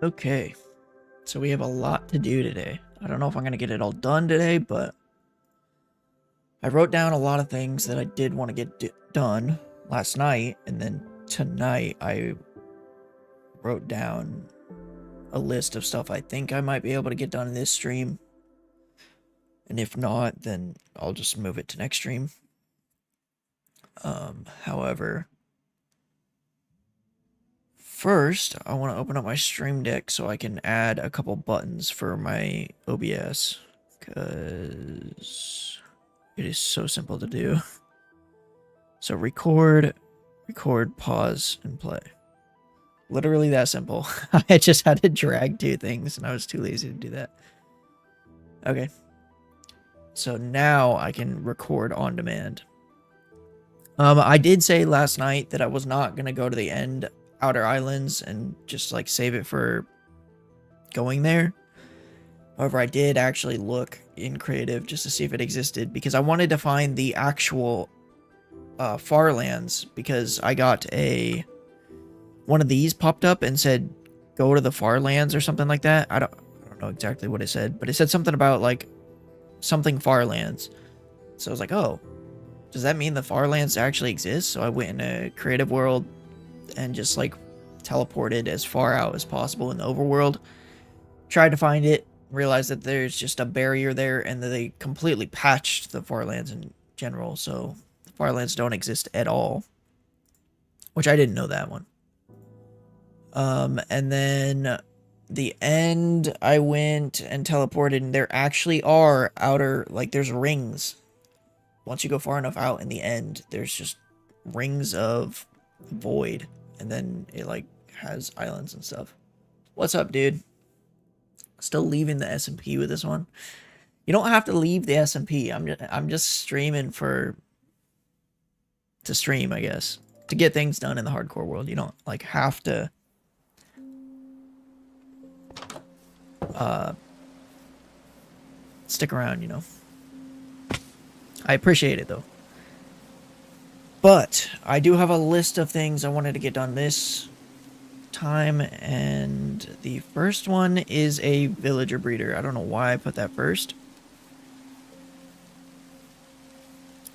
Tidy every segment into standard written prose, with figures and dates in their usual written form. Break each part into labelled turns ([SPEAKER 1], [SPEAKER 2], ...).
[SPEAKER 1] Okay, so we have a lot to do today. I don't know if I'm going to get it all done today, but I wrote down a lot of things that I did want to get done last night, and then tonight I wrote down a list of stuff I think I might be able to get done in this stream. And if not, then I'll just move it to next stream. However, first, I want to open up my Stream Deck so I can add a couple buttons for my OBS, because it is so simple to do. So record, pause, and play. Literally that simple. I just had to drag two things, and I was too lazy to do that. Okay. So now I can record on demand. I did say last night that I was not going to go to the end Outer Islands and just like save it for going there. However, I did actually look in creative just to see if it existed, because I wanted to find the actual Farlands, because I got one of these popped up and said go to the Farlands or something like that. I don't know exactly what it said, but it said something about like something Farlands. So I was like, oh, does that mean the Farlands actually exist? So I went in a creative world and just like teleported as far out as possible in the overworld. Tried to find it, realized that there's just a barrier there, and that they completely patched the Farlands in general. So the Farlands don't exist at all, which I didn't know that one. And then the end, I went and teleported, and there actually are outer, like there's rings. Once you go far enough out in the end, there's just rings of void, and then it like has islands and stuff. What's up, dude? Still leaving the SMP with this one. You don't have to leave the SMP. I'm just streaming to stream, I guess, to get things done in the hardcore world. You don't like have to stick around, you know. I appreciate it though. But I do have a list of things I wanted to get done this time, and the first one is a villager breeder. I don't know why I put that first.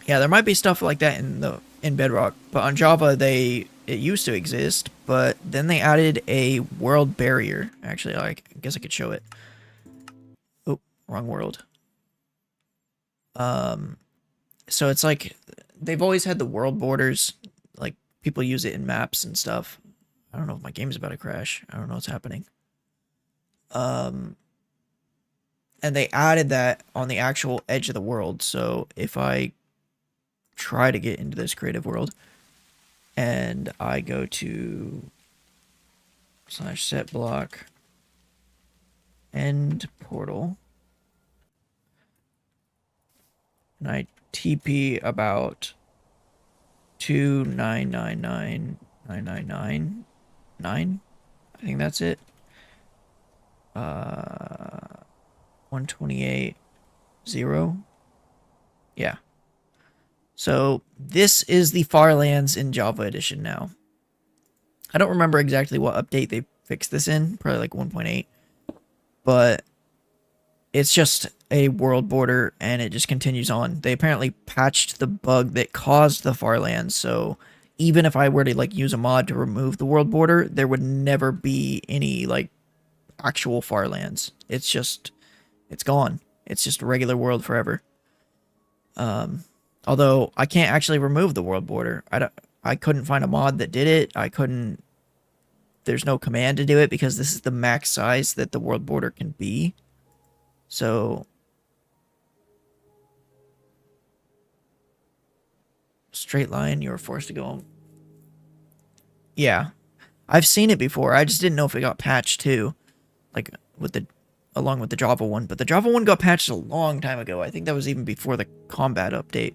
[SPEAKER 1] Yeah, there might be stuff like that in Bedrock, but on Java it used to exist, but then they added a world barrier. Actually, I guess I could show it. Oh, wrong world. So it's like they've always had the world borders, like people use it in maps and stuff. I don't know if my game's about to crash. I don't know what's happening. And they added that on the actual edge of the world. So if I try to get into this creative world and I go to /set block end portal, and I TP about 2999999. I think that's it. 128.0. Yeah. So this is the Farlands in Java Edition now. I don't remember exactly what update they fixed this in. Probably like 1.8. But it's just a world border and it just continues on. They apparently patched the bug that caused the Farlands, so even if I were to like use a mod to remove the world border, there would never be any like actual Farlands. It's gone. It's just a regular world forever. Although I can't actually remove the world border. I couldn't find a mod that did it. There's no command to do it because this is the max size that the world border can be. So straight line, you were forced to go. Yeah. I've seen it before. I just didn't know if it got patched too. Like along with the Java one, but the Java one got patched a long time ago. I think that was even before the combat update.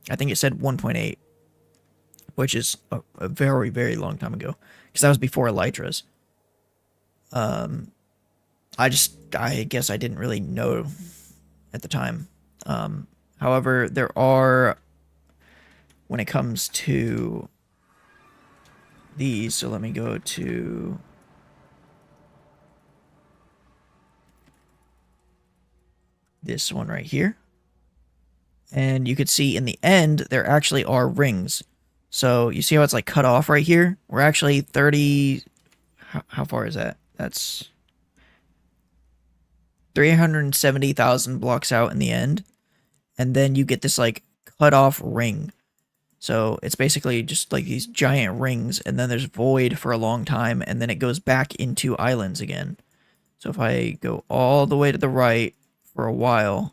[SPEAKER 1] I think it said 1.8, which is a very, very long time ago, because that was before Elytras. I guess I didn't really know at the time. However, there are, when it comes to these, so let me go to this one right here. And you could see in the end, there actually are rings. So you see how it's like cut off right here? We're actually 30... How far is that? That's 370,000 blocks out in the end. And then you get this like cut off ring. So it's basically just like these giant rings. And then there's void for a long time. And then it goes back into islands again. So if I go all the way to the right for a while...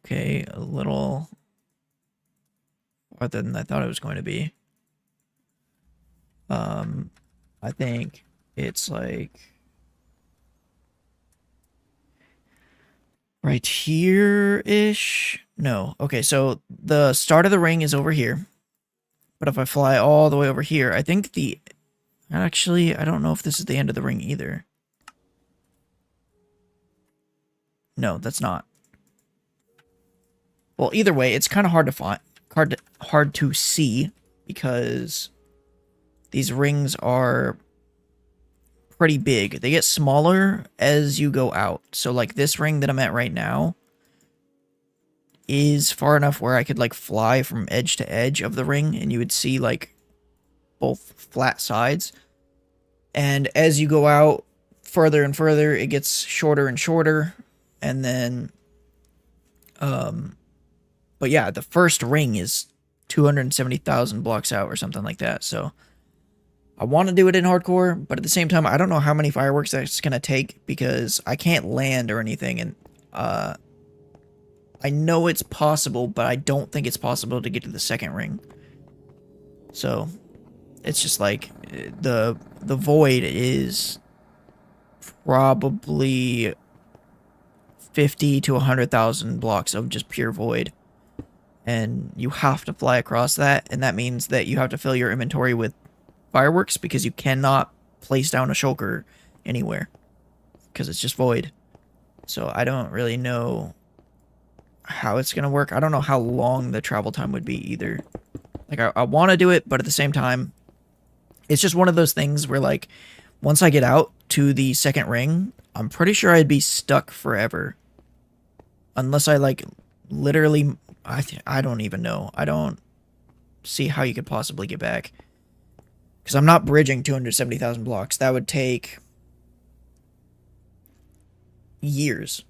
[SPEAKER 1] Okay, a little farther than I thought it was going to be. I think it's like right here-ish. No. Okay, so the start of the ring is over here. But if I fly all the way over here, I think actually, I don't know if this is the end of the ring either. No, that's not. Well, either way, it's kind of hard to find, hard to see, because these rings are pretty big. They get smaller as you go out. So, like, this ring that I'm at right now is far enough where I could, like, fly from edge to edge of the ring, and you would see, like, both flat sides. And as you go out further and further, it gets shorter and shorter, and then, but yeah, the first ring is 270,000 blocks out or something like that. So I want to do it in hardcore, but at the same time, I don't know how many fireworks that's going to take because I can't land or anything. And I know it's possible, but I don't think it's possible to get to the second ring. So it's just like the void is probably 50 to 100,000 blocks of just pure void. And you have to fly across that, and that means that you have to fill your inventory with fireworks because you cannot place down a shulker anywhere because it's just void. So I don't really know how it's going to work. I don't know how long the travel time would be either. Like, I want to do it, but at the same time, it's just one of those things where, like, once I get out to the second ring, I'm pretty sure I'd be stuck forever. Unless I, like, literally... I don't even know. I don't see how you could possibly get back. Because I'm not bridging 270,000 blocks. That would take years.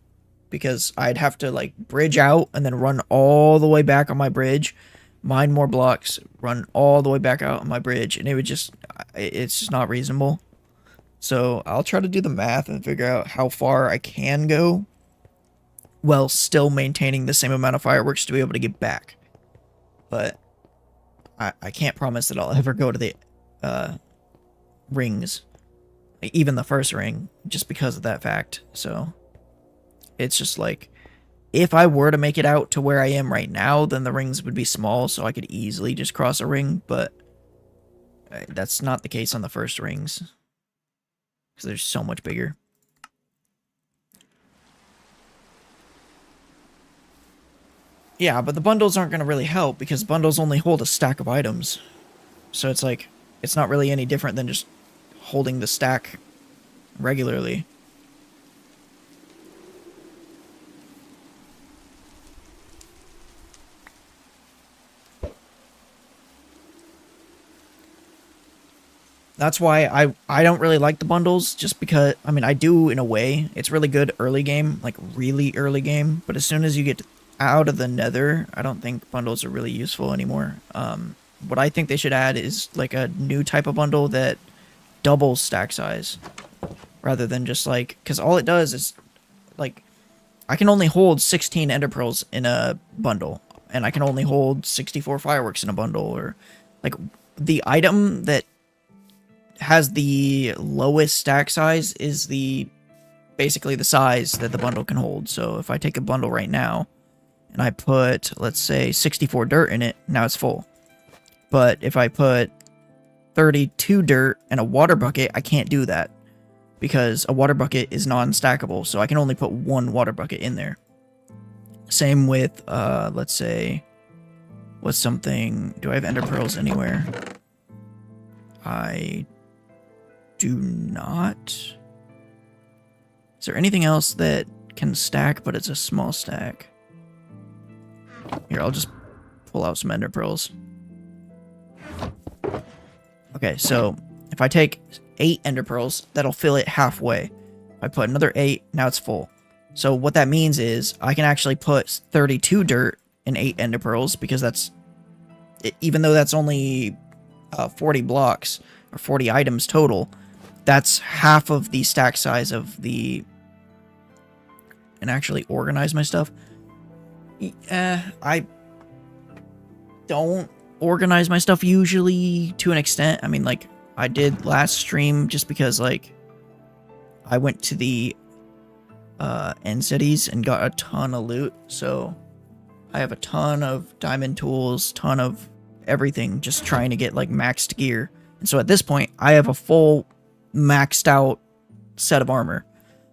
[SPEAKER 1] Because I'd have to, like, bridge out and then run all the way back on my bridge, mine more blocks, run all the way back out on my bridge, and it would just... It's just not reasonable. So I'll try to do the math and figure out how far I can go while still maintaining the same amount of fireworks to be able to get back. But I can't promise that I'll ever go to the rings, like even the first ring, just because of that fact. So it's just like, if I were to make it out to where I am right now, then the rings would be small, so I could easily just cross a ring, but that's not the case on the first rings, because they're so much bigger. Yeah, but the bundles aren't going to really help, because bundles only hold a stack of items. So it's like, it's not really any different than just holding the stack regularly. That's why I don't really like the bundles, just because, I mean, I do in a way. It's really good early game, like really early game, but as soon as you get out of the nether, I don't think bundles are really useful anymore. What I think they should add is like a new type of bundle that doubles stack size, rather than just like, because all it does is, like, I can only hold 16 ender pearls in a bundle, and I can only hold 64 fireworks in a bundle, or like the item that has the lowest stack size is basically the size that the bundle can hold. So if I take a bundle right now and I put, let's say, 64 dirt in it, now it's full. But if I put 32 dirt and a water bucket, I can't do that because a water bucket is non-stackable, so I can only put one water bucket in there. Same with, let's say, what's something, do I have ender pearls anywhere? I do not. Is there anything else that can stack, but it's a small stack? Here, I'll just pull out some ender pearls. Okay, so if I take 8 ender pearls, that'll fill it halfway. If I put another 8, now it's full. So what that means is I can actually put 32 dirt in 8 ender pearls, because that's, even though that's only 40 blocks or 40 items total, that's half of the stack size of the... And actually organize my stuff. I don't organize my stuff usually, to an extent. I mean, like, I did last stream just because, like, I went to the end cities and got a ton of loot, so I have a ton of diamond tools, ton of everything, just trying to get, like, maxed gear. And so at this point, I have a full maxed out set of armor.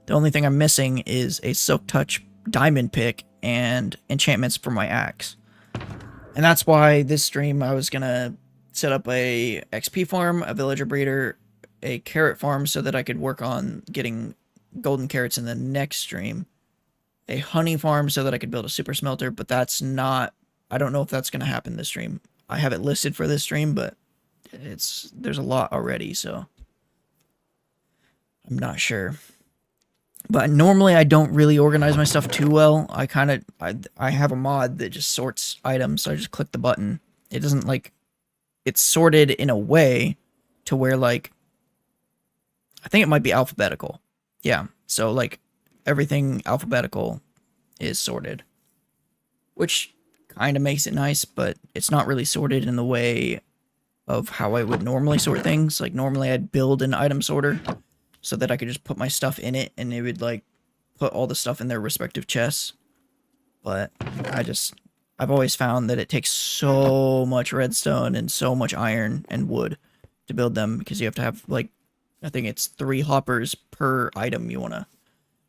[SPEAKER 1] The only thing I'm missing is a Silk Touch diamond pick and enchantments for my axe. And that's why this stream I was gonna set up a XP farm, a villager breeder, a carrot farm, so that I could work on getting golden carrots in the next stream. A honey farm so that I could build a super smelter, but that's not... I don't know if that's gonna happen this stream. I have it listed for this stream, but there's a lot already, so I'm not sure. But normally I don't really organize my stuff too well. I have a mod that just sorts items, so I just click the button. It doesn't, like, it's sorted in a way to where, like, I think it might be alphabetical. Yeah, so, like, everything alphabetical is sorted, which kind of makes it nice, but it's not really sorted in the way of how I would normally sort things. Like, normally I'd build an item sorter so that I could just put my stuff in it, and it would, like, put all the stuff in their respective chests. But I've always found that it takes so much redstone and so much iron and wood to build them, because you have to have, like, I think it's 3 hoppers per item you want to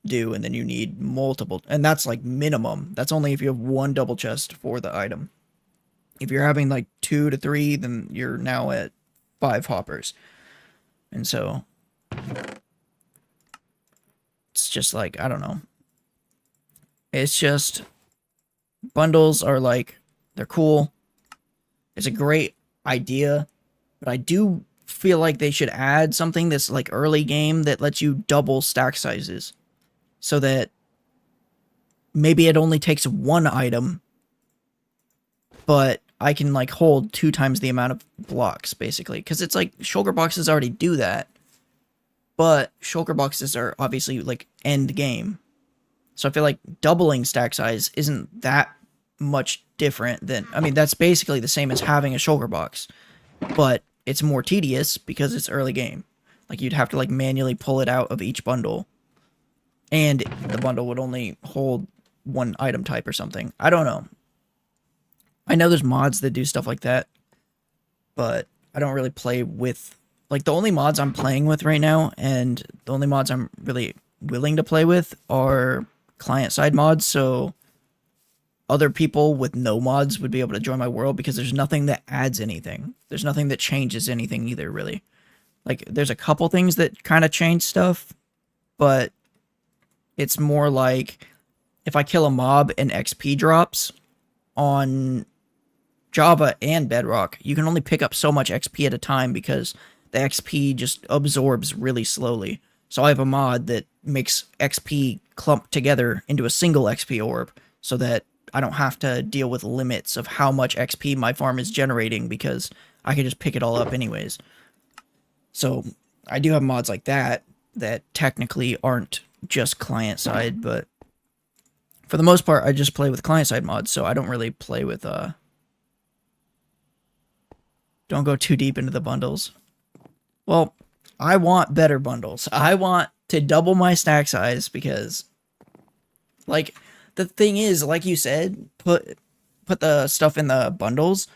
[SPEAKER 1] do, and then you need multiple, and that's, like, minimum. That's only if you have 1 double chest for the item. If you're having, like, 2 to 3, then you're now at 5 hoppers. And so it's just, like, I don't know. It's just, bundles are, like, they're cool. It's a great idea, but I do feel like they should add something that's, like, early game that lets you double stack sizes, so that maybe it only takes 1 item, but I can, like, hold 2 times the amount of blocks, basically. Because it's like, shulker boxes already do that, but shulker boxes are obviously, like, end game. So I feel like doubling stack size isn't that much different than... I mean, that's basically the same as having a shulker box, but it's more tedious because it's early game. Like, you'd have to, like, manually pull it out of each bundle, and the bundle would only hold 1 item type or something. I don't know. I know there's mods that do stuff like that, but I don't really play with... Like, the only mods I'm playing with right now, and the only mods I'm really willing to play with, are client-side mods, so other people with no mods would be able to join my world, because there's nothing that adds anything. There's nothing that changes anything either, really. Like, there's a couple things that kind of change stuff, but it's more like if I kill a mob and XP drops on Java and Bedrock, you can only pick up so much XP at a time because the XP just absorbs really slowly. So I have a mod that makes XP clump together into a single XP orb so that I don't have to deal with limits of how much XP my farm is generating because I can just pick it all up anyways. So I do have mods like that that technically aren't just client side, but for the most part I just play with client side mods, so I don't really play with don't go too deep into the bundles. Well, I want better bundles. I want to double my stack size because, like, the thing is, like you said, put the stuff in the bundles.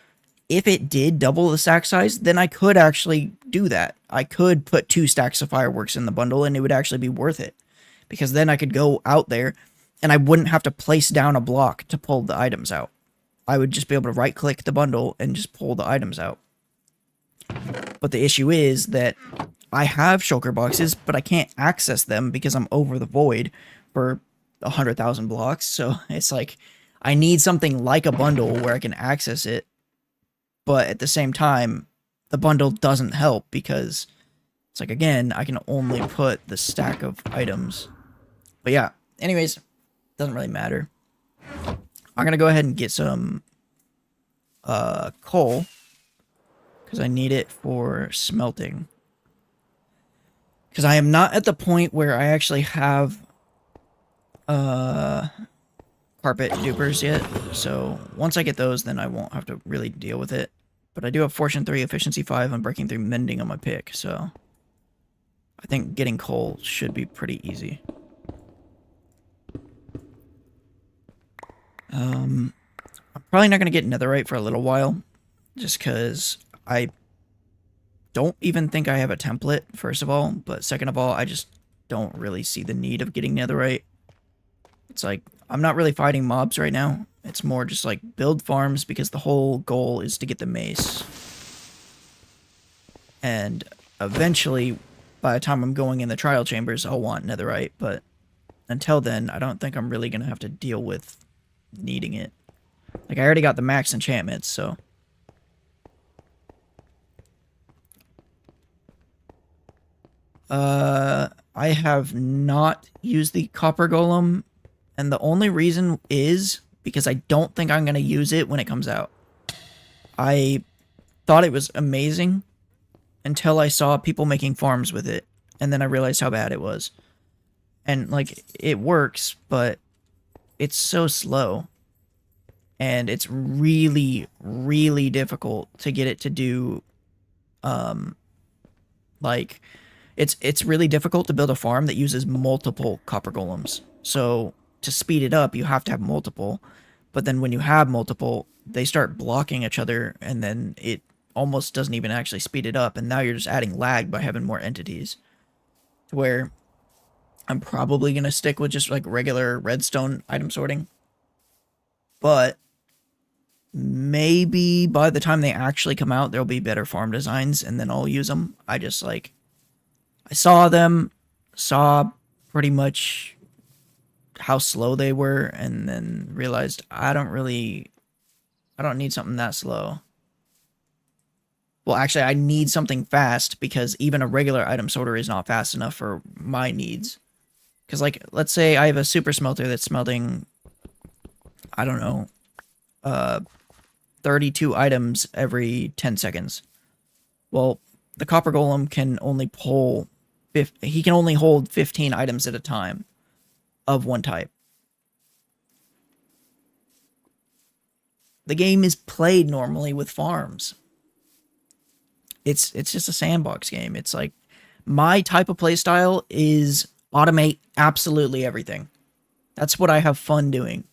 [SPEAKER 1] If it did double the stack size, then I could actually do that. I could put 2 stacks of fireworks in the bundle and it would actually be worth it. Because then I could go out there and I wouldn't have to place down a block to pull the items out. I would just be able to right click the bundle and just pull the items out. But the issue is that I have shulker boxes, but I can't access them because I'm over the void for 100,000 blocks. So it's like, I need something like a bundle where I can access it. But at the same time, the bundle doesn't help because it's like, again, I can only put the stack of items. But yeah, anyways, doesn't really matter. I'm going to go ahead and get some coal because I need it for smelting. Because I am not at the point where I actually have carpet dupers yet. So once I get those, then I won't have to really deal with it. But I do have Fortune 3, Efficiency 5, and Breaking 3 Mending on my pick, so I think getting coal should be pretty easy. I'm probably not going to get netherite for a little while, just because I don't even think I have a template, first of all, but second of all, I just don't really see the need of getting netherite. It's like, I'm not really fighting mobs right now. It's more just like build farms because the whole goal is to get the mace. And eventually, by the time I'm going in the trial chambers, I'll want netherite, but until then, I don't think I'm really going to have to deal with needing it. Like, I already got the max enchantments, so... I have not used the copper golem, and the only reason is because I don't think I'm going to use it when it comes out. I thought it was amazing until I saw people making farms with it, and then I realized how bad it was. And, like, it works, but it's so slow. And it's really, really difficult to get it to do, like... It's really difficult to build a farm that uses multiple copper golems. So to speed it up, you have to have multiple. But then when you have multiple, they start blocking each other, and then it almost doesn't even actually speed it up. And now you're just adding lag by having more entities. To where I'm probably going to stick with just like regular redstone item sorting. But maybe by the time they actually come out, there'll be better farm designs, and then I'll use them. I saw them, saw pretty much how slow they were, and then realized I don't need something that slow. Well, actually, I need something fast because even a regular item sorter is not fast enough for my needs. Because, like, let's say I have a super smelter that's smelting, I don't know, 32 items every 10 seconds. Well, the copper golem can only pull... he can only hold 15 items at a time of one type. The game is played normally with farms. It's just a sandbox game. It's like, my type of playstyle is automate absolutely everything. That's what I have fun doing.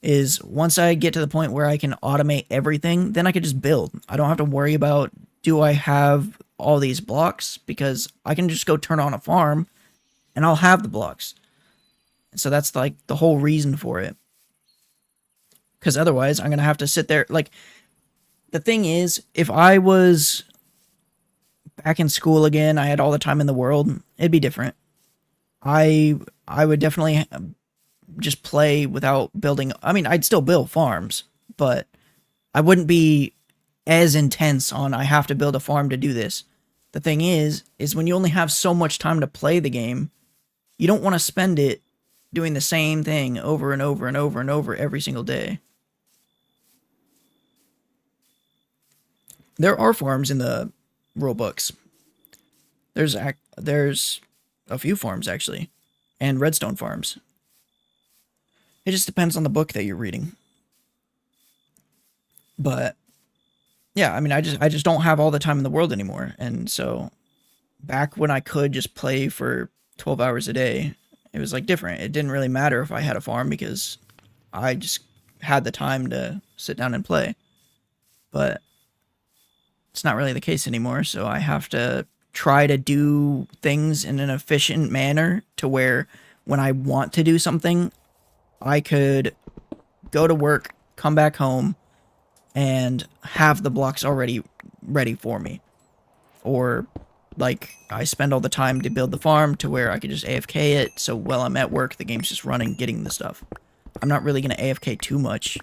[SPEAKER 1] Is once I get to the point where I can automate everything, then I can just build. I don't have to worry about, do I have all these blocks, because I can just go turn on a farm and I'll have the blocks. So that's like the whole reason for it. Because otherwise I'm going to have to sit there. Like, the thing is, if I was back in school again, I had all the time in the world, it'd be different. I would definitely just play without building. I mean, I'd still build farms, but I wouldn't be as intense on I have to build a farm to do this. The thing is when you only have so much time to play the game, you don't want to spend it doing the same thing over and over and over and over every single day. There are farms in the rule books. There's a few farms actually, and redstone farms. It just depends on the book that you're reading. But yeah, I mean, I just don't have all the time in the world anymore, and so back when I could just play for 12 hours a day, it was like different. It didn't really matter if I had a farm because I just had the time to sit down and play. But it's not really the case anymore, so I have to try to do things in an efficient manner to where when I want to do something, I could go to work, come back home, and have the blocks already ready for me. Or, like, I spend all the time to build the farm to where I could just AFK it, so while I'm at work, the game's just running, getting the stuff. I'm not really going to AFK too much,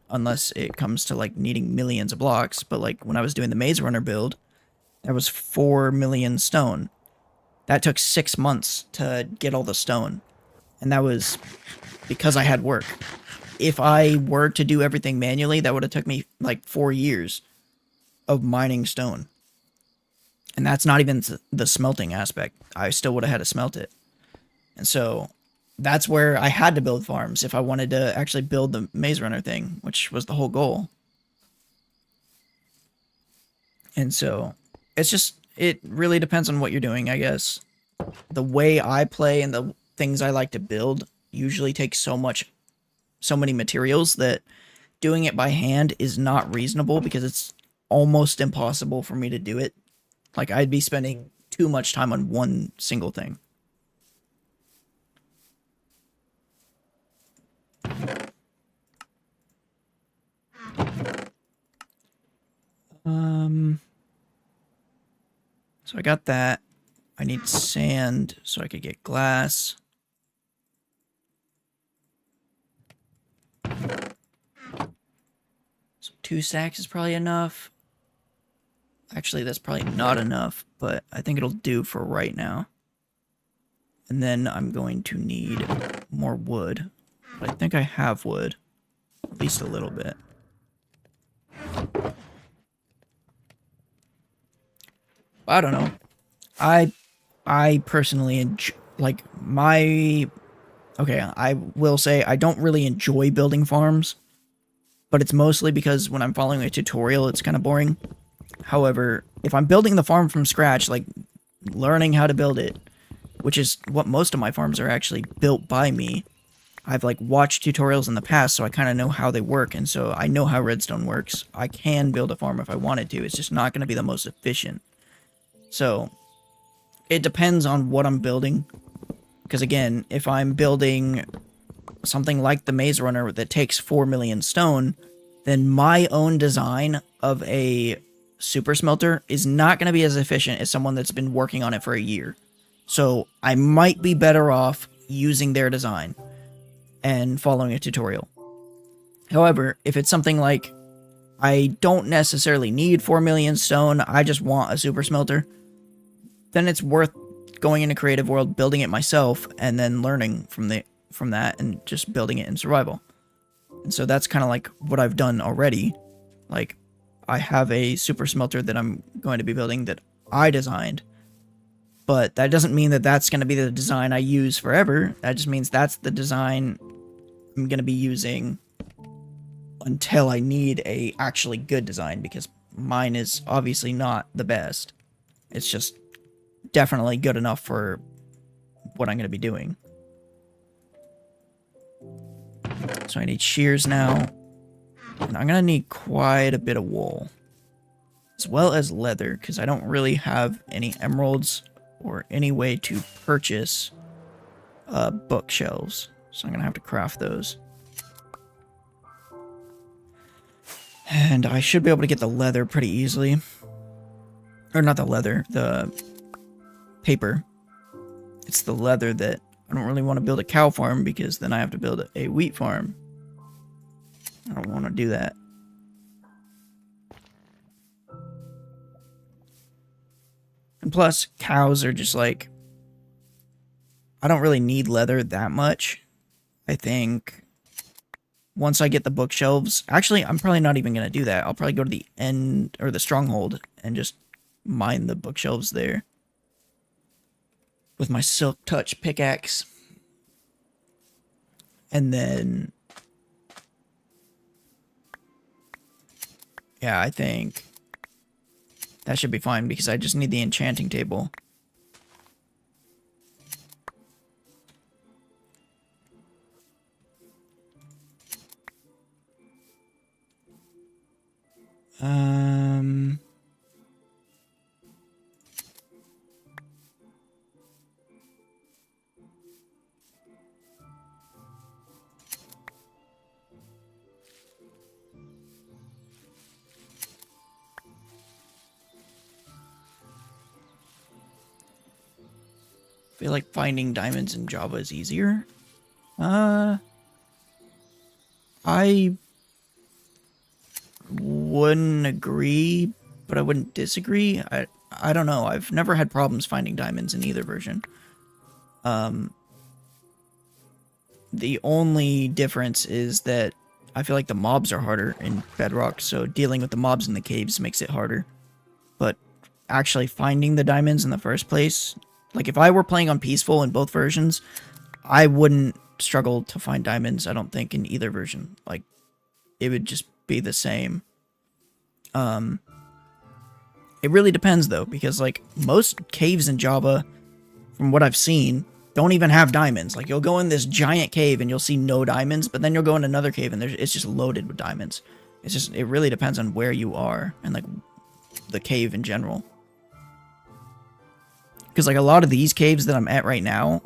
[SPEAKER 1] unless it comes to, like, needing millions of blocks, but, like, when I was doing the Maze Runner build, that was 4 million stone. That took 6 months to get all the stone, and that was because I had work. If I were to do everything manually, that would have took me, like, 4 years of mining stone. And that's not even the smelting aspect. I still would have had to smelt it. And so that's where I had to build farms if I wanted to actually build the Maze Runner thing, which was the whole goal. And so it really depends on what you're doing, I guess. The way I play and the things I like to build usually take so many materials that doing it by hand is not reasonable because it's almost impossible for me to do it. Like, I'd be spending too much time on one single thing. So I got that. I need sand so I could get glass. So 2 stacks is probably enough. Actually, that's probably not enough, but I think it'll do for right now. And then I'm going to need more wood. But I think I have wood. At least a little bit. I don't know. I personally enjoy, like, okay, I will say I don't really enjoy building farms. But it's mostly because when I'm following a tutorial, it's kind of boring. However, if I'm building the farm from scratch, like learning how to build it, which is what most of my farms are actually built by me. I've like watched tutorials in the past, so I kind of know how they work, and so I know how redstone works. I can build a farm if I wanted to. It's just not going to be the most efficient. So it depends on what I'm building. Because again, if I'm building something like the Maze Runner that takes 4 million stone, then my own design of a super smelter is not going to be as efficient as someone that's been working on it for a year. So I might be better off using their design and following a tutorial. However, if it's something like I don't necessarily need 4 million stone, I just want a super smelter, then it's worth going into Creative World, building it myself, and then learning from that and just building it in survival. And so that's kind of like what I've done already. Like, I have a super smelter that I'm going to be building that I designed, but that doesn't mean that that's going to be the design I use forever. That just means that's the design I'm going to be using until I need a actually good design, because mine is obviously not the best. It's just definitely good enough for what I'm going to be doing. So I need shears now. And I'm going to need quite a bit of wool. As well as leather, because I don't really have any emeralds or any way to purchase bookshelves. So I'm going to have to craft those. And I should be able to get the leather pretty easily. Or not the leather, the paper. It's the leather that I don't really want to build a cow farm because then I have to build a wheat farm. I don't want to do that. And plus, cows are just like... I don't really need leather that much. I think once I get the bookshelves... Actually, I'm probably not even going to do that. I'll probably go to the end, or the stronghold, and just mine the bookshelves there. With my silk touch pickaxe. And then... yeah, I think that should be fine because I just need the enchanting table. I feel like finding diamonds in Java is easier. I wouldn't agree, but I wouldn't disagree. I don't know. I've never had problems finding diamonds in either version. The only difference is that I feel like the mobs are harder in Bedrock, so dealing with the mobs in the caves makes it harder. But actually finding the diamonds in the first place... like, if I were playing on Peaceful in both versions, I wouldn't struggle to find diamonds, I don't think, in either version. Like, it would just be the same. It really depends, though, because, like, most caves in Java, from what I've seen, don't even have diamonds. Like, you'll go in this giant cave and you'll see no diamonds, but then you'll go in another cave and it's just loaded with diamonds. It really depends on where you are and, like, the cave in general. Because, like, a lot of these caves that I'm at right now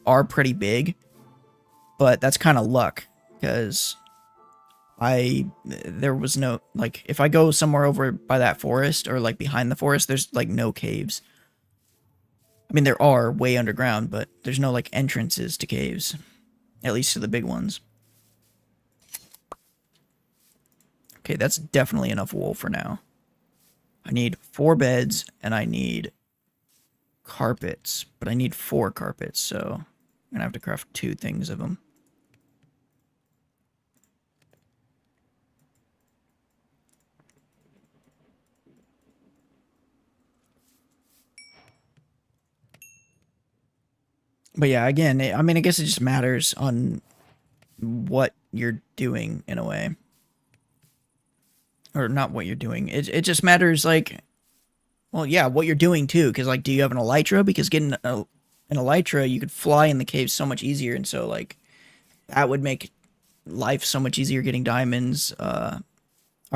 [SPEAKER 1] are pretty big. But that's kind of luck. Because there was no... like, if I go somewhere over by that forest or, like, behind the forest, there's, like, no caves. I mean, there are way underground, but there's no, like, entrances to caves. At least to the big ones. Okay, that's definitely enough wool for now. I need 4 beds, and I need... carpets, but I need 4 carpets, so I'm gonna have to craft 2 things of them. But yeah, again, I mean, I guess it just matters on what you're doing in a way. Or not what you're doing. It just matters, like... well, yeah, what you're doing, too, because, like, do you have an elytra? Because getting an elytra, you could fly in the caves so much easier, and so, like, that would make life so much easier getting diamonds. Are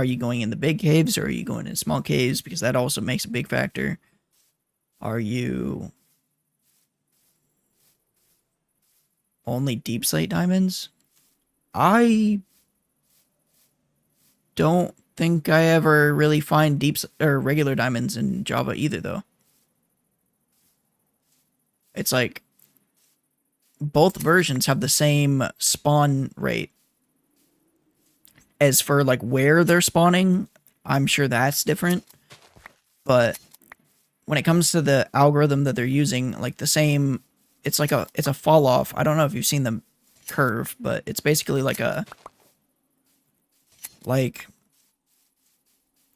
[SPEAKER 1] you going in the big caves, or are you going in small caves? Because that also makes a big factor. Are you only deep slate diamonds? I don't think I ever really find or regular diamonds in Java either, though. It's like both versions have the same spawn rate. As for like where they're spawning, I'm sure that's different. But when it comes to the algorithm that they're using, like the same, it's a fall off. I don't know if you've seen the curve, but it's basically like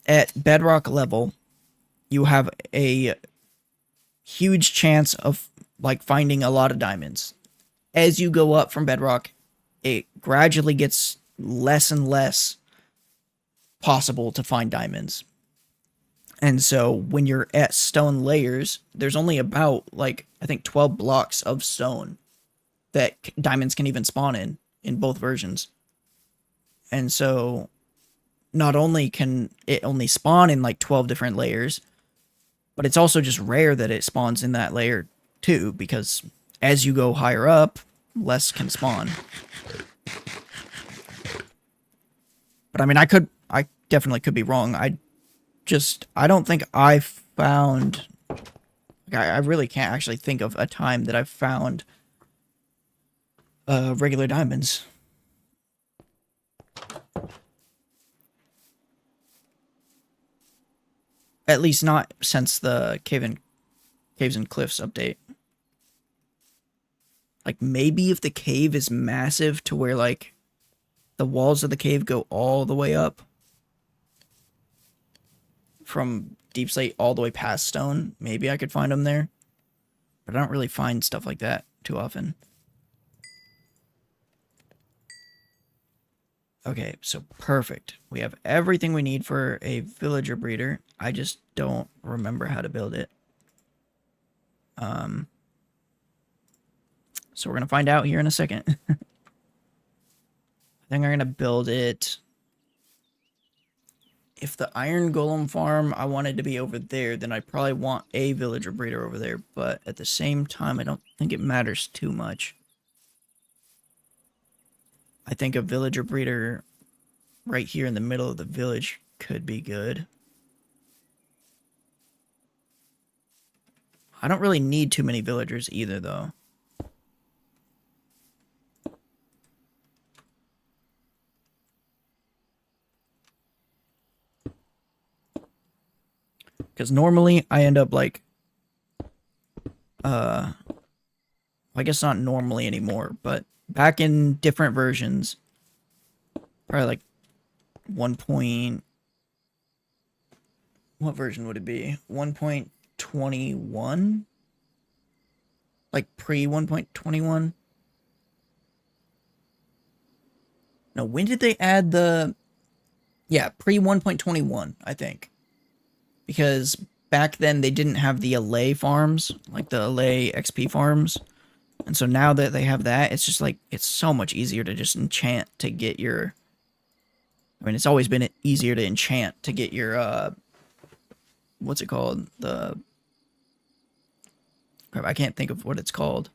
[SPEAKER 1] at bedrock level, you have a huge chance of like finding a lot of diamonds. As you go up from bedrock, it gradually gets less and less possible to find diamonds. And so when you're at stone layers, there's only about like I think 12 blocks of stone that diamonds can even spawn in both versions. And so not only can it only spawn in like 12 different layers, but it's also just rare that it spawns in that layer too, because as you go higher up, less can spawn. But I mean, I definitely could be wrong. I just, I don't think I found, I really can't actually think of a time that I've found regular diamonds. At least not since the Caves and Cliffs update. Like, maybe if the cave is massive to where, like, the walls of the cave go all the way up from Deep Slate all the way past Stone, maybe I could find them there. But I don't really find stuff like that too often. Okay, so perfect. We have everything we need for a villager breeder. I just don't remember how to build it. So we're going to find out here in a second. I think I'm going to build it. If the iron golem farm I wanted to be over there, then I probably want a villager breeder over there. But at the same time, I don't think it matters too much. I think a villager breeder right here in the middle of the village could be good. I don't really need too many villagers either, though. Because normally I end up like, I guess not normally anymore, but back in different versions, probably like 1. What version would it be? 1.21? Like pre 1.21? No, when did they add the... Yeah, pre 1.21, I think. Because back then they didn't have the Allay farms, like the Allay XP farms. And so now that they have that, it's just like, it's so much easier to just enchant to get your... I mean, it's always been easier to enchant to get your, what's it called? The... Crap, I can't think of what it's called.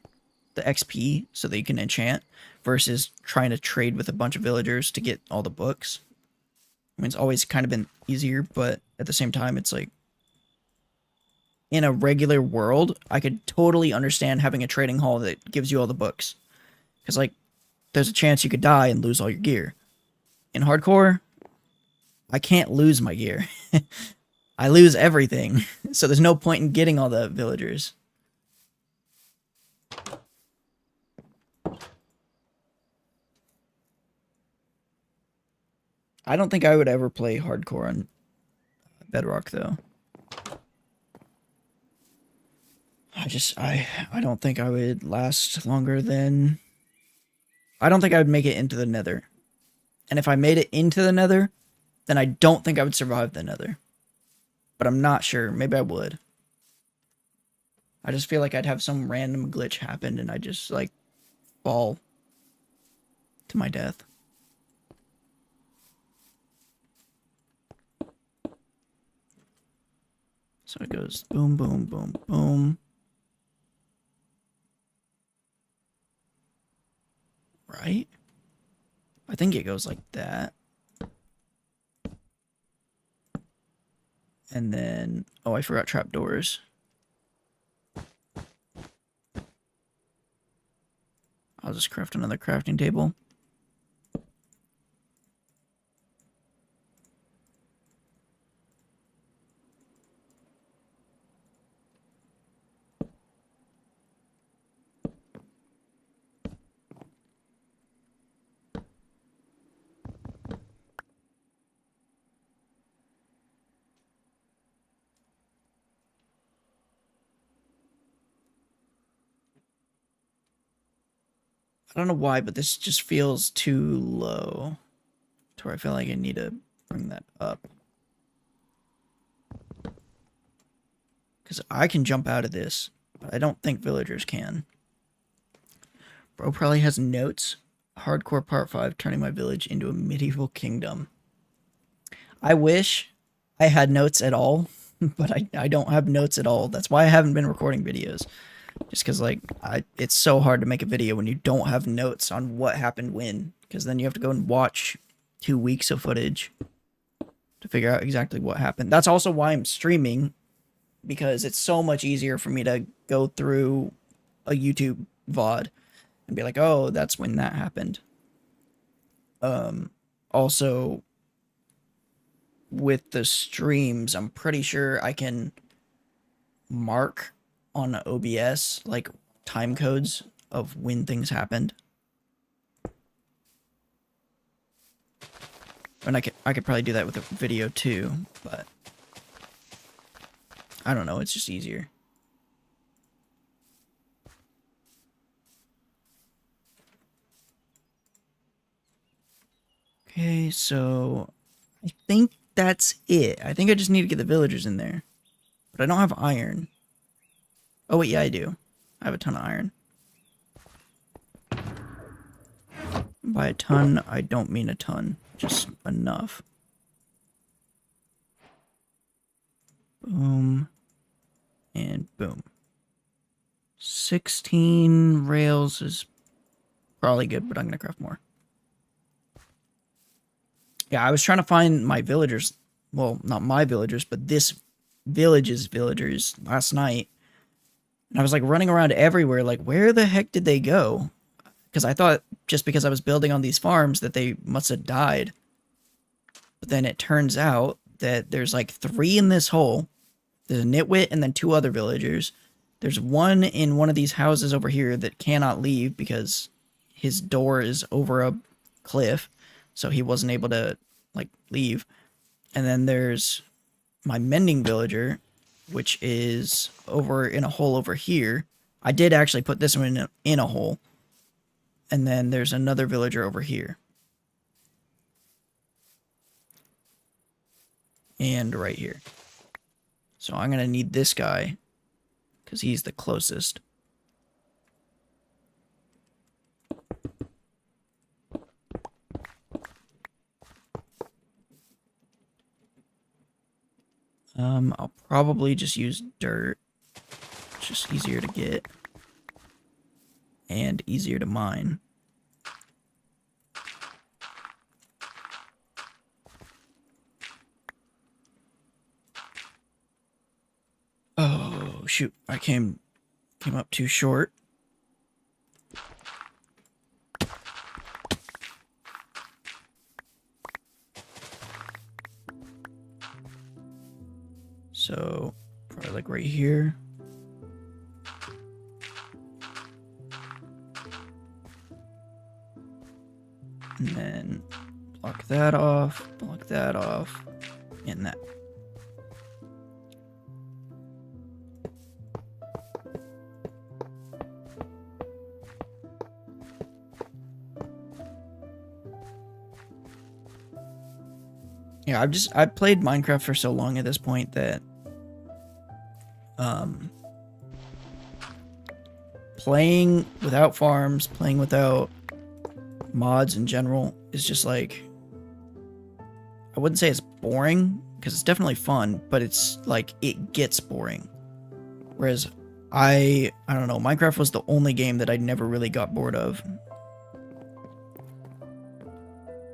[SPEAKER 1] The XP, so that you can enchant, versus trying to trade with a bunch of villagers to get all the books. I mean, it's always kind of been easier, but at the same time, it's like, in a regular world, I could totally understand having a trading hall that gives you all the books. Because, like, there's a chance you could die and lose all your gear. In hardcore, I can't lose my gear. I lose everything. So there's no point in getting all the villagers. I don't think I would ever play hardcore on Bedrock, though. I don't think I would last longer than... I don't think I would make it into the Nether. And if I made it into the Nether, then I don't think I would survive the Nether. But I'm not sure. Maybe I would. I just feel like I'd have some random glitch happen and I'd just, like, fall to my death. So it goes boom, boom, boom, boom. Right? I think it goes like that. And then, oh, I forgot trapdoors. I'll just craft another crafting table. I don't know why, but this just feels too low to where I feel like I need to bring that up. Because I can jump out of this, but I don't think villagers can. Bro probably has notes. Hardcore Part 5, turning my village into a medieval kingdom. I wish I had notes at all, but I don't have notes at all. That's why I haven't been recording videos. Just because, like, it's so hard to make a video when you don't have notes on what happened when. Because then you have to go and watch 2 weeks of footage. to figure out exactly what happened. That's also why I'm streaming, because it's so much easier for me to go through a YouTube VOD and be like, oh, that's when that happened. Also, with the streams, I'm pretty sure I can mark on OBS like time codes of when things happened. And I could probably do that with a video too, but I don't know, it's just easier. Okay, so I think that's it. I think I just need to get the villagers in there. But I don't have iron. Oh wait, yeah, I do. I have a ton of iron. By a ton, I don't mean a ton. Just enough. Boom. And boom. 16 rails is probably good, but I'm going to craft more. Yeah, I was trying to find my villagers. Well, not my villagers, but this village's villagers last night. And I was like running around everywhere, like, where the heck did they go? Because I thought just because I was building on these farms that they must have died. But then it turns out that there's like 3 in this hole. There's a nitwit and then 2 other villagers. There's one in one of these houses over here that cannot leave because his door is over a cliff. So he wasn't able to, like, leave. And then there's my mending villager, which is over in a hole over here. I did actually put this one in a hole. And then there's another villager over here. And right here. So I'm going to need this guy, because he's the closest. I'll probably just use dirt. It's just easier to get. And easier to mine. Oh, shoot. I came up too short. So, probably like right here. And then block that off, and that. Yeah, I've played Minecraft for so long at this point that playing without farms, playing without mods in general is just like, I wouldn't say it's boring, because it's definitely fun, but it's like it gets boring. Whereas I don't know, Minecraft was the only game that I never really got bored of.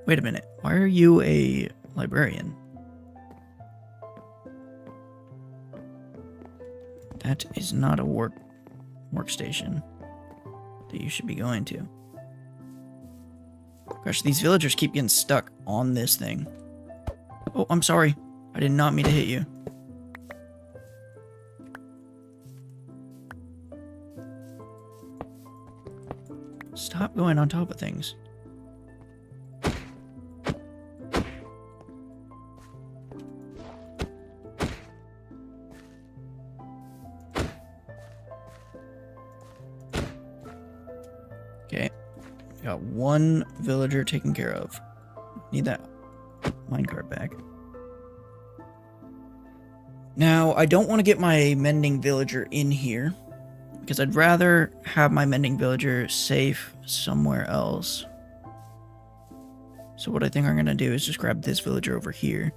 [SPEAKER 1] Wait a minute, why are you a librarian? That is not a workstation that you should be going to. Gosh, these villagers keep getting stuck on this thing. Oh, I'm sorry. I did not mean to hit you. Stop going on top of things. Okay. Got one villager taken care of. Need that minecart back. Now, I don't want to get my mending villager in here, because I'd rather have my mending villager safe somewhere else. So what I think I'm going to do is just grab this villager over here,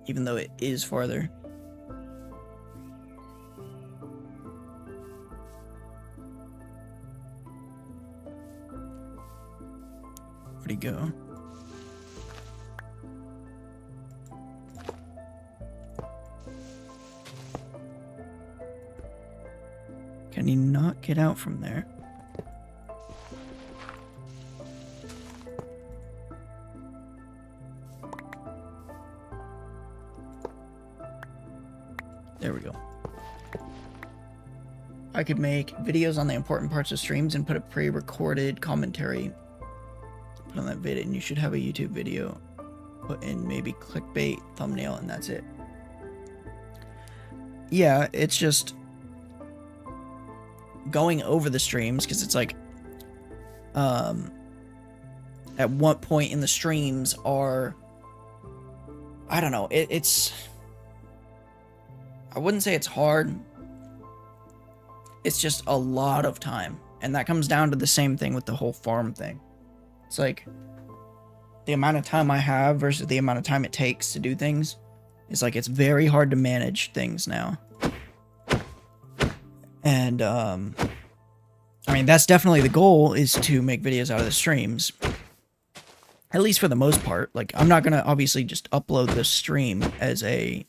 [SPEAKER 1] even though it is farther. Where'd he go? get out from there? There we go. I could make videos on the important parts of streams and put a pre-recorded commentary. Put on that vid, and you should have a YouTube video. Put in maybe clickbait thumbnail, and that's it. Yeah, it's just going over the streams, because it's like, at what point in the streams are, I don't know, it's, I wouldn't say it's hard. It's just a lot of time. And that comes down to the same thing with the whole farm thing. It's like, the amount of time I have versus the amount of time it takes to do things. It's like, it's very hard to manage things now. And, I mean, that's definitely the goal, is to make videos out of the streams. At least for the most part. Like, I'm not gonna obviously just upload the stream as a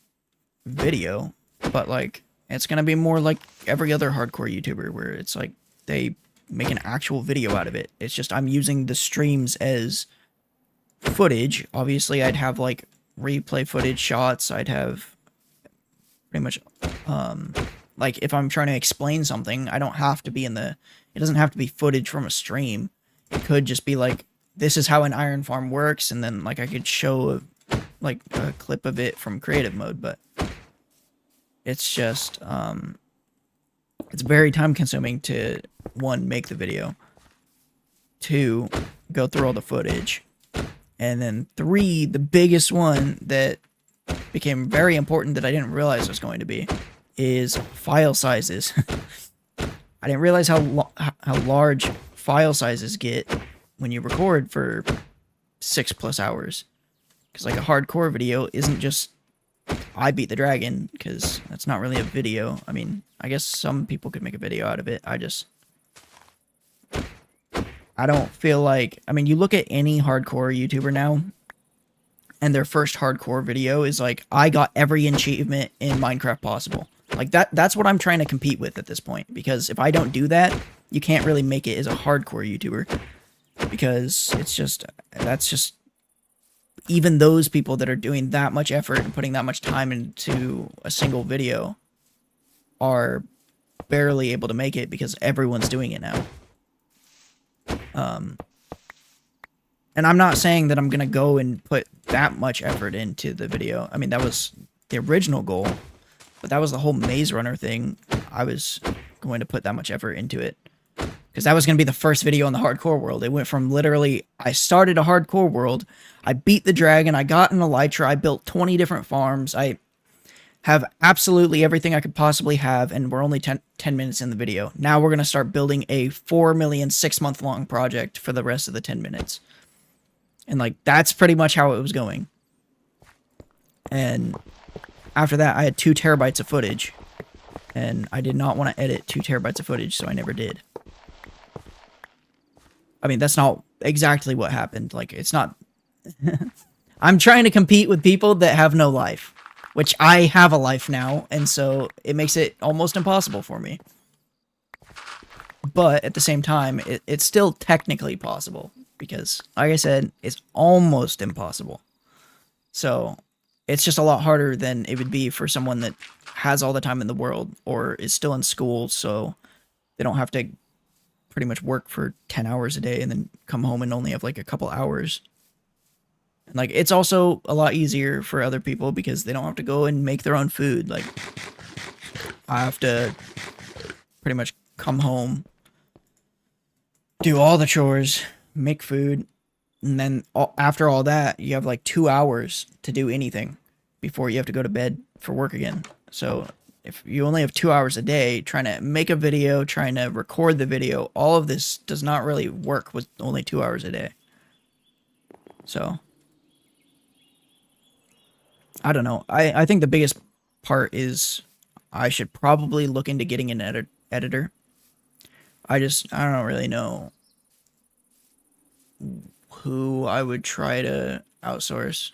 [SPEAKER 1] video, but like, it's gonna be more like every other hardcore YouTuber, where it's like, they make an actual video out of it. It's just, I'm using the streams as footage. Obviously, I'd have like replay footage shots. I'd have pretty much, like, if I'm trying to explain something, I don't have to be in the, it doesn't have to be footage from a stream. It could just be like, this is how an iron farm works, and then like I could show like a clip of it from creative mode, but it's just, it's very time consuming to, 1, make the video, 2, go through all the footage, and then 3, the biggest one that became very important that I didn't realize was going to be, is file sizes. I didn't realize how large file sizes get when you record for 6+ hours. Because like a hardcore video isn't just I beat the dragon, because that's not really a video. I mean, I guess some people could make a video out of it. I don't feel like, I mean, you look at any hardcore YouTuber now, and their first hardcore video is like, I got every achievement in Minecraft possible. Like, that's what I'm trying to compete with at this point, because if I don't do that, you can't really make it as a hardcore YouTuber, because it's just, that's just, even those people that are doing that much effort and putting that much time into a single video are barely able to make it, because everyone's doing it now. And I'm not saying that I'm going to go and put that much effort into the video. I mean, that was the original goal, but that was the whole Maze Runner thing. I was going to put that much effort into it, because that was going to be the first video in the hardcore world. It went from literally, I started a hardcore world, I beat the dragon, I got an elytra, I built 20 different farms, I have absolutely everything I could possibly have, and we're only 10 minutes in the video. Now we're going to start building a 4 million 6-month long project for the rest of the 10 minutes. And like, that's pretty much how it was going. And after that, I had 2 terabytes of footage, and I did not want to edit 2 terabytes of footage, so I never did. I mean, that's not exactly what happened. Like, it's not... I'm trying to compete with people that have no life, which I have a life now, and so it makes it almost impossible for me. But at the same time, it's still technically possible, because, like I said, it's almost impossible. So, it's just a lot harder than it would be for someone that has all the time in the world, or is still in school, so they don't have to pretty much work for 10 hours a day and then come home and only have like a couple hours. And like, it's also a lot easier for other people, because they don't have to go and make their own food. Like, I have to pretty much come home, do all the chores, make food, and then after all that, you have like 2 hours to do anything before you have to go to bed for work again. So if you only have 2 hours a day trying to make a video, trying to record the video, all of this does not really work with only 2 hours a day. So, I don't know. I think the biggest part is I should probably look into getting an editor. I don't really know who I would try to outsource.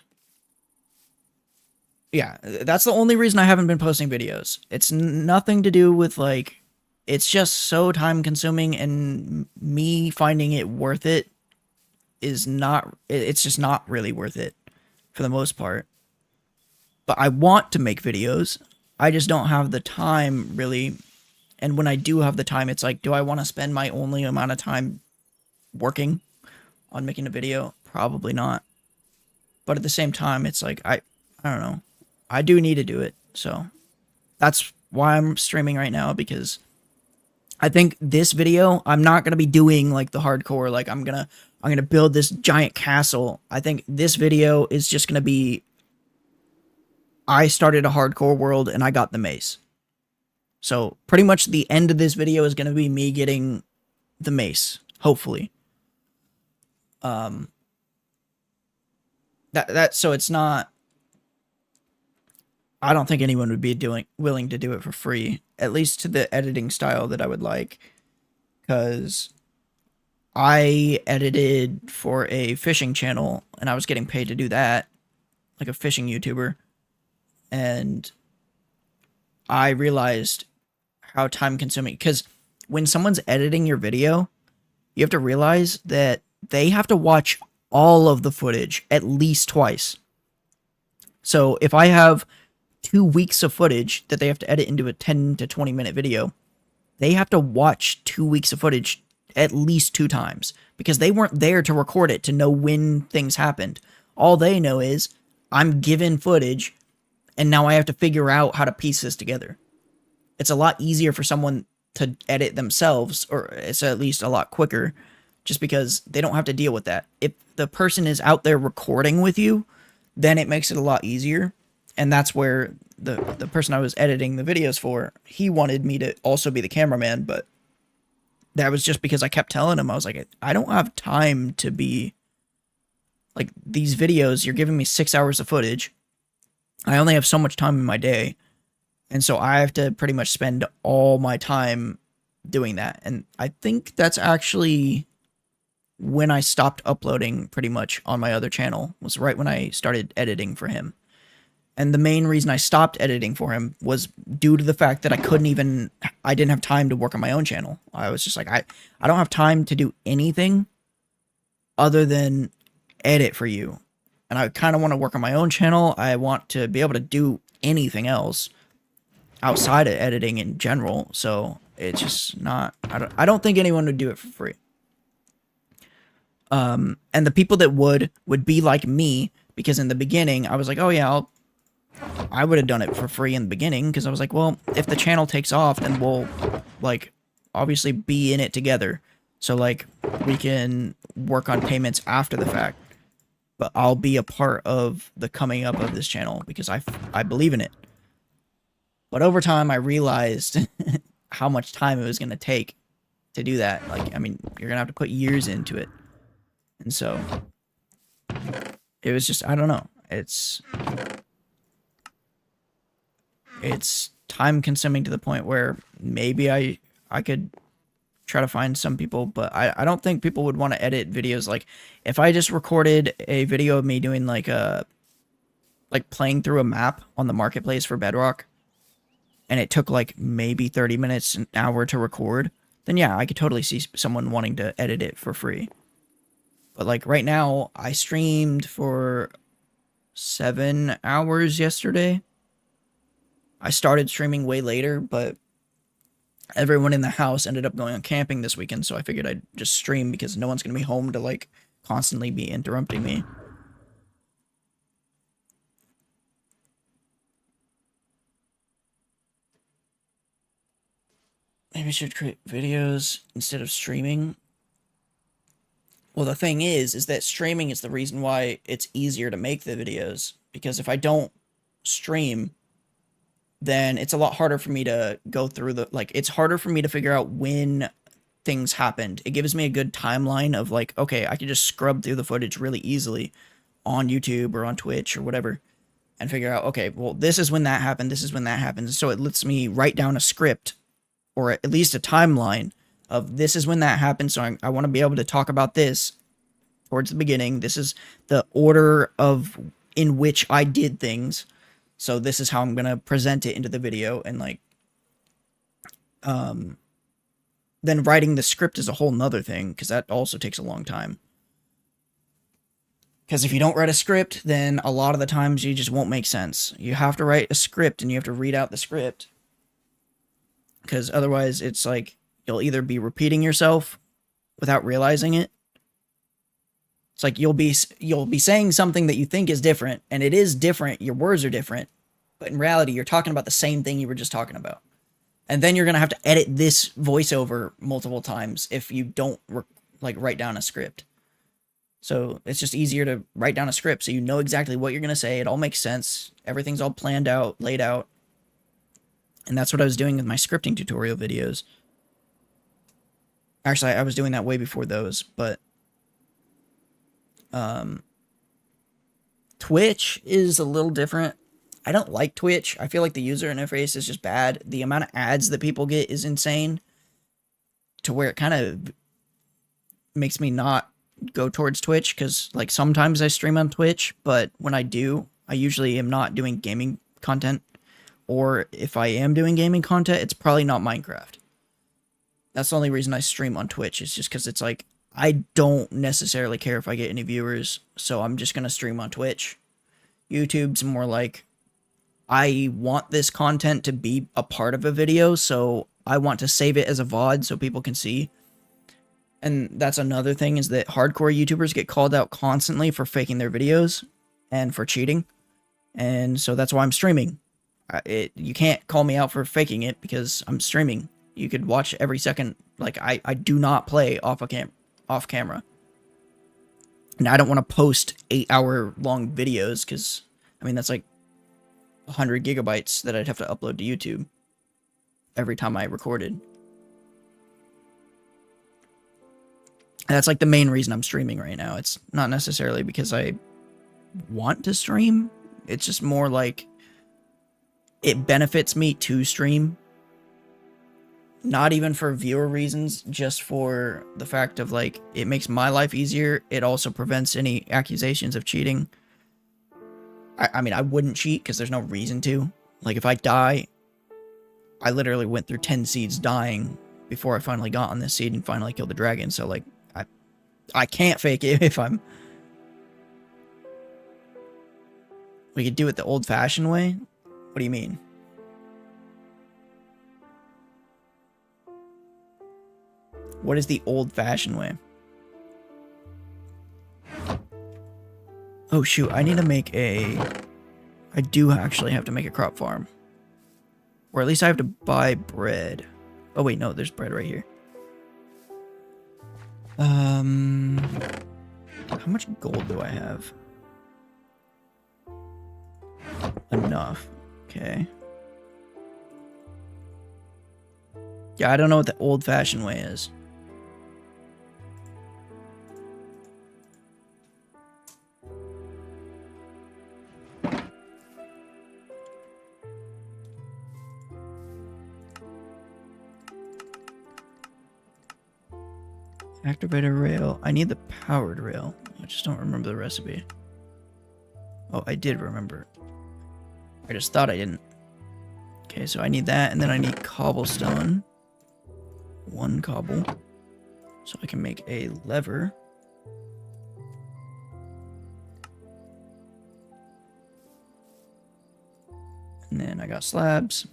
[SPEAKER 1] Yeah, that's the only reason I haven't been posting videos. It's nothing to do with, like, it's just so time consuming, and me finding it worth it is not, it's just not really worth it for the most part. But I want to make videos. I just don't have the time really. And when I do have the time, it's like, do I want to spend my only amount of time working on making a video? Probably not. But at the same time, it's like, I don't know. I do need to do it. So that's why I'm streaming right now, because I think this video, I'm not going to be doing like the hardcore, like I'm going to build this giant castle. I think this video is just going to be, I started a hardcore world and I got the mace. So pretty much the end of this video is going to be me getting the mace, hopefully. So it's not, I don't think anyone would be willing to do it for free, at least to the editing style that I would like, because I edited for a fishing channel and I was getting paid to do that, like a fishing YouTuber, and I realized how time consuming, because when someone's editing your video, you have to realize that they have to watch all of the footage at least twice. So if I have 2 weeks of footage that they have to edit into a 10 to 20 minute video, they have to watch 2 weeks of footage at least 2 times, because they weren't there to record it to know when things happened. All they know is I'm given footage and now I have to figure out how to piece this together. It's a lot easier for someone to edit themselves, or it's at least a lot quicker, just because they don't have to deal with that. If the person is out there recording with you, then it makes it a lot easier. And that's where the person I was editing the videos for, he wanted me to also be the cameraman, but that was just because I kept telling him, I was like, I don't have time to be, like, these videos, you're giving me 6 hours of footage. I only have so much time in my day. And so I have to pretty much spend all my time doing that. And I think that's actually when I stopped uploading pretty much on my other channel, was right when I started editing for him. And the main reason I stopped editing for him was due to the fact that I didn't have time to work on my own channel. I was just like, I don't have time to do anything other than edit for you. And I kind of want to work on my own channel. I want to be able to do anything else outside of editing in general. So it's just not, I don't think anyone would do it for free. And the people that would be like me, because in the beginning I was like, oh yeah, I would have done it for free in the beginning, because I was like, well, if the channel takes off, then we'll, like, obviously be in it together. So, like, we can work on payments after the fact. But I'll be a part of the coming up of this channel, because I believe in it. But over time, I realized how much time it was going to take to do that. Like, I mean, you're going to have to put years into it. And so, it was just, I don't know. It's time consuming to the point where maybe I could try to find some people, but I don't think people would want to edit videos. Like, if I just recorded a video of me doing like playing through a map on the marketplace for Bedrock, and it took like maybe 30 minutes, an hour to record, then yeah, I could totally see someone wanting to edit it for free. But like right now, I streamed for 7 hours yesterday. I started streaming way later, but everyone in the house ended up going on camping this weekend, so I figured I'd just stream, because no one's going to be home to, like, constantly be interrupting me. Maybe I should create videos instead of streaming. Well, the thing is that streaming is the reason why it's easier to make the videos, because if I don't stream, then it's a lot harder for me to go through it's harder for me to figure out when things happened. It gives me a good timeline of like, okay, I can just scrub through the footage really easily on YouTube or on Twitch or whatever and figure out, okay, well, this is when that happened, this is when that happened. So it lets me write down a script, or at least a timeline of this is when that happened, so I want to be able to talk about this towards the beginning. This is the order of in which I did things. So this is how I'm going to present it into the video, and like, then writing the script is a whole nother thing, because that also takes a long time. Because if you don't write a script, then a lot of the times you just won't make sense. You have to write a script and you have to read out the script. Because otherwise it's like you'll either be repeating yourself without realizing it. It's like you'll be saying something that you think is different, and it is different, your words are different, but in reality you're talking about the same thing you were just talking about. And then you're going to have to edit this voiceover multiple times if you don't write down a script. So it's just easier to write down a script so you know exactly what you're going to say. It all makes sense. Everything's all planned out, laid out. And that's what I was doing with my scripting tutorial videos. Actually, I was doing that way before those, but Twitch is a little different. I don't like Twitch. I feel like the user interface is just bad. The amount of ads that people get is insane, to where it kind of makes me not go towards Twitch, because like sometimes I stream on Twitch, but when I do, I usually am not doing gaming content, or if I am doing gaming content, it's probably not Minecraft. That's the only reason I stream on Twitch, is just because it's like, I don't necessarily care if I get any viewers, so I'm just going to stream on Twitch. YouTube's more like, I want this content to be a part of a video, so I want to save it as a VOD so people can see. And that's another thing, is that hardcore YouTubers get called out constantly for faking their videos and for cheating. And so that's why I'm streaming. You can't call me out for faking it because I'm streaming. You could watch every second. Like, I do not play off camera. And I don't want to post 8-hour long videos, because, I mean, that's like 100 gigabytes that I'd have to upload to YouTube every time I recorded. And that's like the main reason I'm streaming right now. It's not necessarily because I want to stream. It's just more like it benefits me to stream. Not even for viewer reasons, just for the fact of like, it makes my life easier. It also prevents any accusations of cheating. I mean, I wouldn't cheat because there's no reason to. Like, if I die, I literally went through 10 seeds dying before I finally got on this seed and finally killed the dragon. So like, I can't fake it if I'm... We could do it the old-fashioned way? What do you mean? What is the old-fashioned way? Oh shoot, I need to make a... I do actually have to make a crop farm. Or at least I have to buy bread. Oh wait, no, there's bread right here. How much gold do I have? Enough. Okay. Yeah, I don't know what the old-fashioned way is. Activate a rail. I need the powered rail. I just don't remember the recipe. Oh, I did remember. I just thought I didn't. Okay, so I need that, and then I need cobblestone. 1 cobble. So I can make a lever. And then I got slabs.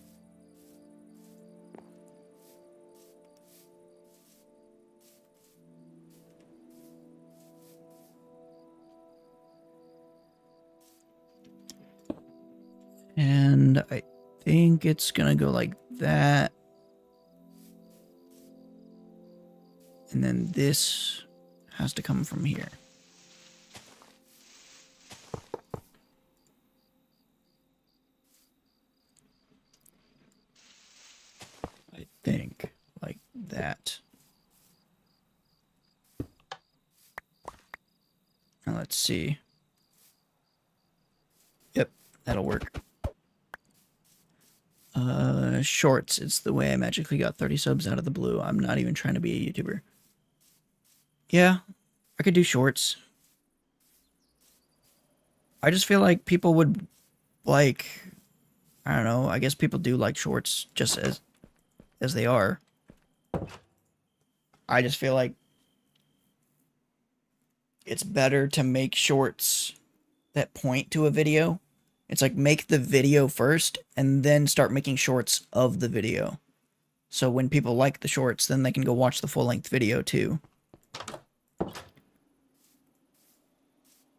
[SPEAKER 1] And I think it's gonna go like that. And then this has to come from here. I think like that. Now let's see. Yep, that'll work. Shorts. It's the way I magically got 30 subs out of the blue. I'm not even trying to be a YouTuber. Yeah, I could do shorts. I just feel like people would like, I don't know, I guess people do like shorts just as they are. I just feel like it's better to make shorts that point to a video. It's like make the video first and then start making shorts of the video. So when people like the shorts, then they can go watch the full-length video too.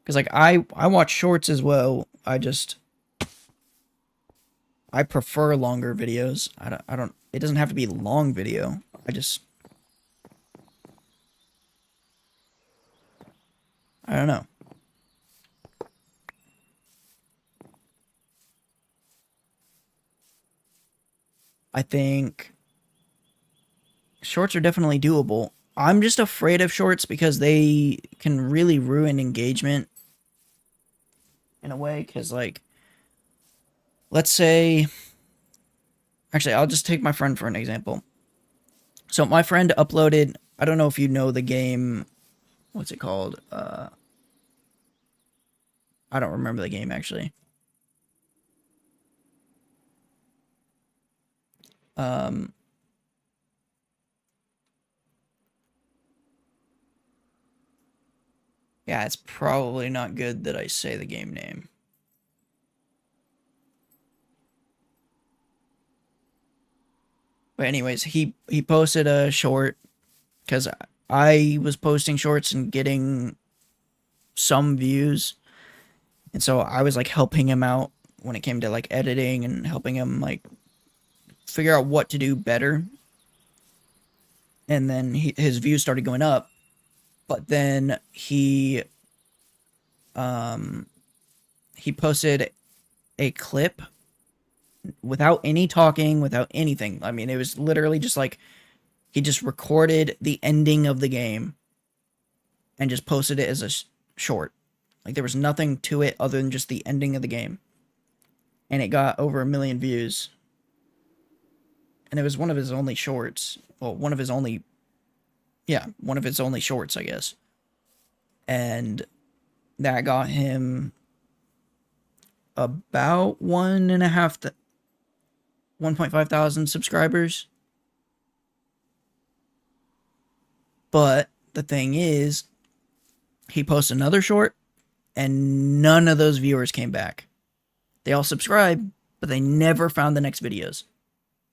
[SPEAKER 1] Because like I watch shorts as well. I prefer longer videos. I don't it doesn't have to be long video. I don't know. I think shorts are definitely doable. I'm just afraid of shorts because they can really ruin engagement in a way. Because, like, let's say, actually, I'll just take my friend for an example. So, my friend uploaded, I don't know if you know the game, what's it called? I don't remember the game actually. Yeah, it's probably not good that I say the game name. But anyways, he posted a short because I was posting shorts and getting some views, and so I was like helping him out when it came to like editing and helping him like figure out what to do better. And then his views started going up, but then he posted a clip without any talking, without anything. I mean, it was literally just like he just recorded the ending of the game and just posted it as a short. Like there was nothing to it other than just the ending of the game. And it got over 1 million views. And it was one of his only shorts. Well, one of his only shorts, I guess. And that got him about 1.5 thousand subscribers. But the thing is, he posted another short and none of those viewers came back. They all subscribed, but they never found the next videos.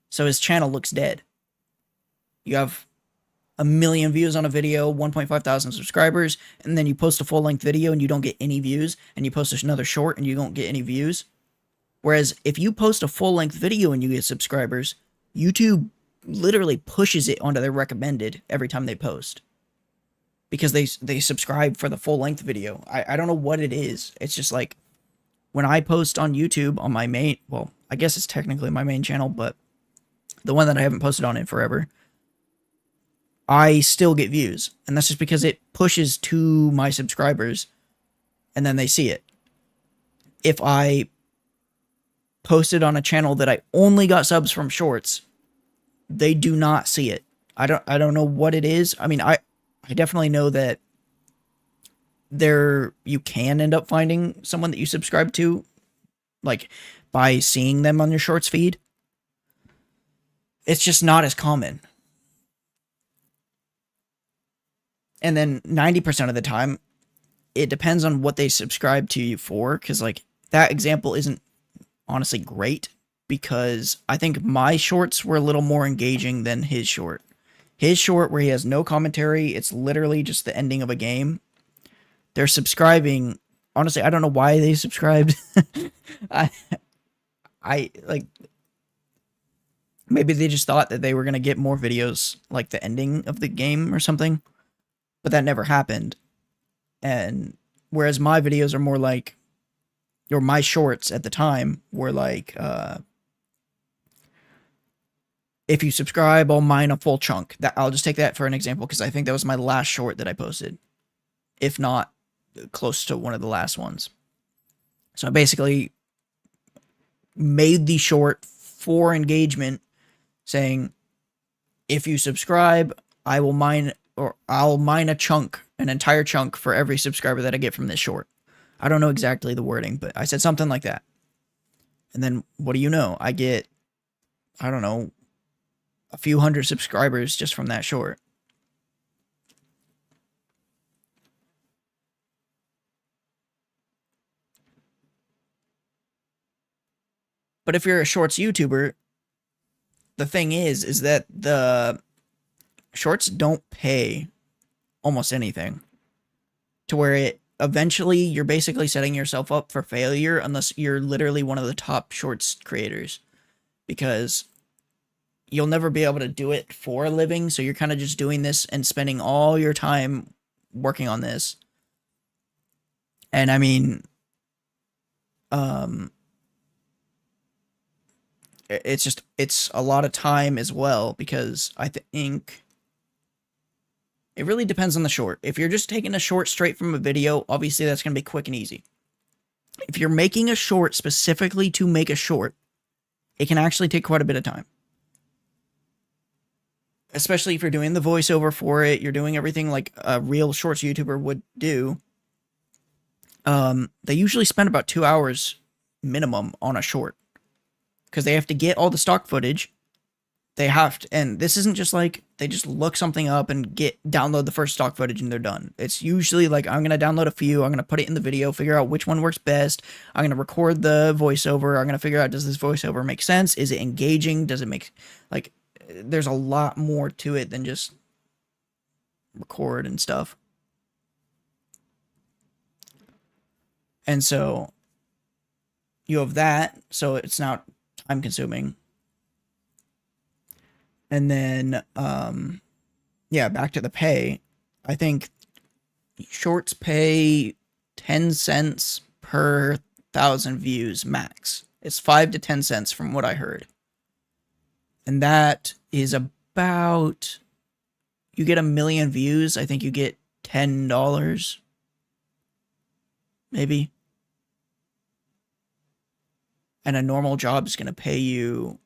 [SPEAKER 1] So his channel looks dead. You have 1 million views on a video, 1.5 thousand subscribers, and then you post a full-length video and you don't get any views, and you post another short and you don't get any views. Whereas if you post a full-length video and you get subscribers, YouTube literally pushes it onto their recommended every time they post. Because they subscribe for the full-length video. I don't know what it is. It's just like, when I post on YouTube on my main, well, I guess it's technically my main channel, but the one that I haven't posted on in forever, I still get views. And that's just because it pushes to my subscribers and then they see it. If I posted on a channel that I only got subs from shorts, they do not see it. I don't know what it is. I mean, I definitely know that you can end up finding someone that you subscribe to, like, by seeing them on your shorts feed. It's just not as common. And then 90% of the time, it depends on what they subscribe to you for, because, like, that example isn't honestly great, because I think my shorts were a little more engaging than his short. His short, where he has no commentary, it's literally just the ending of a game. They're subscribing. Honestly, I don't know why they subscribed. I like, maybe they just thought that they were going to get more videos like the ending of the game or something, but that never happened. And whereas my videos are more like, or my shorts at the time were like, if you subscribe, I'll mine a full chunk. I'll just take that for an example because I think that was my last short that I posted, if not close to one of the last ones. So I basically made the short for engagement, saying, if you subscribe, I'll mine a chunk, an entire chunk for every subscriber that I get from this short. I don't know exactly the wording, but I said something like that. And then what do you know? I get, I don't know, a few hundred subscribers just from that short. But if you're a shorts YouTuber, the thing is that the shorts don't pay almost anything, to where it eventually you're basically setting yourself up for failure unless you're literally one of the top shorts creators, because you'll never be able to do it for a living. So you're kind of just doing this and spending all your time working on this. And I mean, it's a lot of time as well, because I think it really depends on the short. If you're just taking a short straight from a video, obviously that's going to be quick and easy. If you're making a short specifically to make a short, it can actually take quite a bit of time. Especially if you're doing the voiceover for it, you're doing everything like a real shorts YouTuber would do. They usually spend about 2 hours minimum on a short, because they have to get all the stock footage. They have to, and this isn't just like they just look something up and download the first stock footage and they're done. It's usually like, I'm going to download a few, I'm going to put it in the video, figure out which one works best. I'm going to record the voiceover. I'm going to figure out, does this voiceover make sense? Is it engaging? Does it make, like, there's a lot more to it than just record and stuff. And so you have that, so it's not time consuming. And then, yeah, back to the pay. I think shorts pay 10 cents per 1,000 views max. It's 5 to 10 cents from what I heard. And that is about, you get 1 million views, I think you get $10, maybe. And a normal job is going to pay you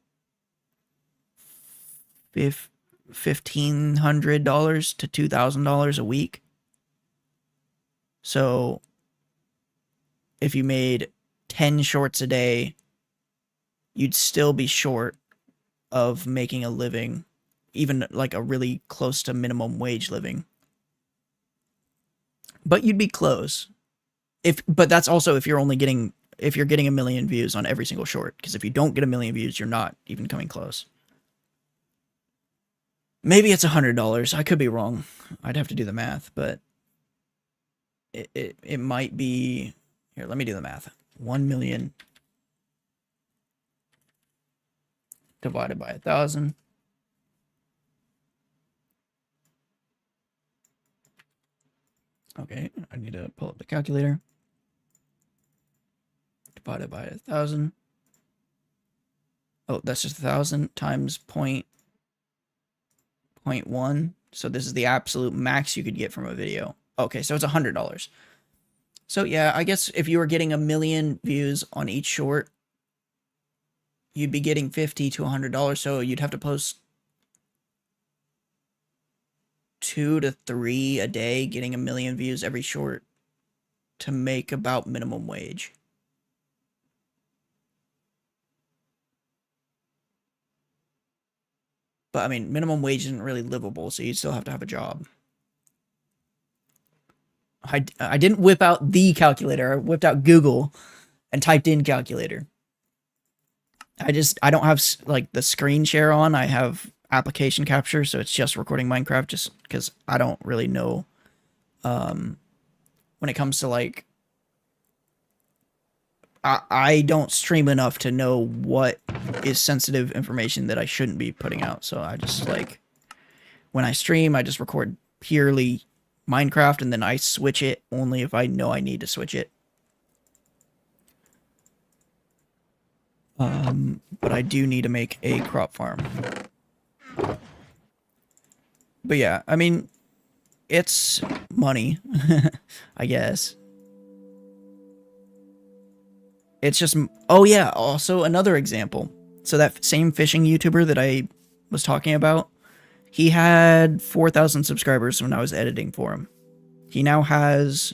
[SPEAKER 1] $1,500 to $2,000 a week. So if you made 10 shorts a day, you'd still be short of making a living, even like a really close to minimum wage living. But you'd be close. But that's also if you're getting 1 million views on every single short, because if you don't get 1 million views, you're not even coming close. Maybe it's $100. I could be wrong. I'd have to do the math, but it might be, here, let me do the math. 1 million divided by 1,000. Okay, I need to pull up the calculator. Divided by 1,000. Oh, that's just 1,000 times 0.1. So this is the absolute max you could get from a video. Okay, so it's $100. So yeah, I guess if you were getting 1 million views on each short, you'd be getting $50 to $100. So you'd have to post 2 to 3 a day, getting 1 million views every short to make about minimum wage. But I mean, minimum wage isn't really livable, so you still have to have a job. I didn't whip out the calculator. I whipped out Google and typed in calculator. I don't have like the screen share on. I have application capture, so it's just recording Minecraft, just because I don't really know when it comes to like, I don't stream enough to know what is sensitive information that I shouldn't be putting out. So I just like, when I stream, I just record purely Minecraft, and then I switch it only if I know I need to switch it. But I do need to make a crop farm. But yeah, I mean, it's money, I guess. It's just, oh yeah, also another example. So that same fishing YouTuber that I was talking about, he had 4,000 subscribers when I was editing for him. He now has,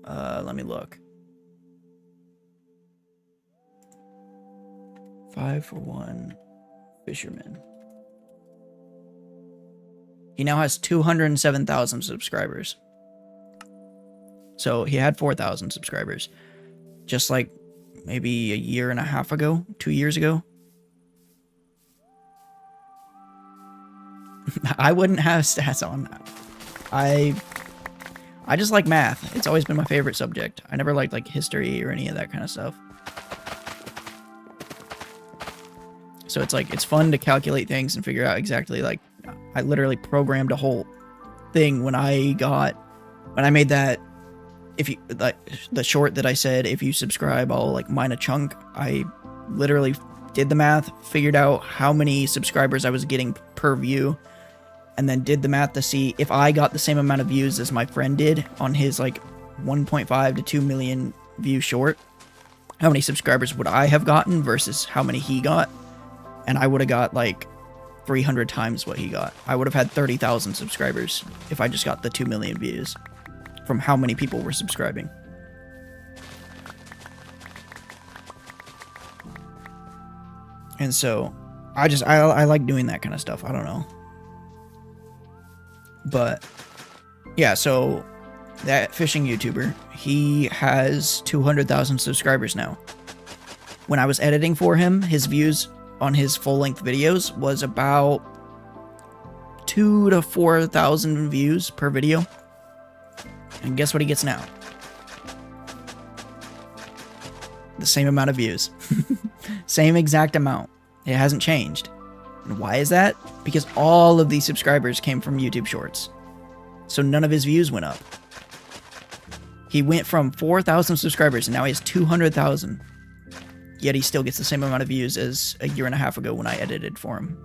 [SPEAKER 1] let me look. 541 fisherman. He now has 207,000 subscribers. So he had 4,000 subscribers. Just like maybe a year and a half ago, 2 years ago. I wouldn't have stats on. I just like math. It's always been my favorite subject. I never liked like history or any of that kind of stuff. So it's like, it's fun to calculate things and figure out exactly, like, I literally programmed a whole thing when I made that, if you, like, the short that I said, if you subscribe, I'll, like, mine a chunk. I literally did the math, figured out how many subscribers I was getting per view, and then did the math to see if I got the same amount of views as my friend did on his, like, 1.5 to 2 million view short. How many subscribers would I have gotten versus how many he got? And I would have got, like, 300 times what he got. I would have had 30,000 subscribers if I just got the 2 million views from how many people were subscribing. And so, I like doing that kind of stuff. I don't know. But, yeah, so that fishing YouTuber, he has 200,000 subscribers now. When I was editing for him, his views on his full-length videos was about 2,000 to 4,000 views per video. And guess what he gets now? The same amount of views. Same exact amount. It hasn't changed. And why is that? Because all of these subscribers came from YouTube Shorts. So none of his views went up. He went from 4,000 subscribers and now he has 200,000. Yet he still gets the same amount of views as a year and a half ago when I edited for him.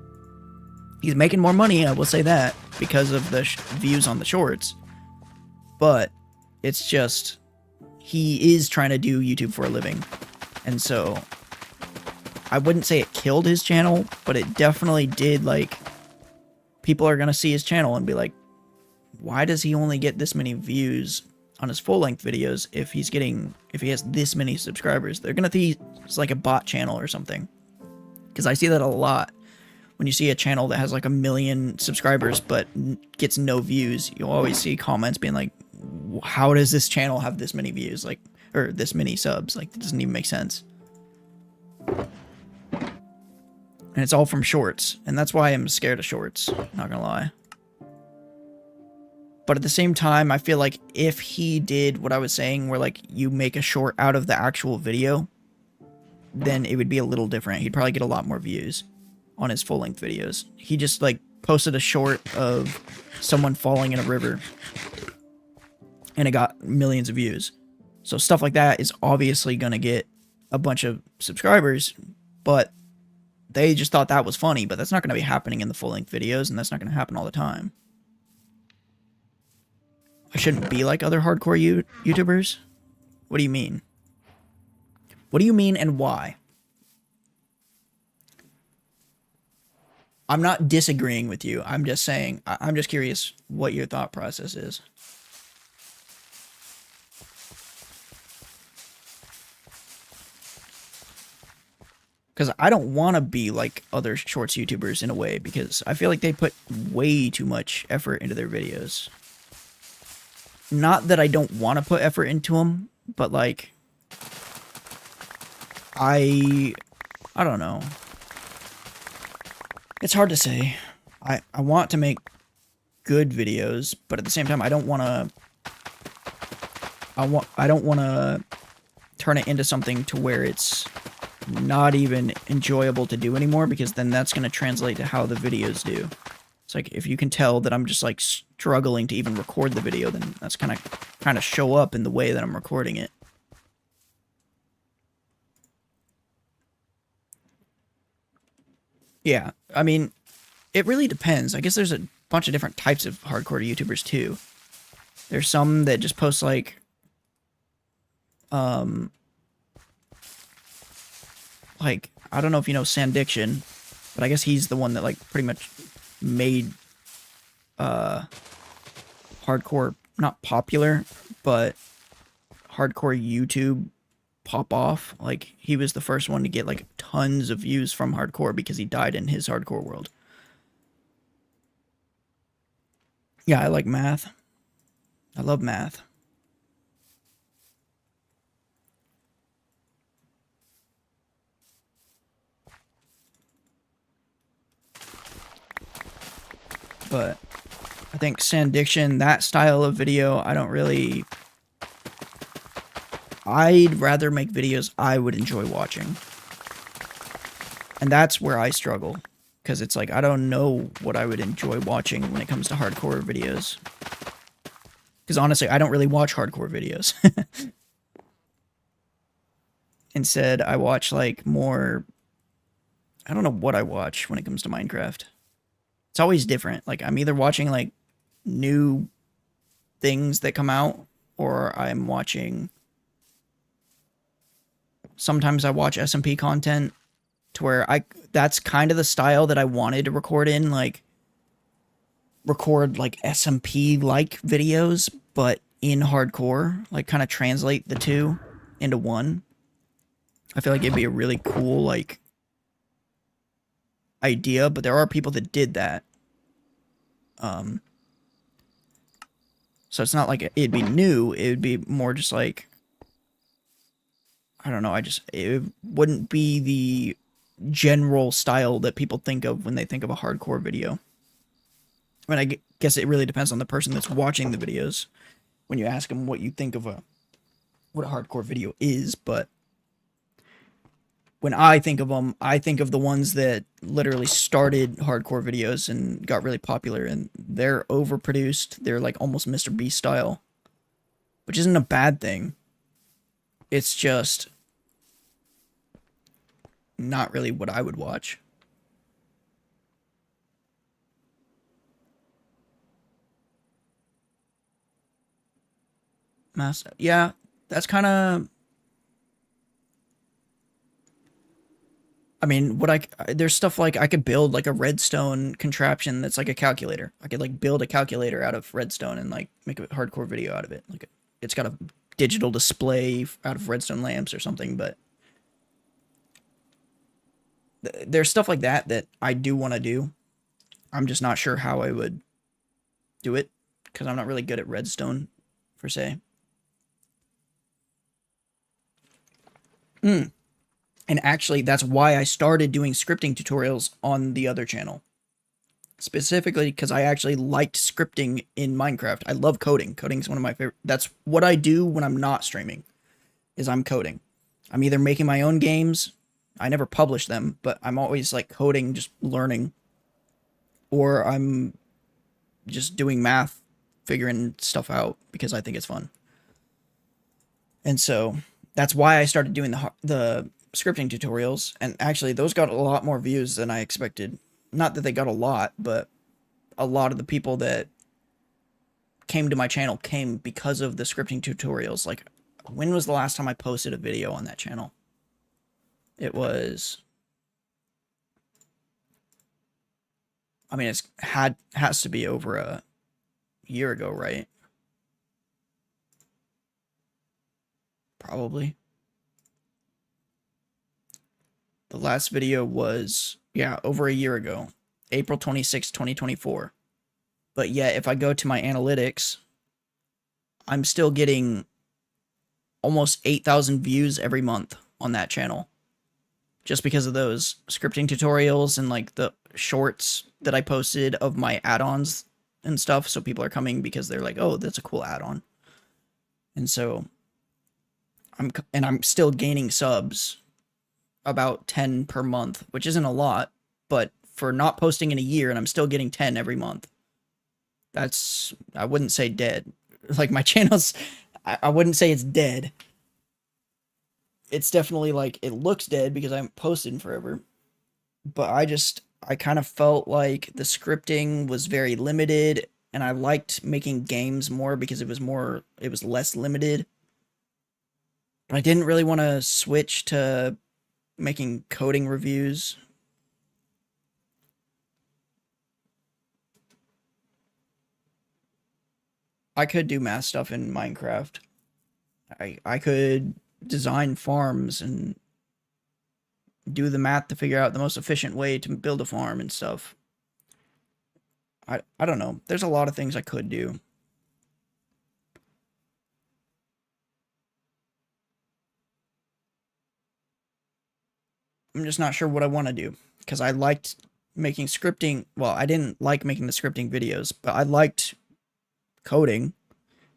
[SPEAKER 1] He's making more money, I will say that, because of the views on the shorts. But it's just, he is trying to do YouTube for a living. And so, I wouldn't say it killed his channel, but it definitely did, like, people are going to see his channel and be like, why does he only get this many views on his full-length videos if he has this many subscribers? They're gonna think it's like a bot channel or something. Because I see that a lot. When you see a channel that has like 1 million subscribers but gets no views, you'll always see comments being like, how does this channel have this many views? Like, or this many subs? Like, it doesn't even make sense. And it's all from shorts. And that's why I'm scared of shorts, not gonna lie. But at the same time, I feel like if he did what I was saying, where like you make a short out of the actual video, then it would be a little different. He'd probably get a lot more views on his full-length videos. He just like posted a short of someone falling in a river and it got millions of views. So stuff like that is obviously going to get a bunch of subscribers, but they just thought that was funny, but that's not going to be happening in the full-length videos, and that's not going to happen all the time. I shouldn't be like other hardcore YouTubers? What do you mean? What do you mean and why? I'm not disagreeing with you. I'm just saying, I'm just curious what your thought process is. Because I don't want to be like other shorts YouTubers in a way, because I feel like they put way too much effort into their videos. Not that I don't want to put effort into them, but like, I don't know. It's hard to say. I want to make good videos, but at the same time, I don't want to turn it into something to where it's not even enjoyable to do anymore, because then that's going to translate to how the videos do. It's like, if you can tell that I'm just like struggling to even record the video, then that's kind of show up in the way that I'm recording it. Yeah, I mean, it really depends. I guess there's a bunch of different types of hardcore YouTubers too. There's some that just post like, I don't know if you know Sandiction, but I guess he's the one that like pretty much made hardcore not popular, but hardcore YouTube pop off. Like, he was the first one to get like tons of views from hardcore because he died in his hardcore world. Yeah, I like math. I love math. but I think Sandiction, that style of video, I'd rather make videos I would enjoy watching. And that's where I struggle. Because it's like, I don't know what I would enjoy watching when it comes to hardcore videos. Because honestly, I don't really watch hardcore videos. Instead, I watch like more... I don't know what I watch when it comes to Minecraft. It's always different. Like, I'm either watching like new things that come out, or I'm watching... Sometimes I watch SMP content to where that's kind of the style that I wanted to record in, like record like SMP like videos, but in hardcore, like kind of translate the two into one. I feel like it'd be a really cool like idea, but there are people that did that. So it's not like it'd be new, it would be more just like, I don't know, it wouldn't be the general style that people think of when they think of a hardcore video. I mean, I guess it really depends on the person that's watching the videos when you ask them what you think of what a hardcore video is, but when I think of them, I think of the ones that literally started hardcore videos and got really popular, and they're overproduced. They're like almost Mr. Beast style, which isn't a bad thing. It's just not really what I would watch. Yeah, that's kind of... I mean, there's stuff like I could build like a redstone contraption that's like a calculator. I could like build a calculator out of redstone and like make a hardcore video out of it. Like it's got a digital display out of redstone lamps or something, but there's stuff like that that I do want to do. I'm just not sure how I would do it because I'm not really good at redstone per se. And actually, that's why I started doing scripting tutorials on the other channel. Specifically because I actually liked scripting in Minecraft. I love coding. Coding is one of my favorite... That's what I do when I'm not streaming, is I'm coding. I'm either making my own games. I never publish them, but I'm always like coding, just learning. Or I'm just doing math, figuring stuff out because I think it's fun. And so that's why I started doing the scripting tutorials, and actually those got a lot more views than I expected. Not that they got a lot, but a lot of the people that came to my channel came because of the scripting tutorials. Like, when was the last time I posted a video on that channel? It was... I mean, has to be over a year ago, right? Probably. The last video was, yeah, over a year ago. April 26, 2024. But yet, if I go to my analytics, I'm still getting almost 8,000 views every month on that channel. Just because of those scripting tutorials and like the shorts that I posted of my add-ons and stuff. So people are coming because they're like, oh, that's a cool add-on. And so I'm still gaining subs, about 10 per month, which isn't a lot, but for not posting in a year and I'm still getting 10 every month, that's... I wouldn't say dead. Like, my channel's... I wouldn't say it's dead. It's definitely like, it looks dead because I haven't posted in forever. But I kind of felt like the scripting was very limited, and I liked making games more because it was less limited. But I didn't really want to switch to making coding reviews. I could do math stuff in Minecraft. I could design farms and do the math to figure out the most efficient way to build a farm and stuff. I don't know. There's a lot of things I could do. I'm just not sure what I want to do, because I liked making scripting. Well, I didn't like making the scripting videos, but I liked coding.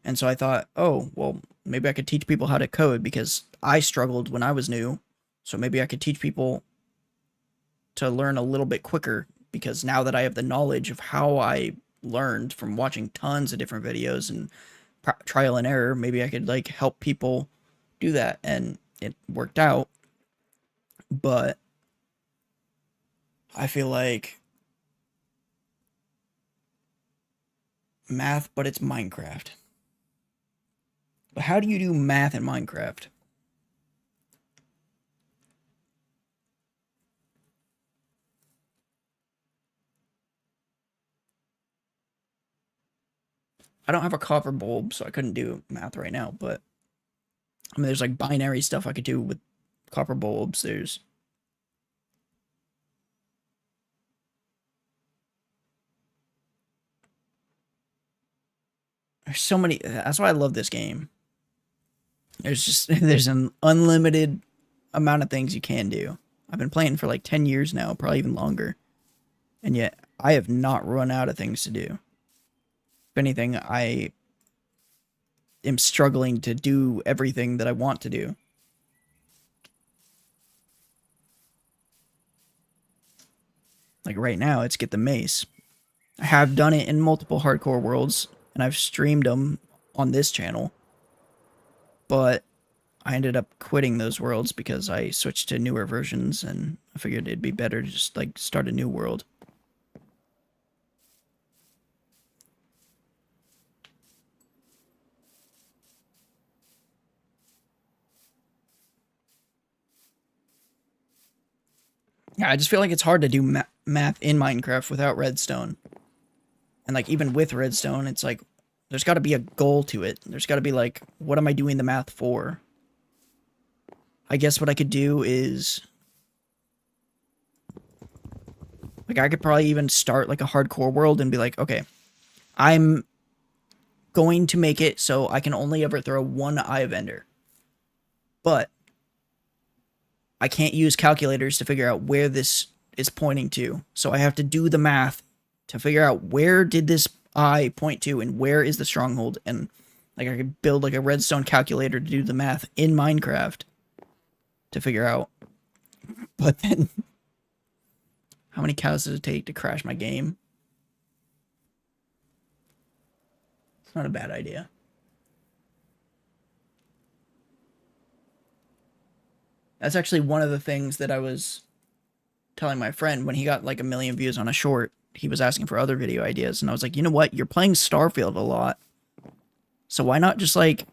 [SPEAKER 1] And so I thought, oh, well, maybe I could teach people how to code because I struggled when I was new. So maybe I could teach people to learn a little bit quicker because now that I have the knowledge of how I learned from watching tons of different videos and trial and error, maybe I could like help people do that. And it worked out. But I feel like math, but it's Minecraft. But how do you do math in Minecraft? I don't have a copper bulb, so I couldn't do math right now, but I mean, there's like binary stuff I could do with copper bulbs. There's so many. That's why I love this game. There's an unlimited amount of things you can do. I've been playing for like 10 years now, probably even longer. And yet I have not run out of things to do. If anything, I am struggling to do everything that I want to do. Like right now, it's get the mace. I have done it in multiple hardcore worlds, and I've streamed them on this channel. But I ended up quitting those worlds because I switched to newer versions, and I figured it'd be better to just like start a new world. Yeah, I just feel like it's hard to do math in Minecraft without redstone. And like even with redstone, it's like there's got to be a goal to it. There's got to be like, what am I doing the math for? I guess what I could do is like I could probably even start like a hardcore world and be like, okay, I'm going to make it so I can only ever throw one Eye of Ender. But I can't use calculators to figure out where this is pointing to. So I have to do the math to figure out where did this eye point to and where is the stronghold. And like I could build like a redstone calculator to do the math in Minecraft to figure out. But then how many cows does it take to crash my game? It's not a bad idea. That's actually one of the things that I was telling my friend when he got like 1 million views on a short. He was asking for other video ideas, and I was like, you know what? You're playing Starfield a lot. So why not just like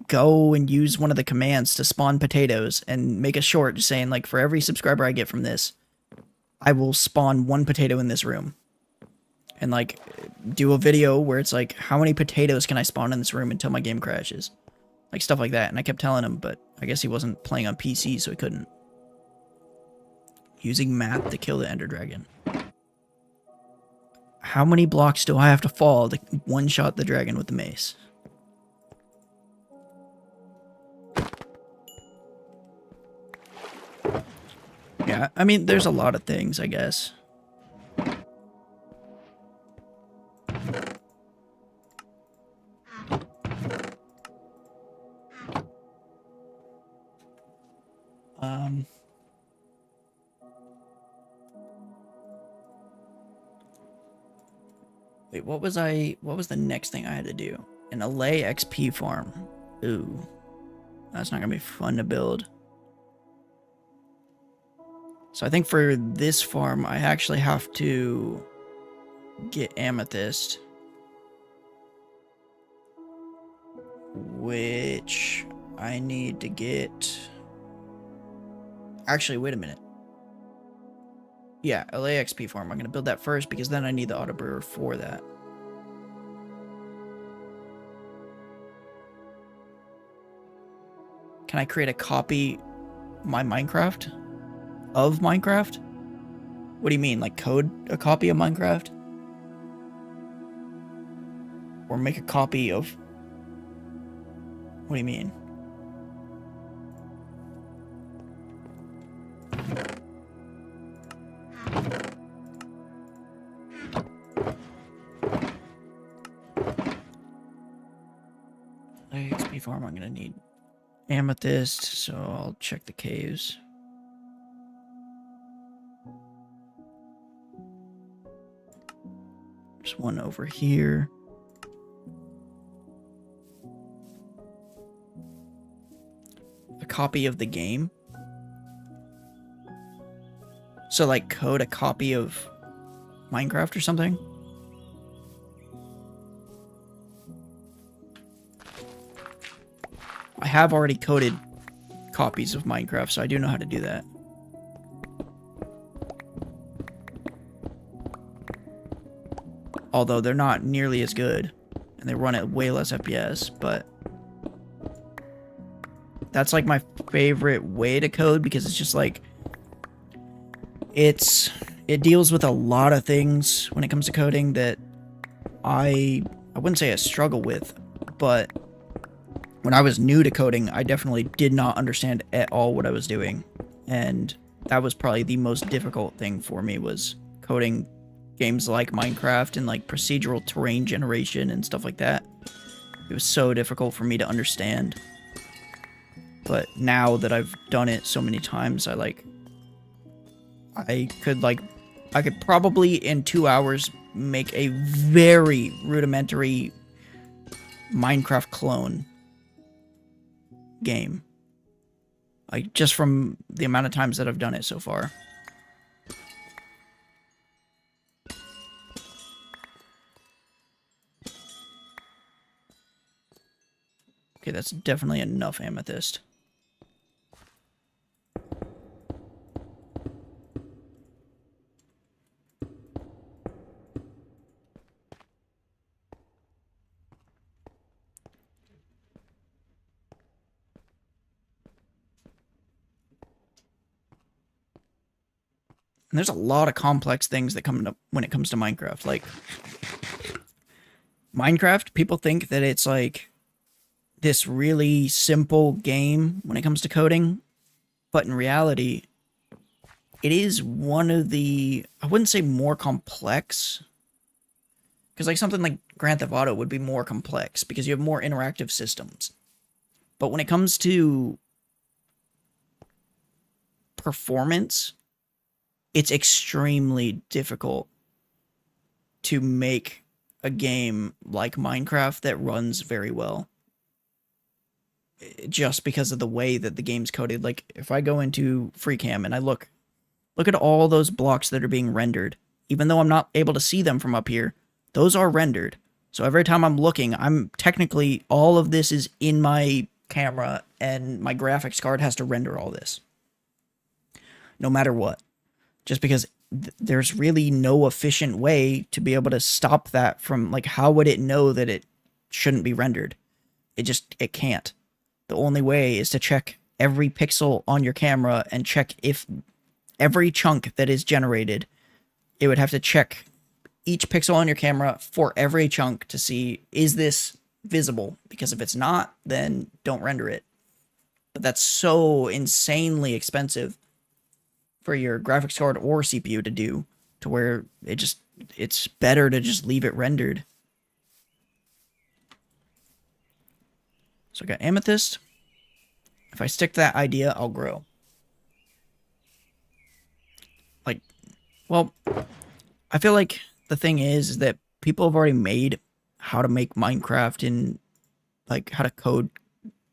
[SPEAKER 1] go and use one of the commands to spawn potatoes and make a short just saying like, for every subscriber I get from this, I will spawn 1 potato in this room. And like do a video where it's like, how many potatoes can I spawn in this room until my game crashes? Like stuff like that. And I kept telling him, but I guess he wasn't playing on PC, so he couldn't. Using math to kill the Ender Dragon. How many blocks do I have to fall to one-shot the dragon with the mace? Yeah, I mean, there's a lot of things, I guess. Wait, what was the next thing I had to do? An Allay XP farm. Ooh. That's not gonna be fun to build. So I think for this farm, I actually have to get amethyst. Which I need to get... Actually, wait a minute. Yeah, Allay XP farm. I'm going to build that first because then I need the auto brewer for that. Can I create a copy my Minecraft? Of Minecraft? What do you mean? Like code a copy of Minecraft? Or make a copy of... What do you mean? XP farm, I'm gonna need amethyst, so I'll check the caves. There's one over here. A copy of the game. So, like, code a copy of Minecraft or something? I have already coded copies of Minecraft, so I do know how to do that. Although they're not nearly as good, and they run at way less FPS, but that's like my favorite way to code because it's just like it deals with a lot of things when it comes to coding that I wouldn't say I struggle with, but when I was new to coding, I definitely did not understand at all what I was doing, and that was probably the most difficult thing for me, was coding games like Minecraft and like procedural terrain generation and stuff like that. It was so difficult for me to understand. But now that I've done it so many times, I could probably in 2 hours make a very rudimentary Minecraft clone game. Like, just from the amount of times that I've done it so far. Okay, that's definitely enough amethyst. And there's a lot of complex things that come up when it comes to Minecraft. Like, Minecraft, people think that it's like this really simple game when it comes to coding, but in reality, it is one of the, I wouldn't say more complex, because like something like Grand Theft Auto would be more complex because you have more interactive systems. But when it comes to performance, it's extremely difficult to make a game like Minecraft that runs very well. Just because of the way that the game's coded. Like, if I go into FreeCam and I look at all those blocks that are being rendered, even though I'm not able to see them from up here, those are rendered. So every time I'm looking, I'm technically, all of this is in my camera, and my graphics card has to render all this. No matter what. Just because there's really no efficient way to be able to stop that from, like, how would it know that it shouldn't be rendered? It can't. The only way is to check every pixel on your camera and check if every chunk that is generated, it would have to check each pixel on your camera for every chunk to see, is this visible? Because if it's not, then don't render it. But that's so insanely expensive for your graphics card or CPU to do, to where it's better to just leave it rendered. So I got amethyst. If I stick to that idea, I'll grow. Like, well, I feel like the thing is that people have already made how to make Minecraft and, like, how to code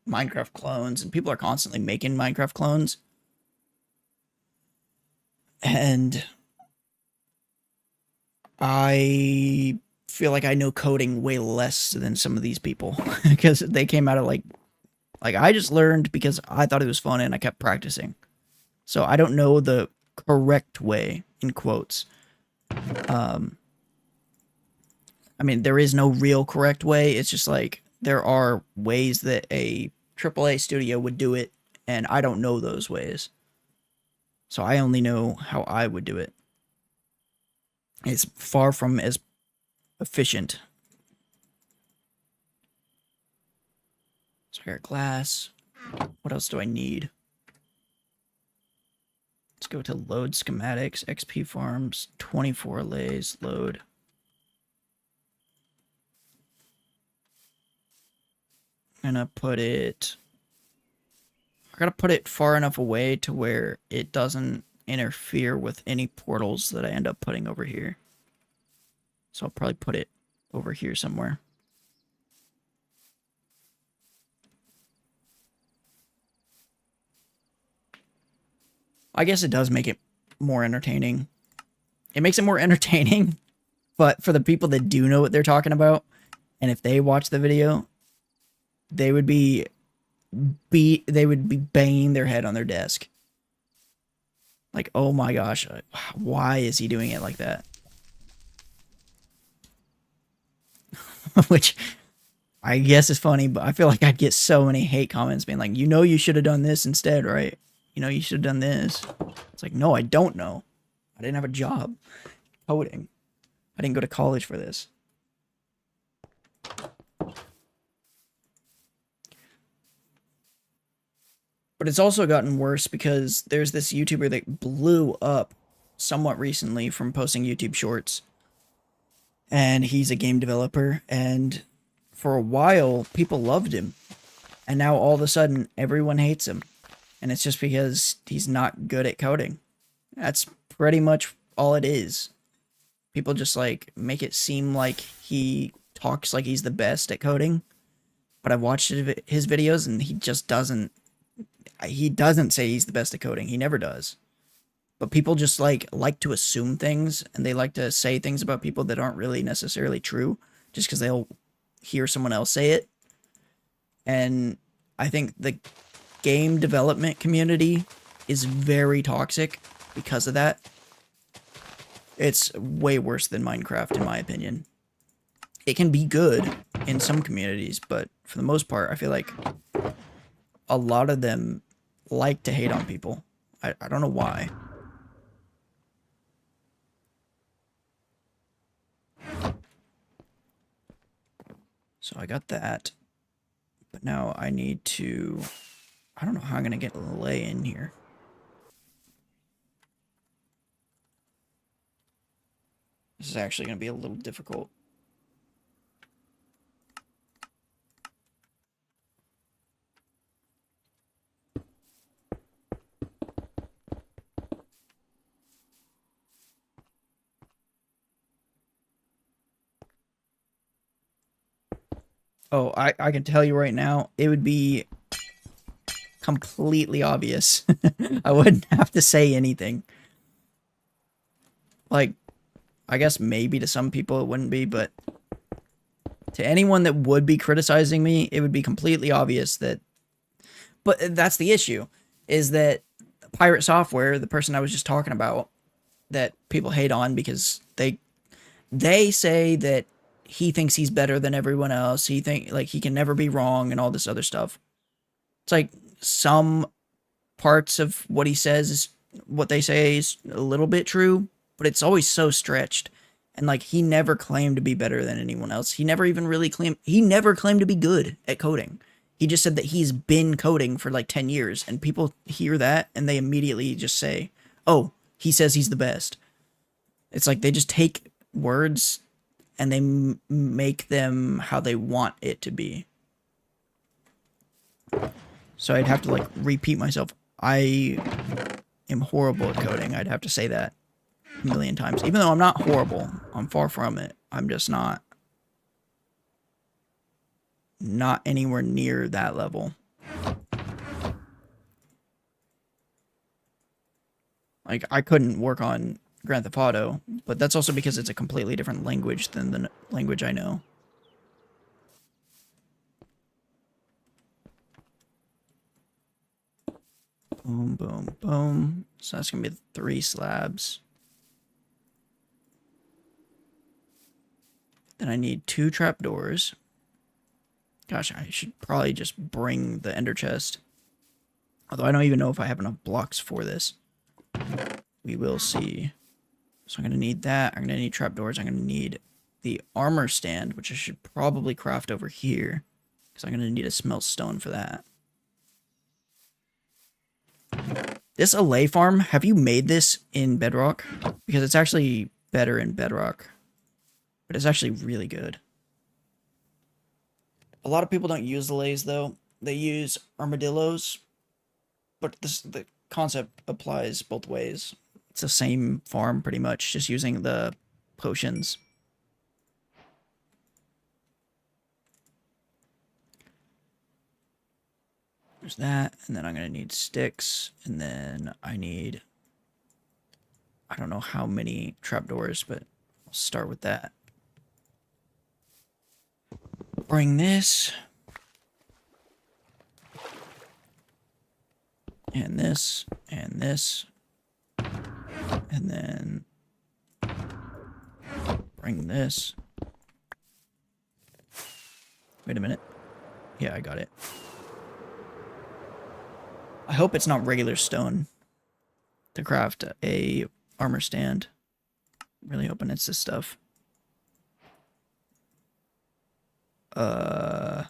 [SPEAKER 1] Minecraft clones, and people are constantly making Minecraft clones. And I feel like I know coding way less than some of these people because they came out of like I just learned because I thought it was fun and I kept practicing. So I don't know the correct way, in quotes. I mean, there is no real correct way. It's just like there are ways that a AAA studio would do it, and I don't know those ways. So I only know how I would do it. It's far from as efficient. So I got glass. What else do I need? Let's go to load schematics, XP farms, 24 lays, load. I'm gonna put it... I gotta put it far enough away to where it doesn't interfere with any portals that I end up putting over here. So I'll probably put it over here somewhere. I guess it does make it more entertaining. It makes it more entertaining, but for the people that do know what they're talking about, and if they watch the video, they would be banging their head on their desk. Like, oh my gosh, why is he doing it like that? Which I guess is funny, but I feel like I'd get so many hate comments being like, you know, you should have done this instead, right? You know, you should have done this. It's like, no, I don't know. I didn't have a job coding. I didn't go to college for this. But it's also gotten worse because there's this YouTuber that blew up somewhat recently from posting YouTube shorts. And he's a game developer. And for a while, people loved him. And now all of a sudden, everyone hates him. And it's just because he's not good at coding. That's pretty much all it is. People just like make it seem like he talks like he's the best at coding. But I've watched his videos and he just doesn't. He doesn't say he's the best at coding. He never does. But people just like to assume things, and they like to say things about people that aren't really necessarily true just because they'll hear someone else say it. And I think the game development community is very toxic because of that. It's way worse than Minecraft, in my opinion. It can be good in some communities, but for the most part, I feel like a lot of them like to hate on people. I don't know why. So I got that. But now I need to... I don't know how I'm going to get lay in here. This is actually going to be a little difficult. Oh, I can tell you right now, it would be completely obvious. I wouldn't have to say anything. Like, I guess maybe to some people it wouldn't be, but to anyone that would be criticizing me, it would be completely obvious that... But that's the issue, is that Pirate Software, the person I was just talking about, that people hate on because they say that he thinks he's better than everyone else. He can never be wrong and all this other stuff. It's like some parts of what he says is what they say is a little bit true, but it's always so stretched. And like, he never claimed to be better than anyone else. He never claimed to be good at coding. He just said that he's been coding for like 10 years, and people hear that and they immediately just say, oh, he says he's the best. It's like they just take words and they make them how they want it to be. So I'd have to like repeat myself. I am horrible at coding. I'd have to say that a million times. Even though I'm not horrible, I'm far from it. I'm just not anywhere near that level. Like, I couldn't work on Grand Theft Auto, but that's also because it's a completely different language than the language I know. Boom, boom, boom. So that's gonna be 3 slabs. Then I need 2 trapdoors. Gosh, I should probably just bring the ender chest. Although I don't even know if I have enough blocks for this. We will see. So I'm going to need that. I'm going to need trapdoors. I'm going to need the armor stand, which I should probably craft over here, because I'm going to need a smelt stone for that. This allay farm, have you made this in Bedrock? Because it's actually better in Bedrock. But it's actually really good. A lot of people don't use allays though. They use armadillos, but the concept applies both ways. It's the same farm pretty much, just using the potions. There's that, and then I'm gonna need sticks, and then I need, I don't know how many trapdoors, but I'll start with that. Bring this. And this, and this. And then bring this. Wait a minute. Yeah, I got it. I hope it's not regular stone to craft a armor stand. Really hoping it's this stuff. How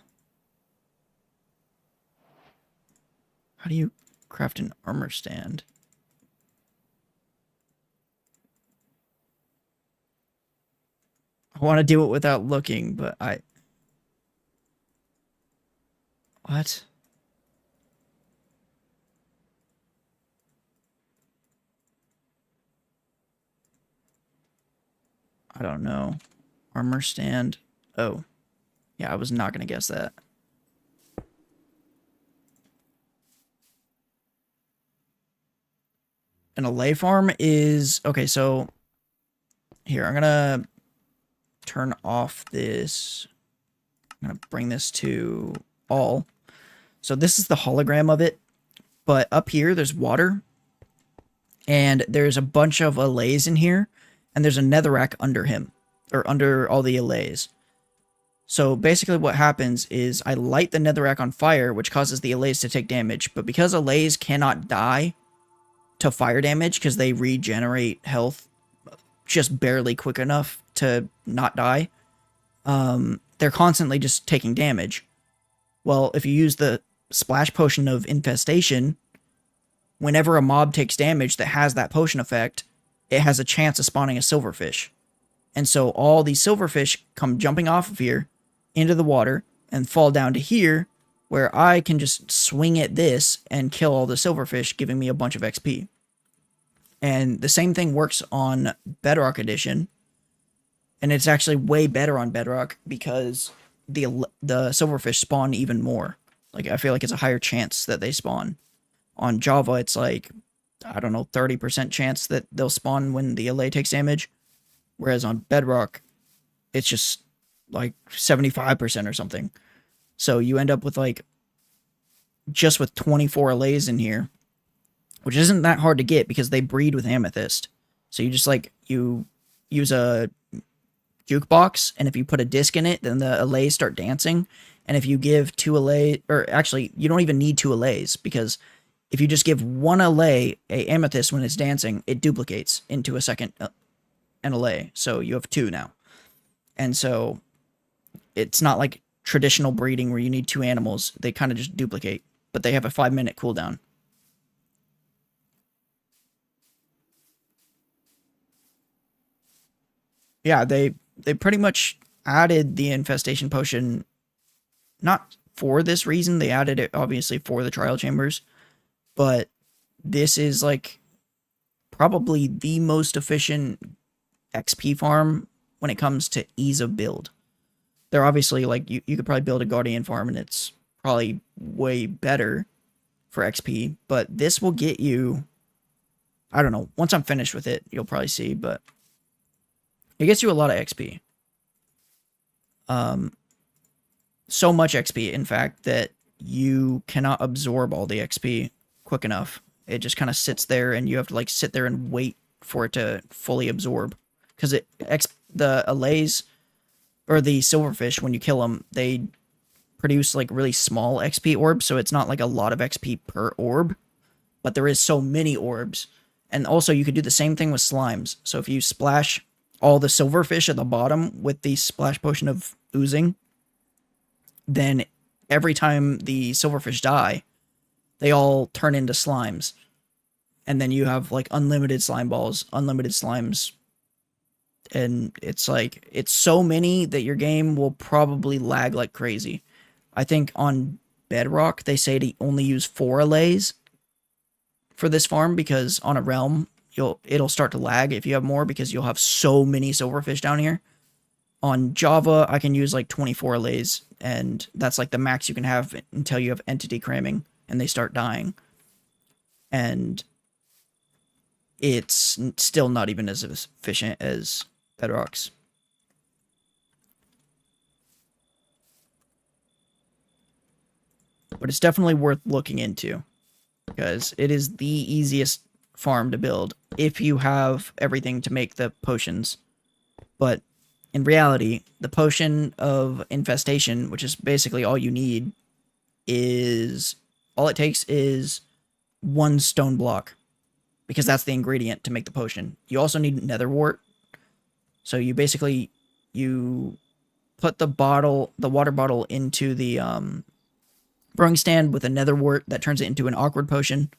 [SPEAKER 1] do you craft an armor stand? I want to do it without looking, but What? I don't know. Armor stand. Oh. Yeah, I was not going to guess that. An allay farm is... Okay, so... Here, I'm going to turn off this. I'm going to bring this to all. So this is the hologram of it. But up here, there's water. And there's a bunch of allays in here. And there's a netherrack under him. Or under all the allays. So basically what happens is I light the netherrack on fire, which causes the allays to take damage. But because allays cannot die to fire damage, because they regenerate health just barely quick enough to not die, they're constantly just taking damage. Well, if you use the splash potion of infestation, whenever a mob takes damage that has that potion effect, it has a chance of spawning a silverfish. And so all these silverfish come jumping off of here into the water and fall down to here, where I can just swing at this and kill all the silverfish, giving me a bunch of XP. And the same thing works on Bedrock Edition. And it's actually way better on Bedrock because the silverfish spawn even more. Like, I feel like it's a higher chance that they spawn. On Java, it's like, I don't know, 30% chance that they'll spawn when the allay takes damage. Whereas on Bedrock, it's just like 75% or something. So you end up with like, just with 24 allays in here, which isn't that hard to get because they breed with amethyst. So you just like, you use a jukebox, and if you put a disc in it, then the allays start dancing. And if you give 2 allays, or actually, you don't even need 2 allays, because if you just give 1 allay a amethyst when it's dancing, it duplicates into a second an allay. So you have 2 now. And so it's not like traditional breeding where you need 2 animals. They kind of just duplicate, but they have a 5-minute cooldown. Yeah, they pretty much added the infestation potion, not for this reason. They added it obviously for the trial chambers, but this is like probably the most efficient XP farm when it comes to ease of build. They're obviously like, you could probably build a Guardian farm and it's probably way better for XP, but this will get you, I don't know, once I'm finished with it, you'll probably see, but it gets you a lot of XP. So much XP, in fact, that you cannot absorb all the XP quick enough. It just kind of sits there, and you have to like sit there and wait for it to fully absorb. Because the allays, or the silverfish, when you kill them, they produce like really small XP orbs, so it's not like a lot of XP per orb, but there is so many orbs. And also, you could do the same thing with slimes. So if you splash all the silverfish at the bottom with the splash potion of oozing, then every time the silverfish die, they all turn into slimes. And then you have like unlimited slime balls, unlimited slimes. And it's like, it's so many that your game will probably lag like crazy. I think on Bedrock they say to only use 4 allays for this farm, because on a realm it'll start to lag if you have more, because you'll have so many silverfish down here. On Java, I can use like 24 allays, and that's like the max you can have until you have entity cramming and they start dying. And it's still not even as efficient as Bedrock's. But it's definitely worth looking into, because it is the easiest farm to build if you have everything to make the potions. But in reality, the potion of infestation, which is basically all you need, all it takes is 1 stone block, because that's the ingredient to make the potion. You also need nether wart. So you basically, you put the water bottle into the brewing stand with a nether wart that turns it into an awkward potion.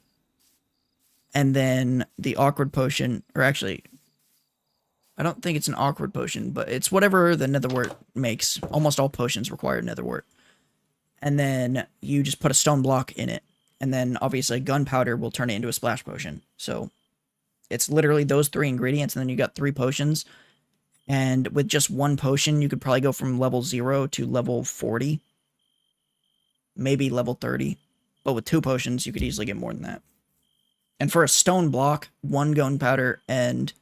[SPEAKER 1] And then the awkward potion, or actually, I don't think it's an awkward potion, but it's whatever the nether wart makes. Almost all potions require nether wart. And then you just put a stone block in it. And then obviously gunpowder will turn it into a splash potion. So it's literally those 3 ingredients, and then you got 3 potions. And with just 1 potion, you could probably go from level 0 to level 40. Maybe level 30. But with 2 potions, you could easily get more than that. And for a stone block, 1 gunpowder and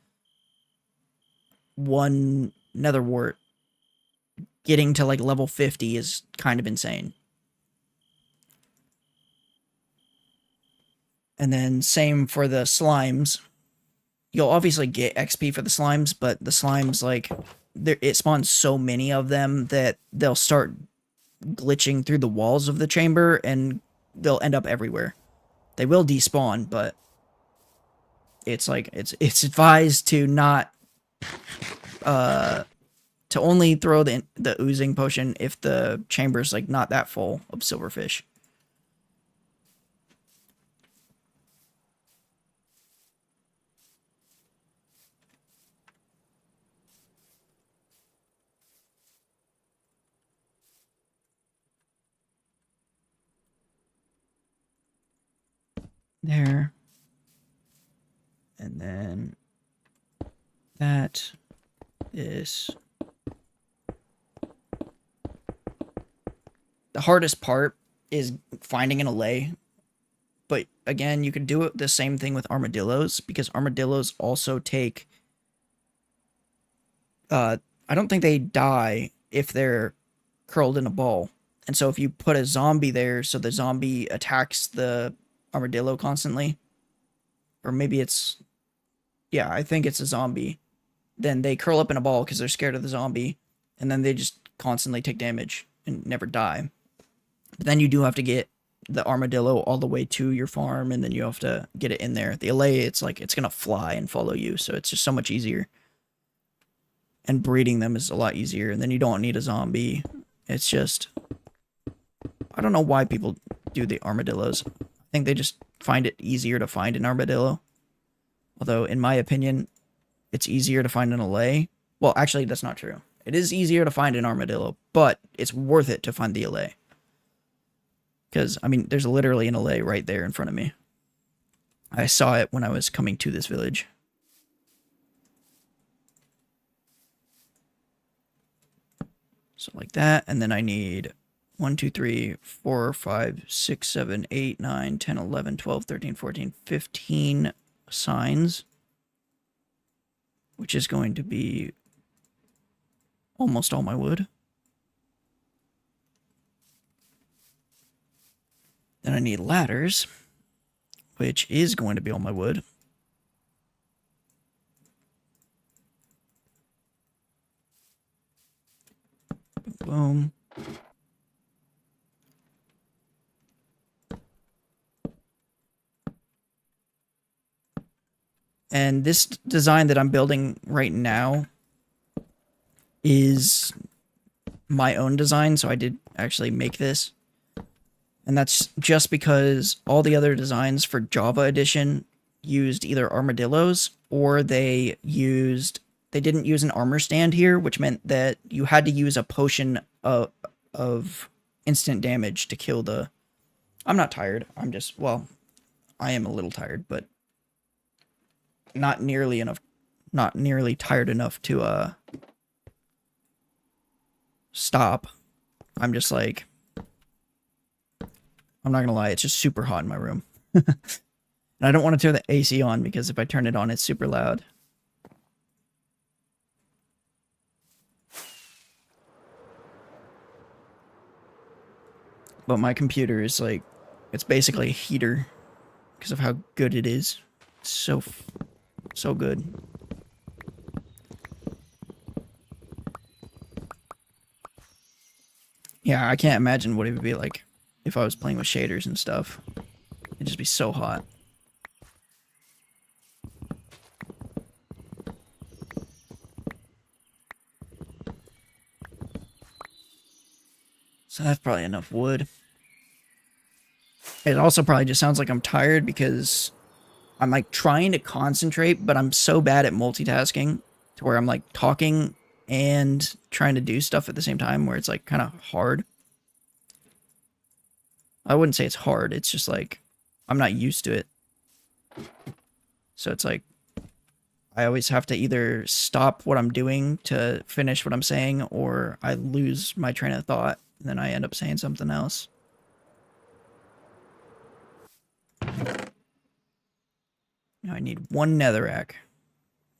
[SPEAKER 1] 1 nether wart, getting to like level 50 is kind of insane. And then same for the slimes. You'll obviously get XP for the slimes, but the slimes, like, it spawns so many of them that they'll start glitching through the walls of the chamber, and they'll end up everywhere. They will despawn, but it's like, it's advised to not to only throw the oozing potion if the chamber's like not that full of silverfish. There. And then that is the hardest part, is finding an allay. But again, you could do it the same thing with armadillos, because armadillos also take I don't think they die if they're curled in a ball. And so if you put a zombie there, so the zombie attacks the armadillo constantly, or maybe it's, yeah, I think it's a zombie, then they curl up in a ball because they're scared of the zombie, and then they just constantly take damage and never die. But then you do have to get the armadillo all the way to your farm, and then you have to get it in there. The allay, it's like, it's gonna fly and follow you, so it's just so much easier. And breeding them is a lot easier, and then you don't need a zombie. It's just, I don't know why people do the armadillos. I think they just find it easier to find an armadillo. Although, in my opinion, it's easier to find an allay. Well, actually, that's not true. It is easier to find an armadillo, but it's worth it to find the allay. Because, I mean, there's literally an allay right there in front of me. I saw it when I was coming to this village. So like that, and then I need 1, 2, 3, 4, 5, 6, 7, 8, 9, 10, 11, 12, 13, 14, 15 signs, which is going to be almost all my wood. Then I need ladders, which is going to be all my wood. Boom. And this design that I'm building right now is my own design, so I did actually make this. And that's just because all the other designs for Java Edition used either armadillos, or they didn't use an armor stand here, which meant that you had to use a potion of instant damage to kill the... I'm not tired. I'm just, well, I am a little tired, but not nearly tired enough to stop. I'm just like, I'm not gonna lie, it's just super hot in my room. And I don't want to turn the AC on because if I turn it on, it's super loud. But my computer is like, it's basically a heater because of how good it is. It's so good. Yeah, I can't imagine what it would be like if I was playing with shaders and stuff. It'd just be so hot. So that's probably enough wood. It also probably just sounds like I'm tired because I'm like trying to concentrate, but I'm so bad at multitasking to where I'm like talking and trying to do stuff at the same time where it's like kind of hard. I wouldn't say it's hard. It's just like I'm not used to it. So it's like I always have to either stop what I'm doing to finish what I'm saying or I lose my train of thought and then I end up saying something else. Now I need one netherrack,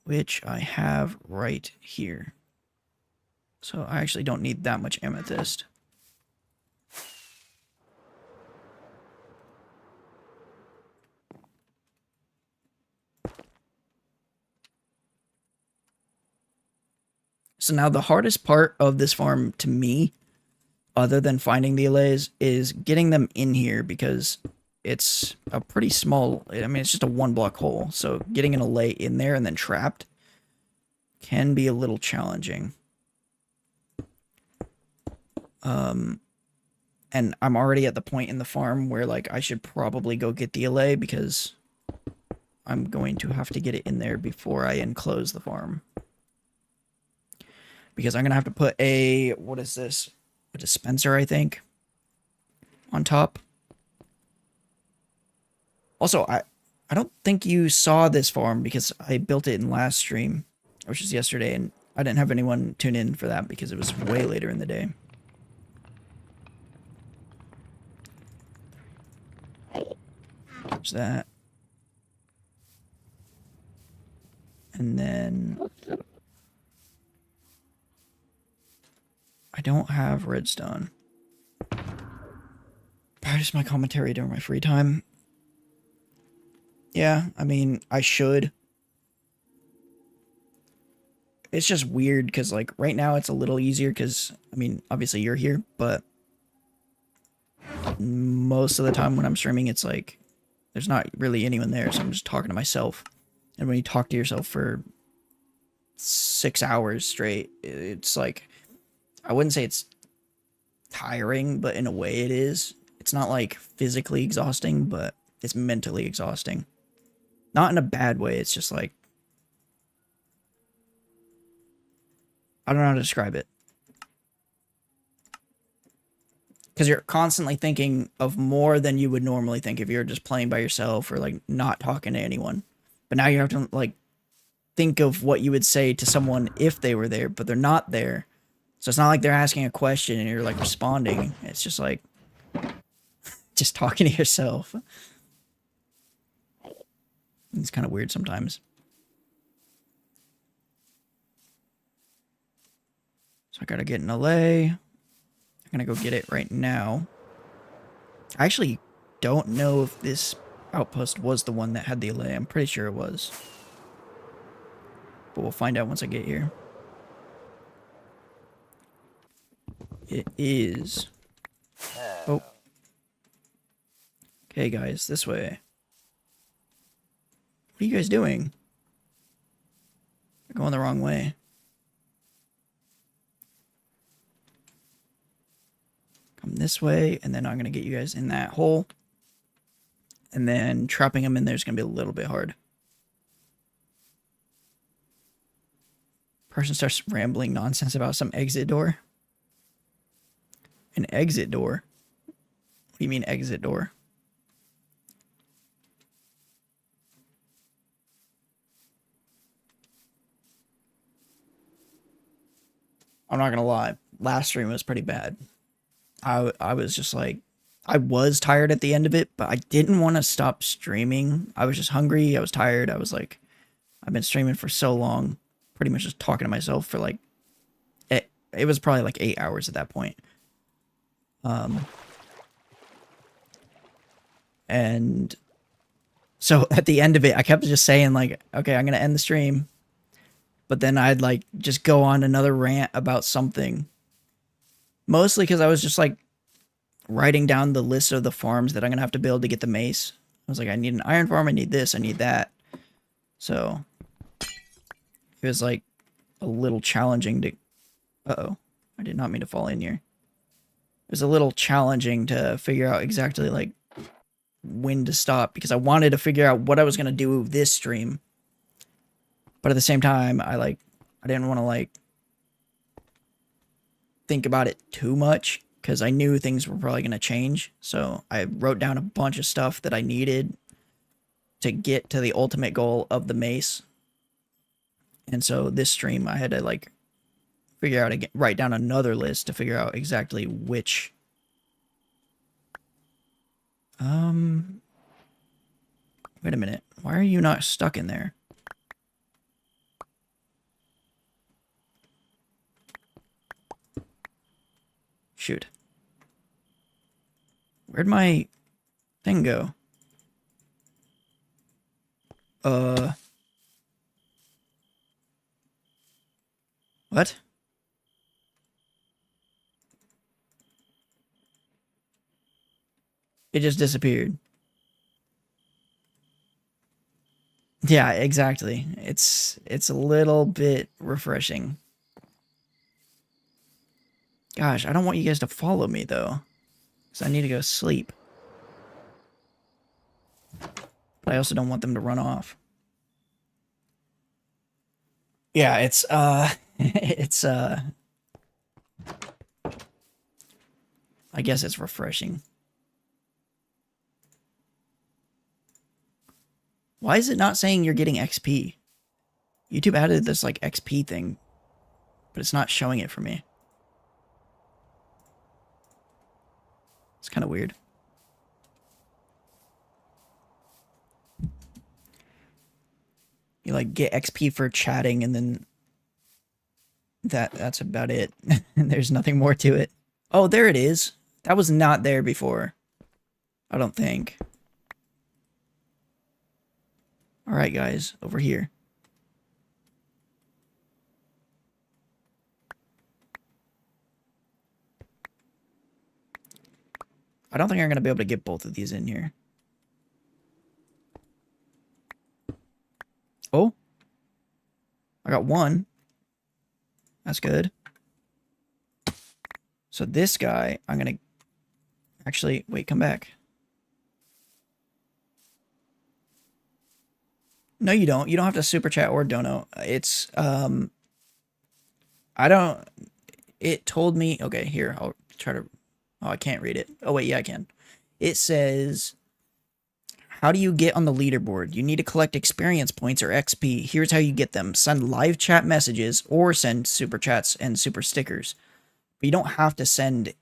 [SPEAKER 1] which I have right here. So I actually don't need that much amethyst. So now the hardest part of this farm to me, other than finding the allays, is getting them in here because it's a pretty small, I mean, it's just a 1-block hole. So getting an allay in there and then trapped can be a little challenging. And I'm already at the point in the farm where like I should probably go get the allay because I'm going to have to get it in there before I enclose the farm. Because I'm going to have to put a, what is this? A dispenser, I think, on top. Also, I don't think you saw this farm because I built it in last stream, which was yesterday, and I didn't have anyone tune in for that because it was way later in the day. There's that. And then I don't have redstone. Practice my commentary during my free time. Yeah, I mean, I should. It's just weird because, like, right now it's a little easier because, I mean, obviously you're here, but most of the time when I'm streaming, it's like, there's not really anyone there, so I'm just talking to myself. And when you talk to yourself for 6 hours straight, it's like, I wouldn't say it's tiring, but in a way it is. It's not like physically exhausting, but it's mentally exhausting. Not in a bad way, it's just like, I don't know how to describe it. Because you're constantly thinking of more than you would normally think if you're just playing by yourself or like not talking to anyone. But now you have to like think of what you would say to someone if they were there, but they're not there. So it's not like they're asking a question and you're like responding. It's just like just talking to yourself. It's kind of weird sometimes. So I gotta get an allay. I'm gonna go get it right now. I actually don't know if this outpost was the one that had the allay. I'm pretty sure it was. But we'll find out once I get here. It is. Oh. Okay, guys, this way. What are you guys doing? You're going the wrong way. Come this way, and then I'm going to get you guys in that hole. And then trapping them in there is going to be a little bit hard. Person starts rambling nonsense about some exit door. An exit door? What do you mean exit door? I'm not gonna lie. Last stream was pretty bad. I was just like, I was tired at the end of it, but I didn't want to stop streaming. I was just hungry. I was tired. I was like, I've been streaming for so long, pretty much just talking to myself for like, it was probably like 8 hours at that point. And so at the end of it, I kept just saying like, okay, I'm gonna end the stream, but then I'd like just go on another rant about something. Mostly because I was just like writing down the list of the farms that I'm gonna have to build to get the mace. I was like, I need an iron farm, I need this, I need that. So it was like a little challenging to. Uh-oh, I did not mean to fall in here. It was a little challenging to figure out exactly like when to stop because I wanted to figure out what I was gonna do this stream, but at the same time, I didn't want to like think about it too much because I knew things were probably gonna change. So I wrote down a bunch of stuff that I needed to get to the ultimate goal of the mace. And so this stream, I had to like figure out again, write down another list to figure out exactly which. Wait a minute. Why are you not stuck in there? Shoot. Where'd my thing go? What? It just disappeared. Yeah, exactly. It's a little bit refreshing. Gosh, I don't want you guys to follow me though, because I need to go sleep. But I also don't want them to run off. Yeah, it's it's I guess it's refreshing. Why is it not saying you're getting XP? YouTube added this like XP thing, but it's not showing it for me. It's kind of weird. You like get XP for chatting and then that's about it. There's nothing more to it. Oh, there it is. That was not there before. I don't think. All right, guys, over here. I don't think I'm going to be able to get both of these in here. Oh. I got one. That's good. So this guy, I'm going to... Actually, wait, come back. No, you don't. You don't have to super chat or dono. It's, I don't... It told me... Okay, here, I'll try to... Oh, I can't read it. Oh, wait, yeah, I can. It says... How do you get on the leaderboard? You need to collect experience points or XP. Here's how you get them. Send live chat messages or send super chats and super stickers. But you don't have to send...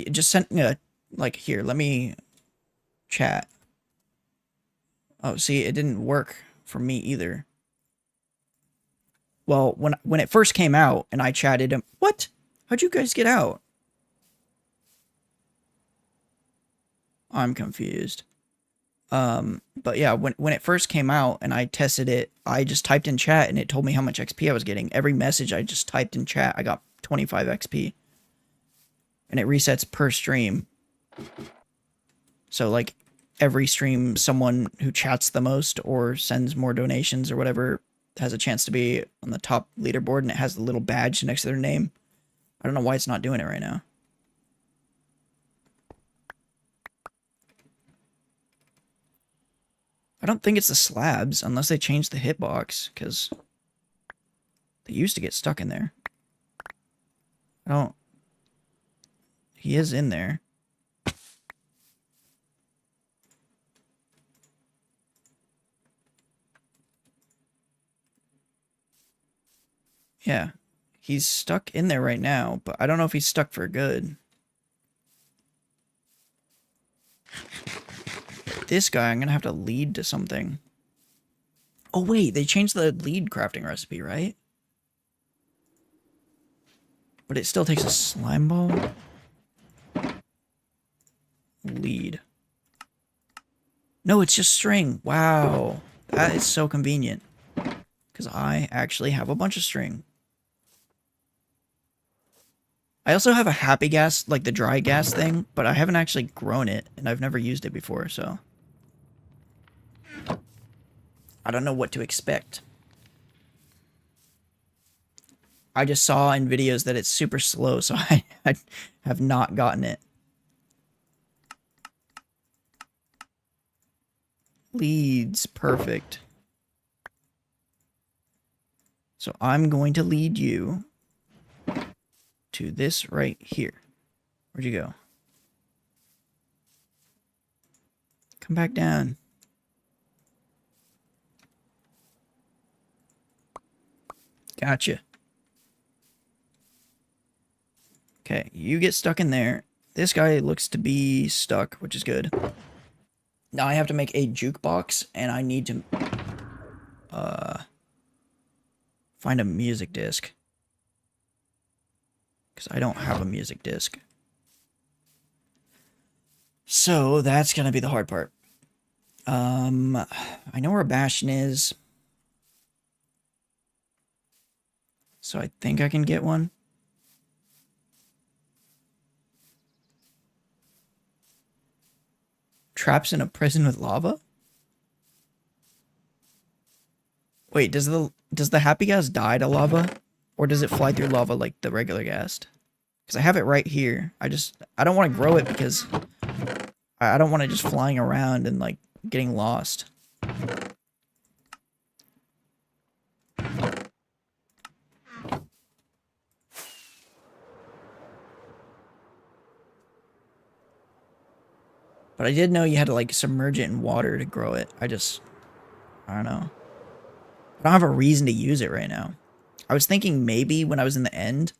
[SPEAKER 1] Just send... like, here, let me chat. Oh, see, it didn't work for me either. Well, when it first came out and I chatted him... What? How'd you guys get out? I'm confused. But yeah, when it first came out and I tested it, I just typed in chat and it told me how much XP I was getting. Every message I just typed in chat, I got 25 XP. And it resets per stream. So like every stream, someone who chats the most or sends more donations or whatever has a chance to be on the top leaderboard, and it has the little badge next to their name. I don't know why it's not doing it right now. I don't think it's the slabs, unless they changed the hitbox, because they used to get stuck in there. I don't... he is in there. Yeah, he's stuck in there right now, but I don't know if he's stuck for good. This guy, I'm gonna have to lead to something. Oh wait, they changed the lead crafting recipe, right? But it still takes a slime ball. Lead. No, it's just string. Wow, that is so convenient. Because I actually have a bunch of string. I also have a happy gas, like the dry gas thing, but I haven't actually grown it, and I've never used it before, so I don't know what to expect. I just saw in videos that it's super slow, so I have not gotten it. Leads, perfect. So I'm going to lead you to this right here. Where'd you go? Come back down. Gotcha. Okay, you get stuck in there. This guy looks to be stuck, which is good. Now I have to make a jukebox, and I need to find a music disc. Because I don't have a music disc. So that's gonna be the hard part. I know where a bastion is. So I think I can get one. Traps in a prison with lava? Wait, does the happy gas die to lava? Or does it fly through lava like the regular gas? Because I have it right here. I don't want to grow it because I don't want it just flying around and like getting lost. But I did know you had to like submerge it in water to grow it. I don't know. I don't have a reason to use it right now. I was thinking maybe when I was in the end,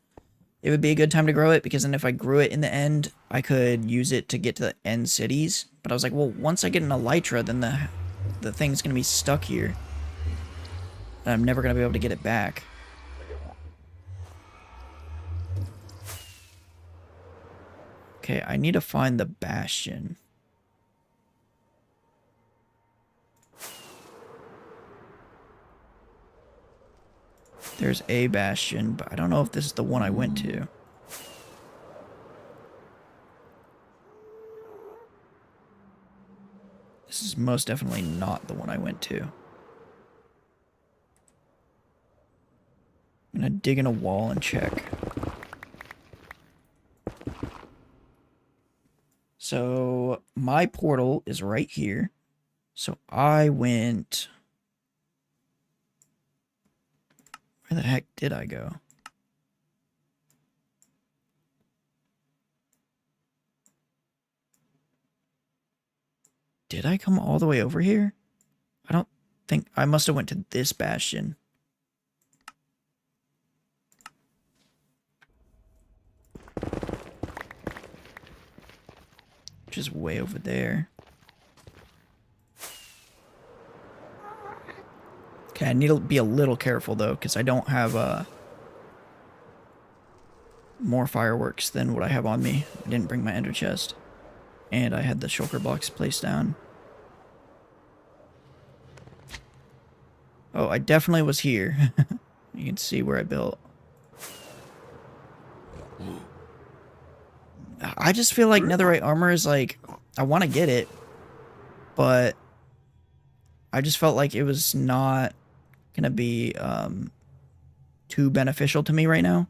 [SPEAKER 1] it would be a good time to grow it, because then if I grew it in the end, I could use it to get to the end cities. But I was like, well, once I get an elytra, then the thing's going to be stuck here. And I'm never going to be able to get it back. Okay, I need to find the bastion. There's a bastion, but I don't know if this is the one I went to. This is most definitely not the one I went to. I'm gonna dig in a wall and check. So my portal is right here. So I went... Where the heck did I go? Did I come all the way over here? I don't think... I must have went to this bastion. Which is way over there. Okay, I need to be a little careful though, because I don't have more fireworks than what I have on me. I didn't bring my ender chest. And I had the shulker blocks placed down. Oh, I definitely was here. You can see where I built. I just feel like netherite armor is like... I want to get it. But... I just felt like it was not gonna be too beneficial to me right now.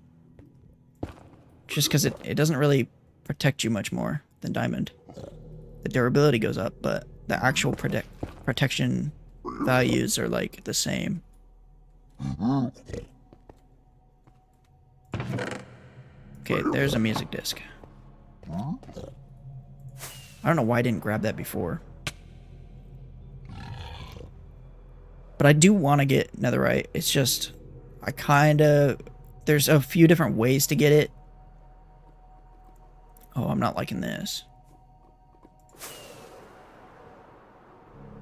[SPEAKER 1] Just because it doesn't really protect you much more than diamond. The durability goes up, but the actual protection values are like the same. Okay, there's a music disc. I don't know why I didn't grab that before. But I do want to get netherite. It's just, I kind of, there's a few different ways to get it. Oh, I'm not liking this.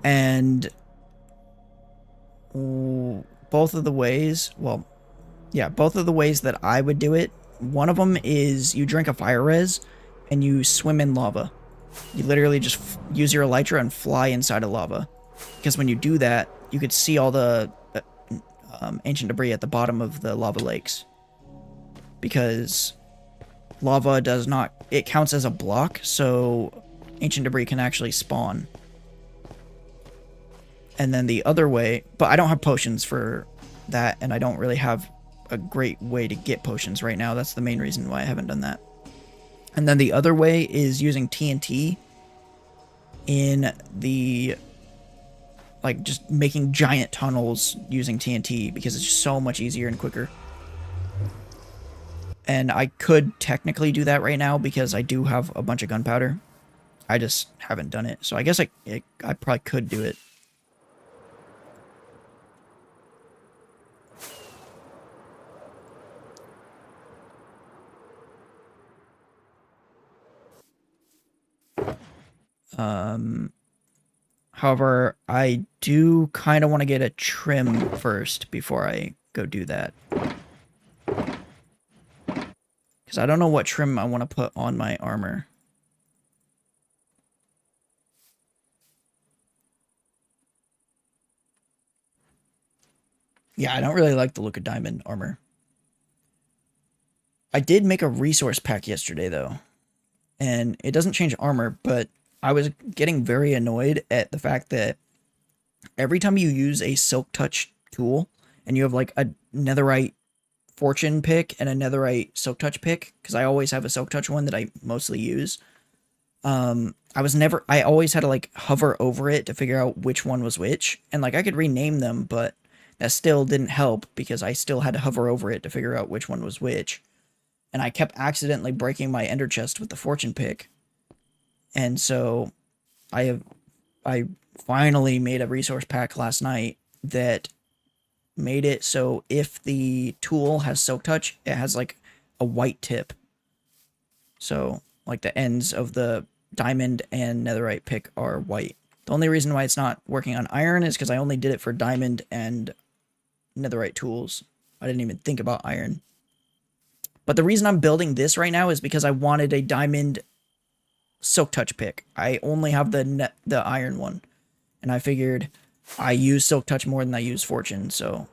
[SPEAKER 1] And both of the ways, well, yeah, both of the ways that I would do it, one of them is you drink a fire res and you swim in lava. You literally just use your elytra and fly inside of lava. Because when you do that, you could see all the ancient debris at the bottom of the lava lakes. Because lava does not, it counts as a block, so ancient debris can actually spawn. And then the other way, but I don't have potions for that, and I don't really have a great way to get potions right now. That's the main reason why I haven't done that. And then the other way is using TNT in the, like, just making giant tunnels using TNT, because it's just so much easier and quicker. And I could technically do that right now because I do have a bunch of gunpowder. I just haven't done it. So I guess I probably could do it. However, I do kind of want to get a trim first before I go do that. Because I don't know what trim I want to put on my armor. Yeah, I don't really like the look of diamond armor. I did make a resource pack yesterday, though. And it doesn't change armor, but I was getting very annoyed at the fact that every time you use a silk touch tool and you have like a netherite fortune pick and a netherite silk touch pick, because I always have a silk touch one that I mostly use, I always had to like hover over it to figure out which one was which. And like I could rename them, but that still didn't help because I still had to hover over it to figure out which one was which. And I kept accidentally breaking my ender chest with the fortune pick. And so I finally made a resource pack last night that made it so if the tool has silk touch, it has like a white tip. So like the ends of the diamond and netherite pick are white. The only reason why it's not working on iron is because I only did it for diamond and netherite tools. I didn't even think about iron. But the reason I'm building this right now is because I wanted a diamond silk touch pick. I only have the iron one. And I figured I use silk touch more than I use fortune, so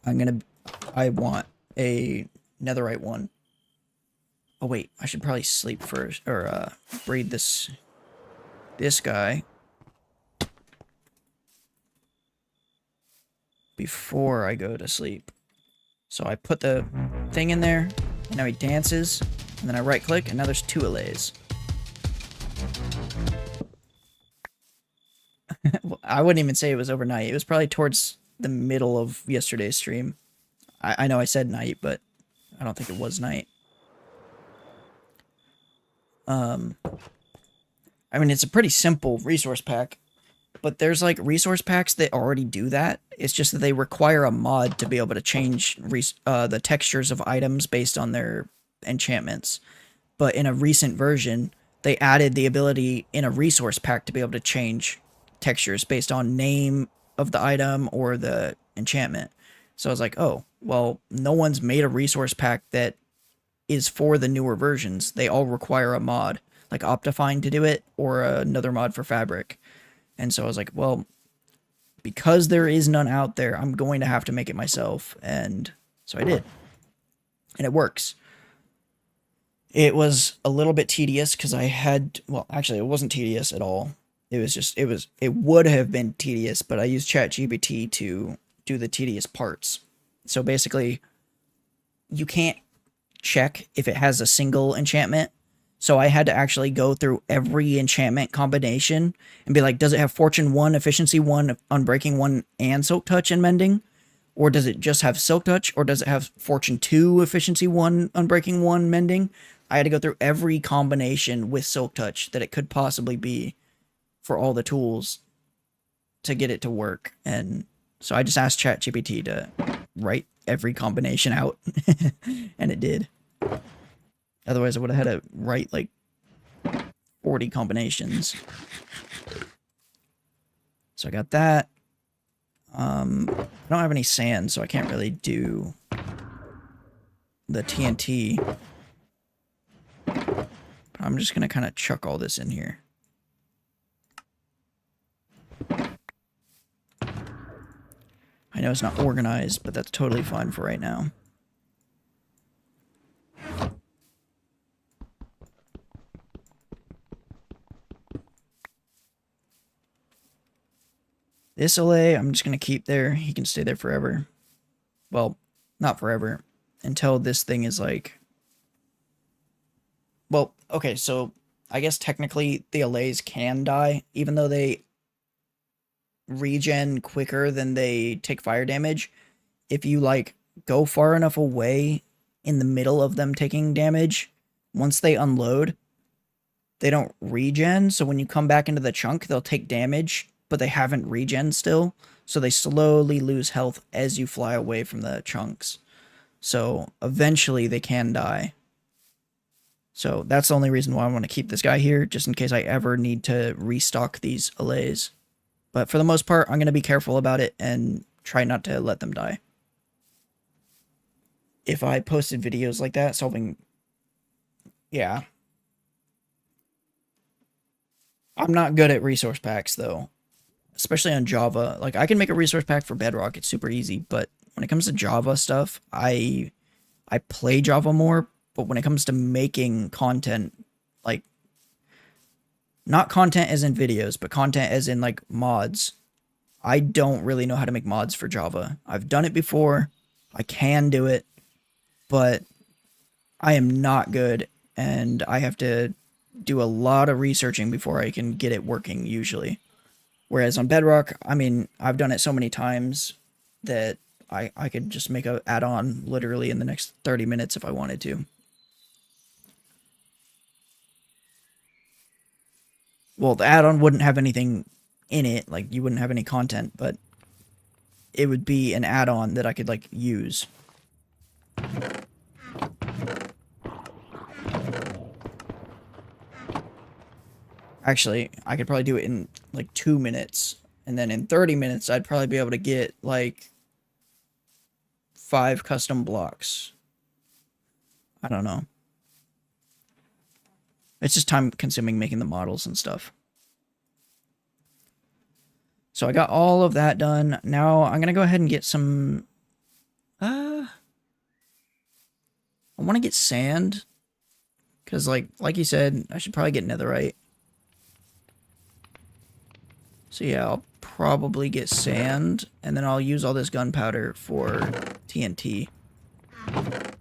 [SPEAKER 1] I want a netherite one. Oh wait, I should probably sleep first, or breed this guy before I go to sleep. So I put the thing in there, and now he dances, and then I right click, and now there's 2 allays. I wouldn't even say it was overnight. It was probably towards the middle of yesterday's stream. I know I said night, but I don't think it was night. I mean, it's a pretty simple resource pack, but there's like resource packs that already do that. It's just that they require a mod to be able to change the textures of items based on their enchantments. But in a recent version, they added the ability in a resource pack to be able to change textures based on name of the item or the enchantment. So I was like, oh, well, no one's made a resource pack that is for the newer versions. They all require a mod, like Optifine to do it, or another mod for Fabric. And so I was like, well, because there is none out there, I'm going to have to make it myself. And so I did. And it works. It was a little bit tedious because I had, well, actually, it wasn't tedious at all. It was just, it would have been tedious, but I used ChatGPT to do the tedious parts. So basically, you can't check if it has a single enchantment. So I had to actually go through every enchantment combination and be like, does it have Fortune 1, Efficiency 1, Unbreaking 1, and Silk Touch and Mending? Or does it just have Silk Touch? Or does it have Fortune 2, Efficiency 1, Unbreaking 1, Mending? I had to go through every combination with Silk Touch that it could possibly be for all the tools to get it to work. And so I just asked ChatGPT to write every combination out, and it did. Otherwise, I would have had to write like 40 combinations. So I got that. I don't have any sand, so I can't really do the TNT. But I'm just going to kind of chuck all this in here. I know it's not organized, but that's totally fine for right now. This LA, I'm just going to keep there. He can stay there forever. Well, not forever. Until this thing is like... Well, okay, so I guess technically the LAs can die, even though they regen quicker than they take fire damage. If you, like, go far enough away in the middle of them taking damage, once they unload, they don't regen, so when you come back into the chunk, they'll take damage, but they haven't regen still, so they slowly lose health as you fly away from the chunks. So eventually they can die. So that's the only reason why I want to keep this guy here, just in case I ever need to restock these allays. But for the most part, I'm going to be careful about it and try not to let them die. If I posted videos like that, solving... Yeah. I'm not good at resource packs, though. Especially on Java. Like, I can make a resource pack for Bedrock. It's super easy. But when it comes to Java stuff, I play Java more. But when it comes to making content, like, not content as in videos, but content as in, like, mods, I don't really know how to make mods for Java. I've done it before. I can do it. But I am not good. And I have to do a lot of researching before I can get it working, usually. Whereas on Bedrock, I mean, I've done it so many times that I could just make an add-on literally in the next 30 minutes if I wanted to. Well, the add-on wouldn't have anything in it, like, you wouldn't have any content, but it would be an add-on that I could, like, use. Actually, I could probably do it in, like, 2 minutes. And then in 30 minutes, I'd probably be able to get, like, 5 custom blocks. I don't know. It's just time-consuming making the models and stuff. So I got all of that done. Now I'm going to go ahead and get some... I want to get sand. Because, like you said, I should probably get netherite. So yeah, I'll probably get sand, and then I'll use all this gunpowder for TNT. And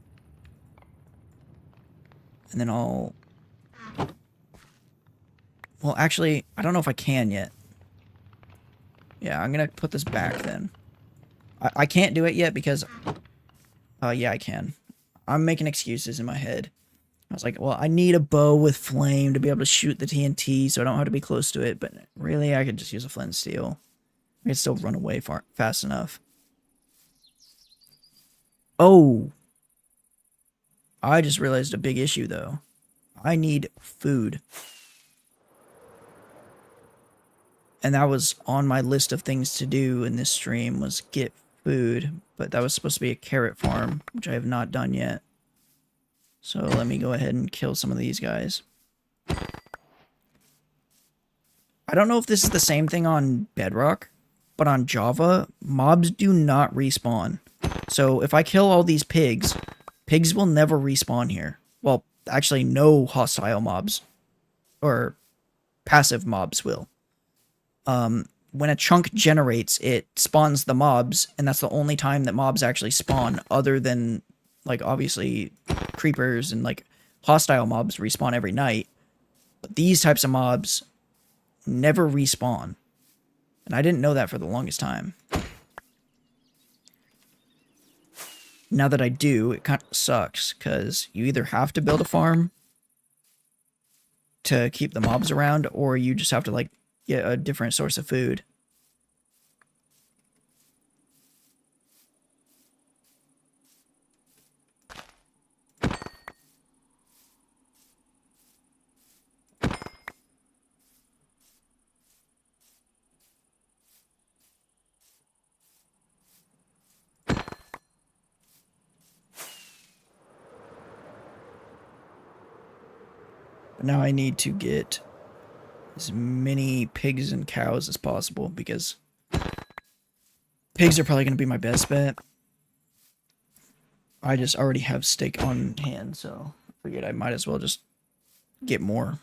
[SPEAKER 1] then I'll... Well, actually, I don't know if I can yet. Yeah, I'm gonna put this back then. I can't do it yet because... yeah, I can. I'm making excuses in my head. I was like, well, I need a bow with flame to be able to shoot the TNT, so I don't have to be close to it, but really, I could just use a flint and steel. I can still run away fast enough. Oh! I just realized a big issue, though. I need food. And that was on my list of things to do in this stream, was get food, but that was supposed to be a carrot farm, which I have not done yet. So let me go ahead and kill some of these guys. I don't know if this is the same thing on Bedrock, but on Java, mobs do not respawn. So if I kill all these pigs, pigs will never respawn here. Well, actually no hostile mobs, or passive mobs will. When a chunk generates, it spawns the mobs, and that's the only time that mobs actually spawn, other than, like, obviously, creepers and, like, hostile mobs respawn every night. But these types of mobs never respawn. And I didn't know that for the longest time. Now that I do, it kind of sucks, because you either have to build a farm, to keep the mobs around, or you just have to like get a different source of food. But now I need to get as many pigs and cows as possible because pigs are probably going to be my best bet. I just already have steak on hand, so I figured I might as well just get more.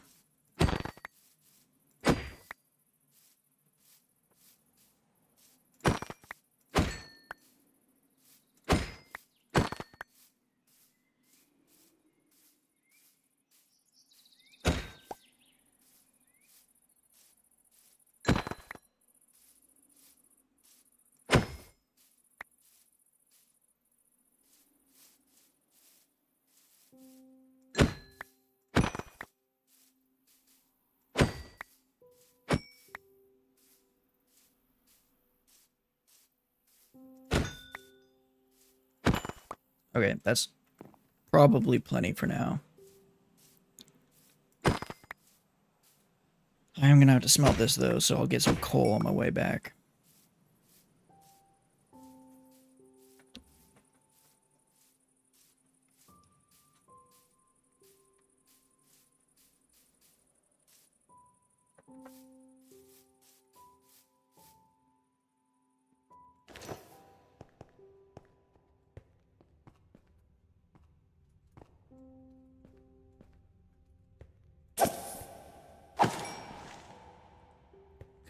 [SPEAKER 1] Okay, that's probably plenty for now. I am gonna have to smelt this though, so I'll get some coal on my way back.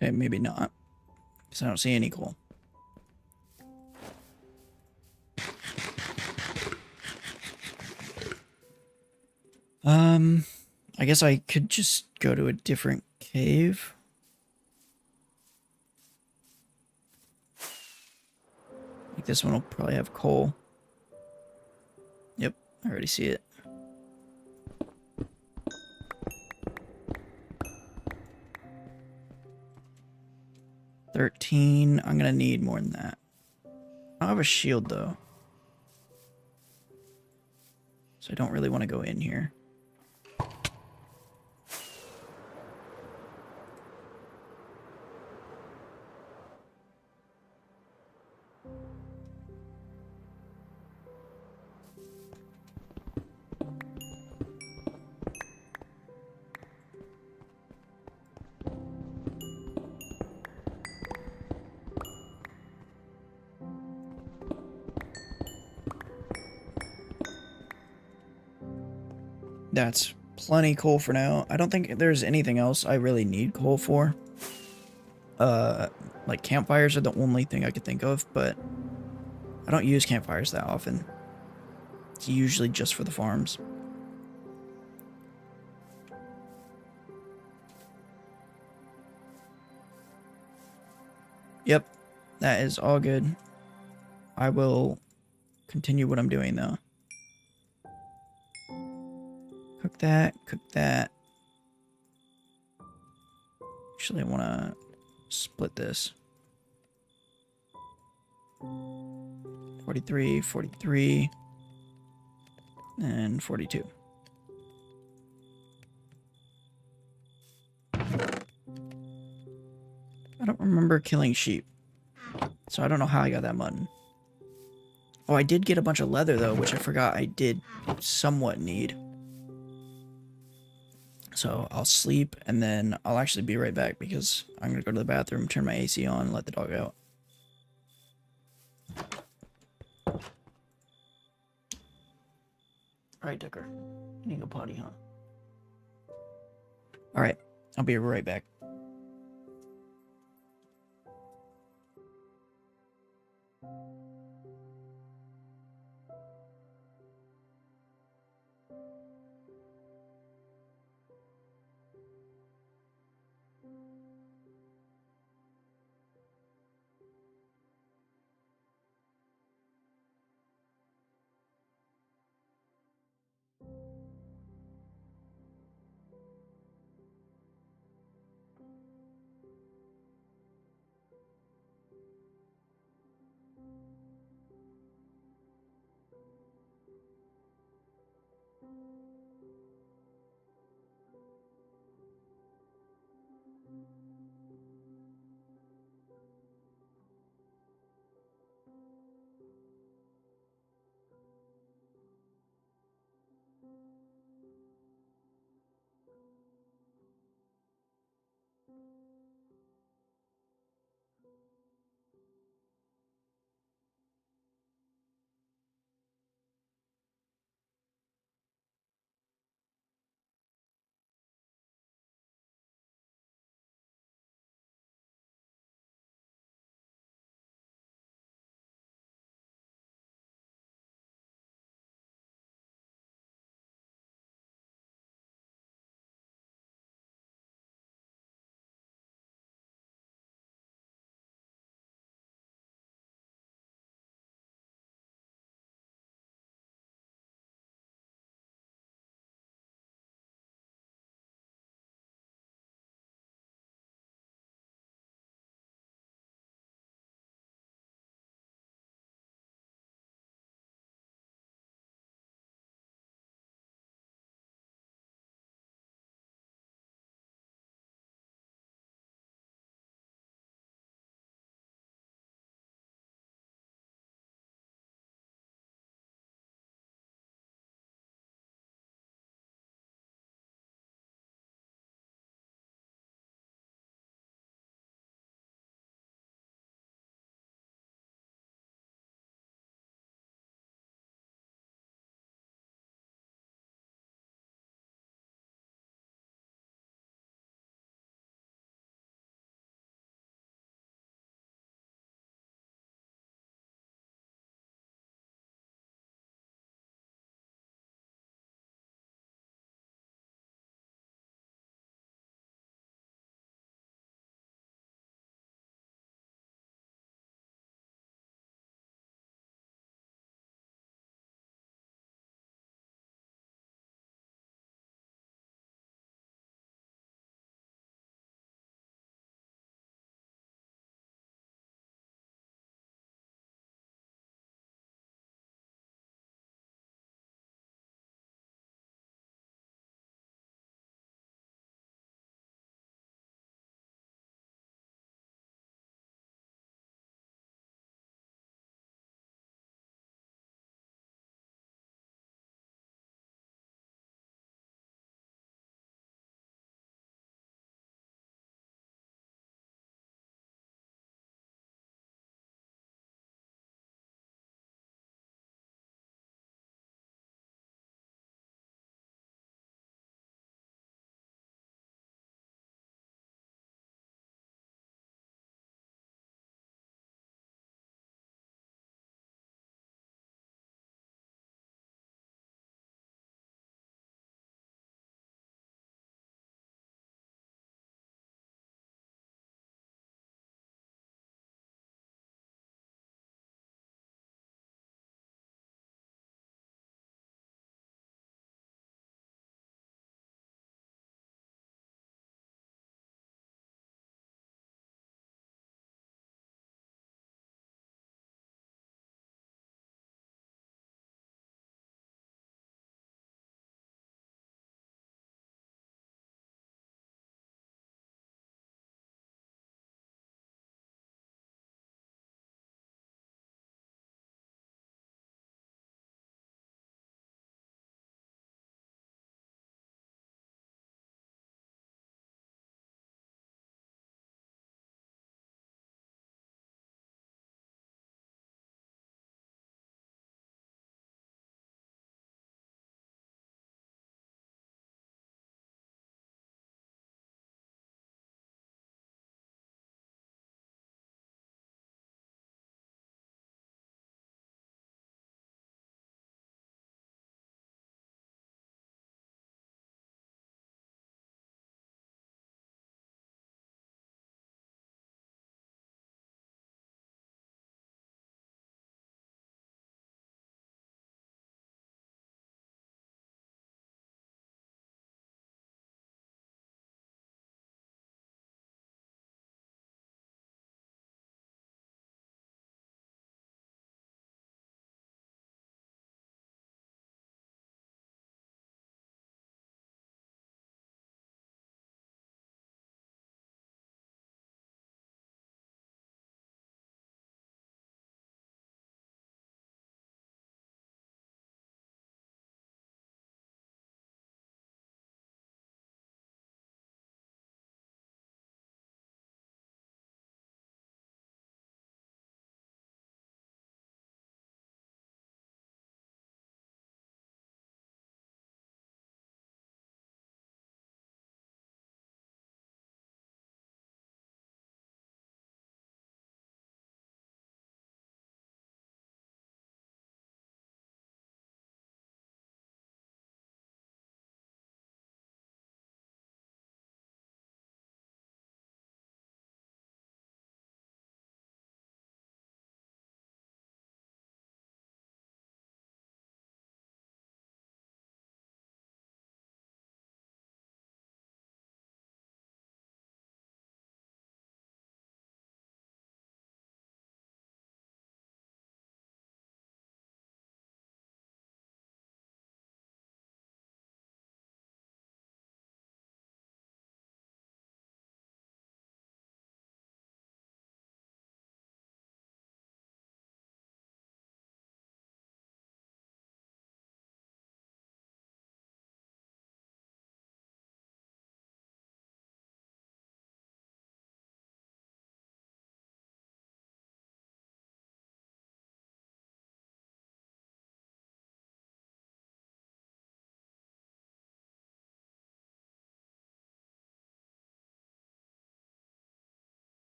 [SPEAKER 1] Okay, maybe not, because I don't see any coal. I guess I could just go to a different cave. Like this one will probably have coal. Yep, I already see it. $13. I'm gonna need more than that. I don't have a shield though, so I don't really want to go in here. That's plenty coal for now. I don't think there's anything else I really need coal for. Like campfires are the only thing I could think of, but I don't use campfires that often. It's usually just for the farms. Yep, that is all good. I will continue what I'm doing though. Cook that, cook that. Actually, I want to split this. 43, 43, and 42. I don't remember killing sheep, so I don't know how I got that mutton. Oh, I did get a bunch of leather though, which I forgot I did somewhat need. So I'll sleep, and then I'll actually be right back because I'm going to go to the bathroom, turn my AC on, and let the dog out. Alright, Tucker. You need to go potty, huh? Alright, I'll be right back.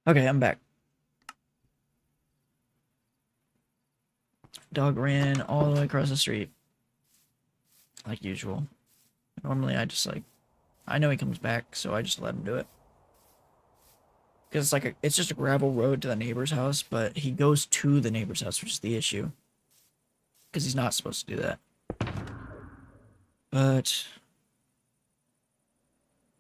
[SPEAKER 1] Okay, I'm back. Dog ran all the way across the street. Like usual. Normally I just like, I know he comes back, so I just let him do it. Because it's like, it's just a gravel road to the neighbor's house, but he goes to the neighbor's house, which is the issue. Because he's not supposed to do that. But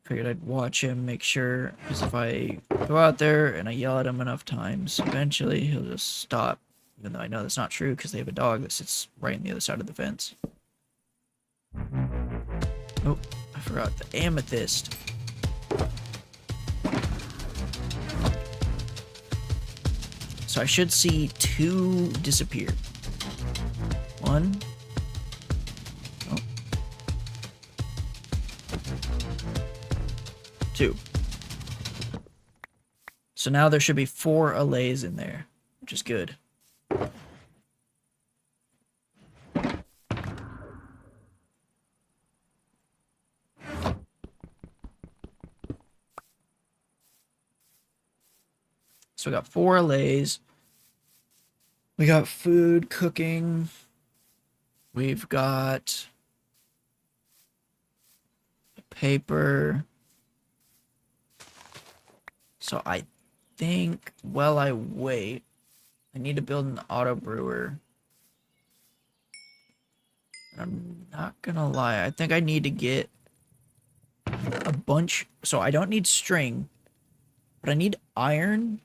[SPEAKER 1] figured I'd watch him, make sure, because if I go out there and I yell at him enough times, eventually he'll just stop. Even though I know that's not true, because they have a dog that sits right on the other side of the fence. Oh, I forgot the amethyst. So I should see 2 disappear. 1. Oh. 2. So now there should be 4 allays in there, which is good. So we got 4 allays. We got food cooking. We've got paper. So I think while I wait, I need to build an auto brewer. I'm not gonna lie, I think I need to get a bunch. So I don't need string, but I need iron.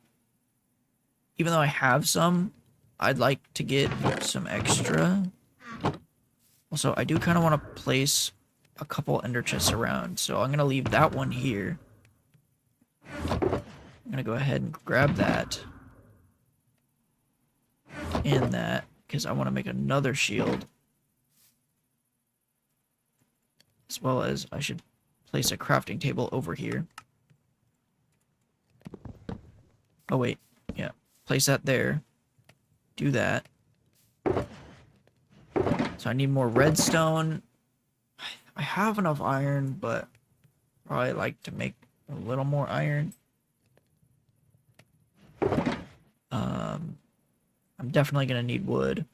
[SPEAKER 1] Even though I have some, I'd like to get some extra. Also, I do kind of want to place a couple ender chests around, so I'm gonna leave that one here. I'm gonna go ahead and grab that and that, because I want to make another shield. As well as I should place a crafting table over here. Oh wait, yeah. Place that there. Do that. So I need more redstone. I have enough iron, but probably like to make a little more iron. I'm definitely gonna need wood.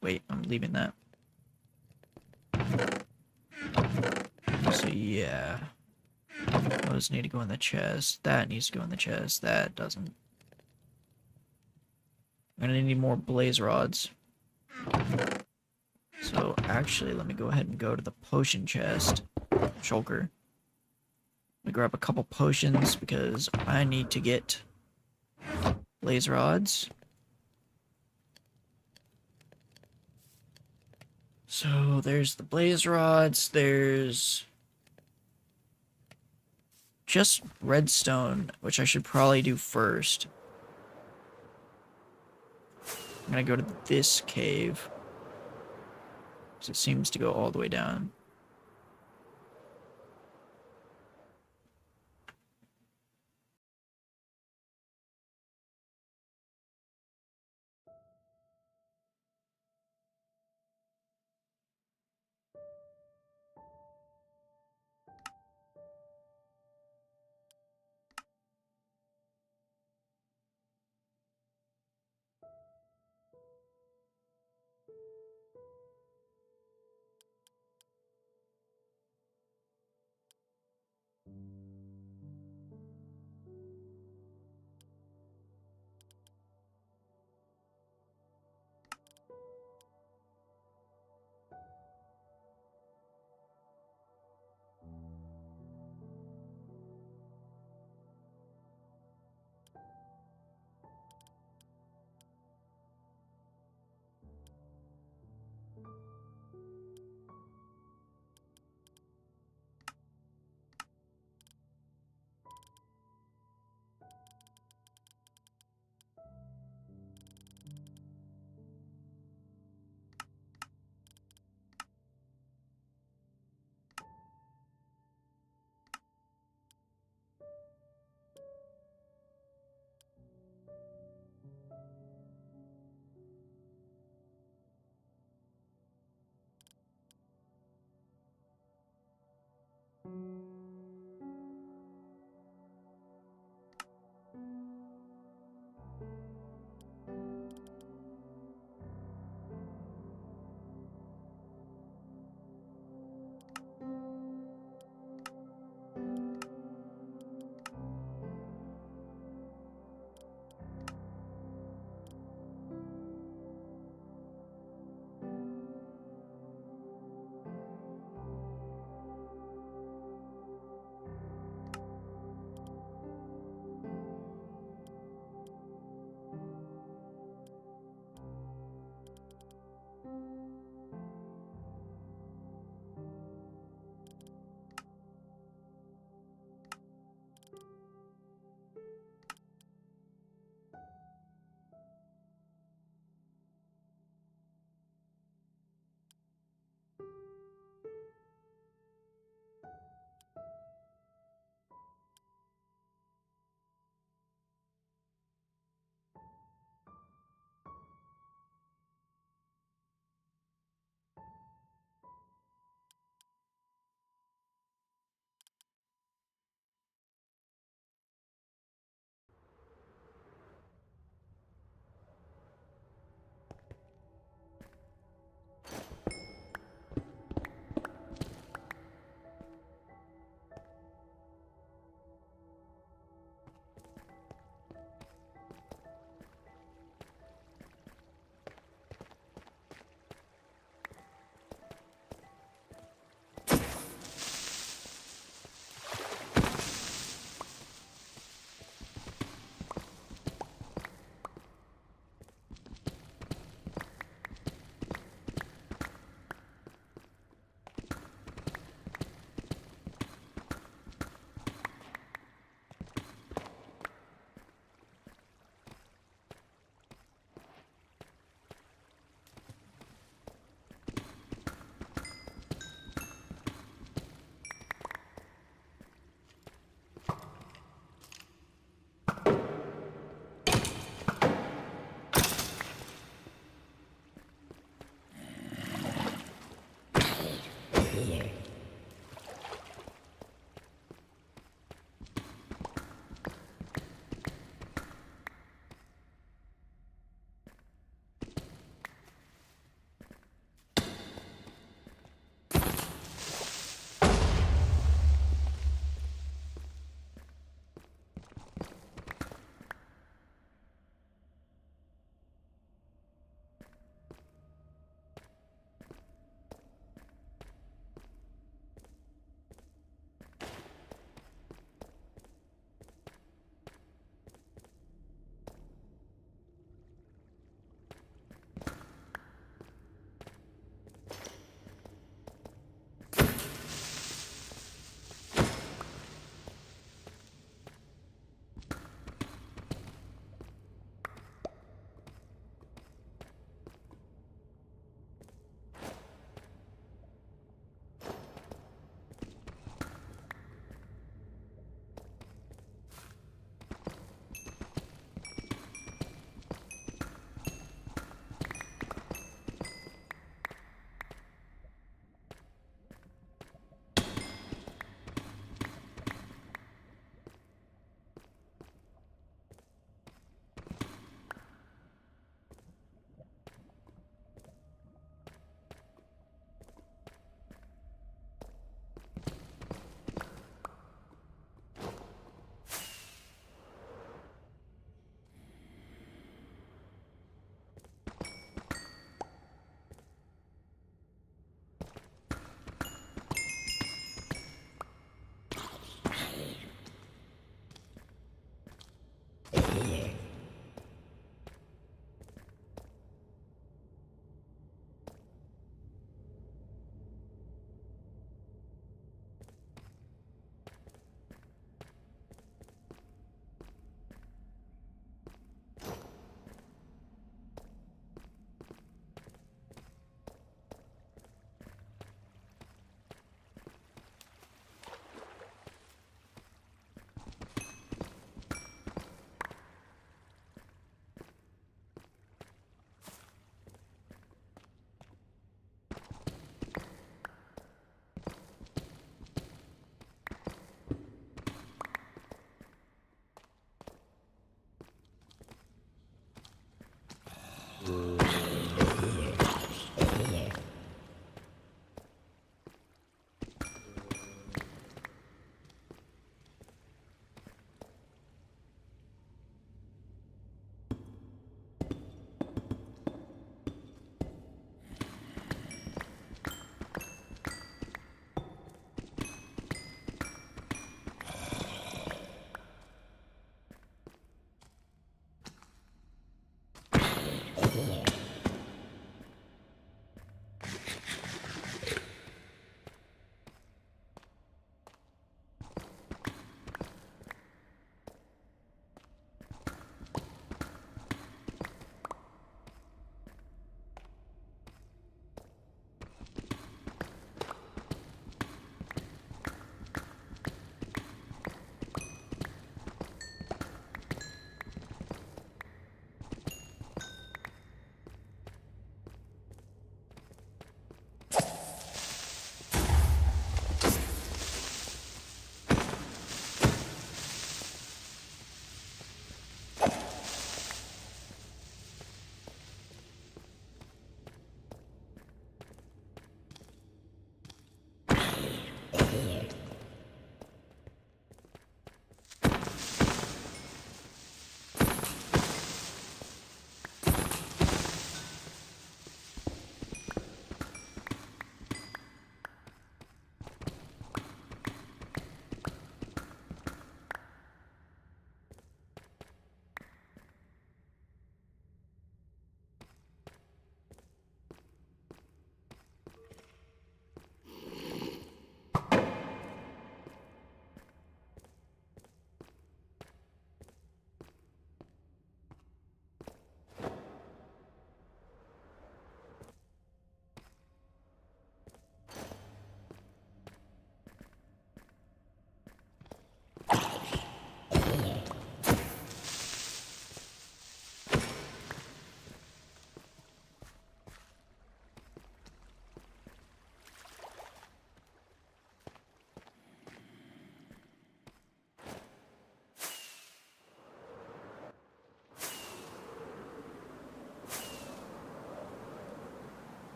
[SPEAKER 1] Wait, I'm leaving that. So yeah. Those need to go in the chest. That needs to go in the chest. That doesn't. I'm gonna need more blaze rods. So actually, let me go ahead and go to the potion chest. Shulker. Let me grab a couple potions because I need to get blaze rods. So there's the blaze rods. There's just redstone, which I should probably do first. I'm gonna go to this cave, because it seems to go all the way down.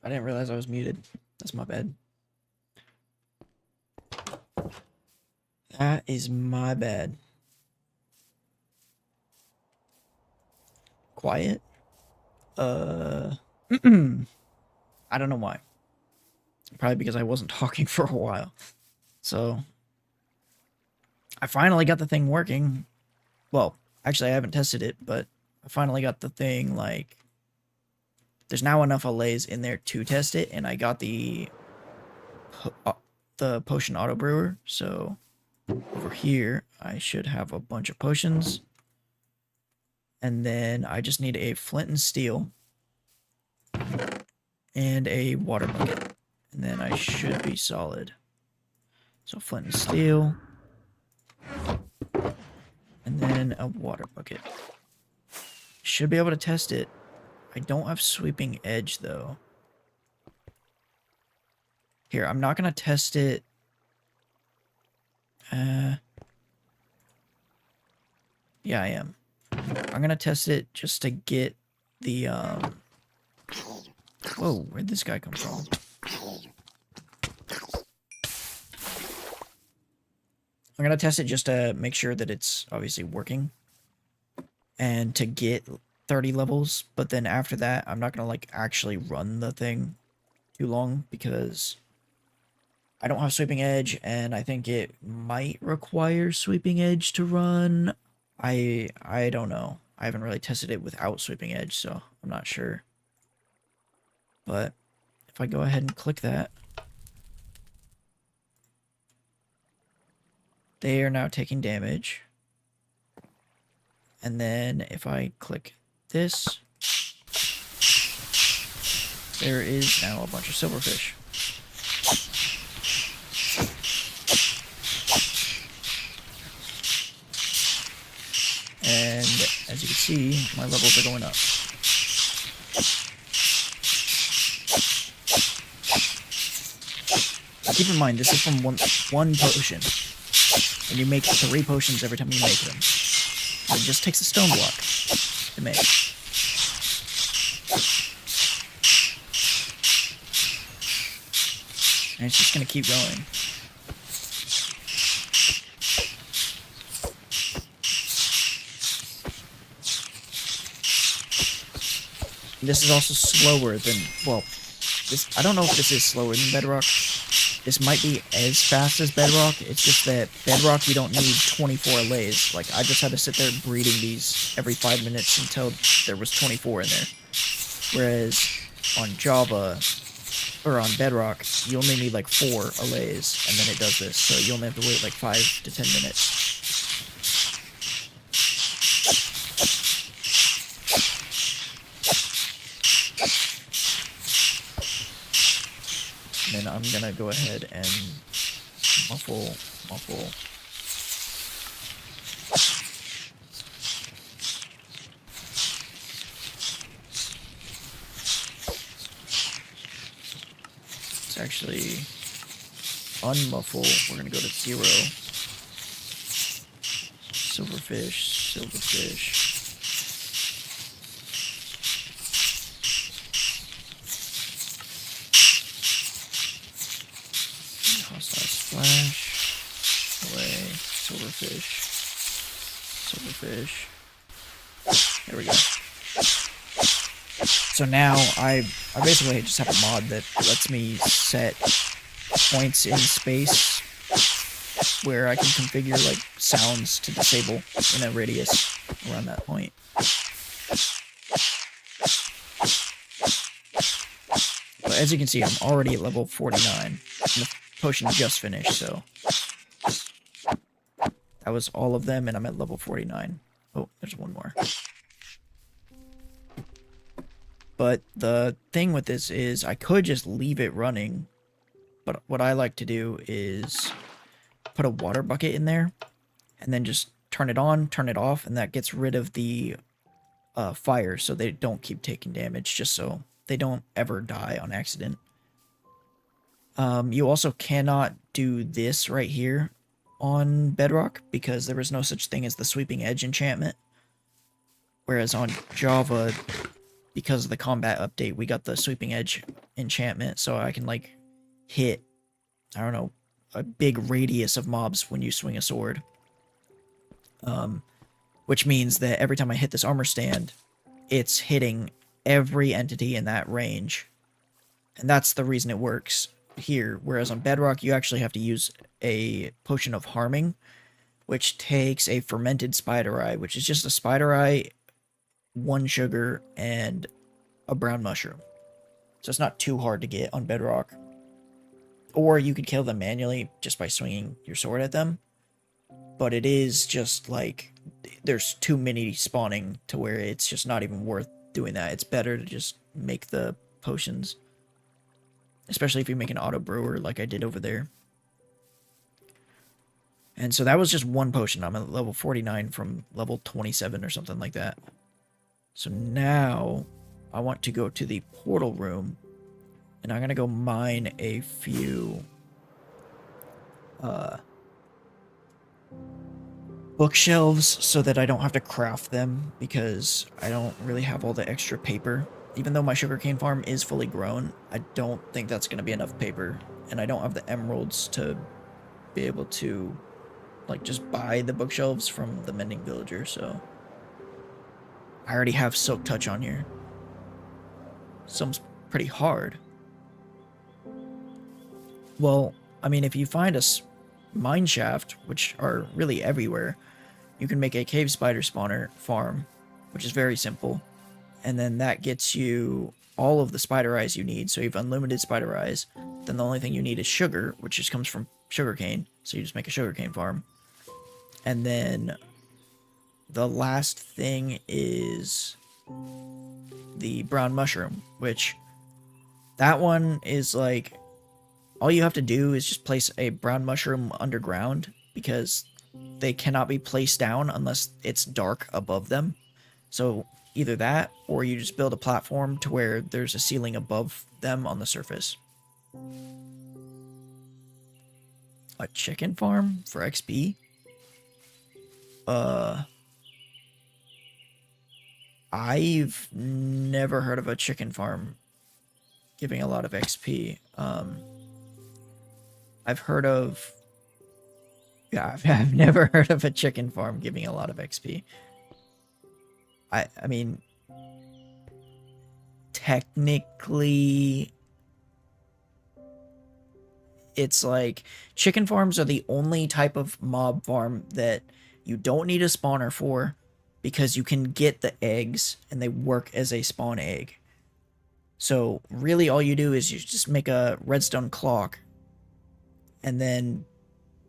[SPEAKER 1] I didn't realize I was muted. That's my bad. That is my bad. Quiet? I don't know why. Probably because I wasn't talking for a while. So, I finally got the thing working. Well, actually, I haven't tested it, but I finally got the thing, like, there's now enough allays in there to test it, and I got the potion auto brewer, so over here, I should have a bunch of potions. And then I just need a flint and steel and a water bucket. And then I should be solid. So flint and steel. And then a water bucket. Should be able to test it. I don't have sweeping edge though. Here, I'm not going to test it. Yeah, I am. I'm going to test it just to get the, Whoa, where'd this guy come from? I'm going to test it just to make sure that it's obviously working. And to get 30 levels. But then after that, I'm not going to, like, actually run the thing too long. Because I don't have sweeping edge. And I think it might require sweeping edge to run. I don't know. I haven't really tested it without sweeping edge, so I'm not sure. But if I go ahead and click that, they are now taking damage. And then if I click this, there is now a bunch of silverfish. And as you can see, my levels are going up. Keep in mind, this is from one potion. And you make 3 potions every time you make them. So it just takes a stone block to make. And it's just going to keep going. This is also slower than, well, this, I don't know if this is slower than Bedrock. This might be as fast as Bedrock. It's just that Bedrock, you don't need 24 allays. Like, I just had to sit there breeding these every 5 minutes until there was 24 in there. Whereas on Java, or on Bedrock, you only need like 4 allays, and then it does this. So you only have to wait like 5 to 10 minutes. And then I'm gonna go ahead and muffle. Let's actually unmuffle. We're gonna go to 0. Silverfish. Splash. Away. Silverfish. There we go. So now I basically just have a mod that lets me set points in space where I can configure like sounds to disable in a radius around that point. But as you can see, I'm already at level 49. And the potion just finished, so that was all of them, and I'm at level 49. Oh, there's one more. But the thing with this is I could just leave it running, but what I like to do is put a water bucket in there and then just turn it on, turn it off, and that gets rid of the fire so they don't keep taking damage, just so they don't ever die on accident. You also cannot do this right here on Bedrock because there was no such thing as the Sweeping Edge enchantment. Whereas on Java, because of the combat update, we got the Sweeping Edge enchantment, so I can like hit, I don't know, a big radius of mobs when you swing a sword. Which means that every time I hit this armor stand, it's hitting every entity in that range. And that's the reason it works here. Whereas on Bedrock, you actually have to use a potion of harming, which takes a fermented spider eye, which is just a spider eye, 1 sugar, and a brown mushroom. So it's not too hard to get on Bedrock. Or you could kill them manually just by swinging your sword at them. But it is just like, there's too many spawning to where it's just not even worth doing that. It's better to just make the potions. Especially if you make an auto brewer like I did over there. And so that was just 1 potion. I'm at level 49 from level 27 or something like that. So now I want to go to the portal room. And I'm going to go mine a few bookshelves so that I don't have to craft them, because I don't really have all the extra paper. Even though my sugarcane farm is fully grown, I don't think that's going to be enough paper. And I don't have the emeralds to be able to like just buy the bookshelves from the mending villager, so I already have Silk Touch on here. Sounds pretty hard. Well, I mean, if you find a mine shaft, which are really everywhere, you can make a cave spider spawner farm, which is very simple. And then that gets you all of the spider eyes you need. So you have unlimited spider eyes. Then the only thing you need is sugar, which just comes from sugarcane. So you just make a sugarcane farm. And then the last thing is the brown mushroom, which that one is like, all you have to do is just place a brown mushroom underground, because they cannot be placed down unless it's dark above them. So either that, or you just build a platform to where there's a ceiling above them on the surface. A chicken farm for XP? I've never heard of a chicken farm giving a lot of XP. I've heard of... Yeah, I've never heard of a chicken farm giving a lot of XP. I mean, technically, it's like chicken farms are the only type of mob farm that you don't need a spawner for, because you can get the eggs and they work as a spawn egg. So really all you do is you just make a redstone clock and then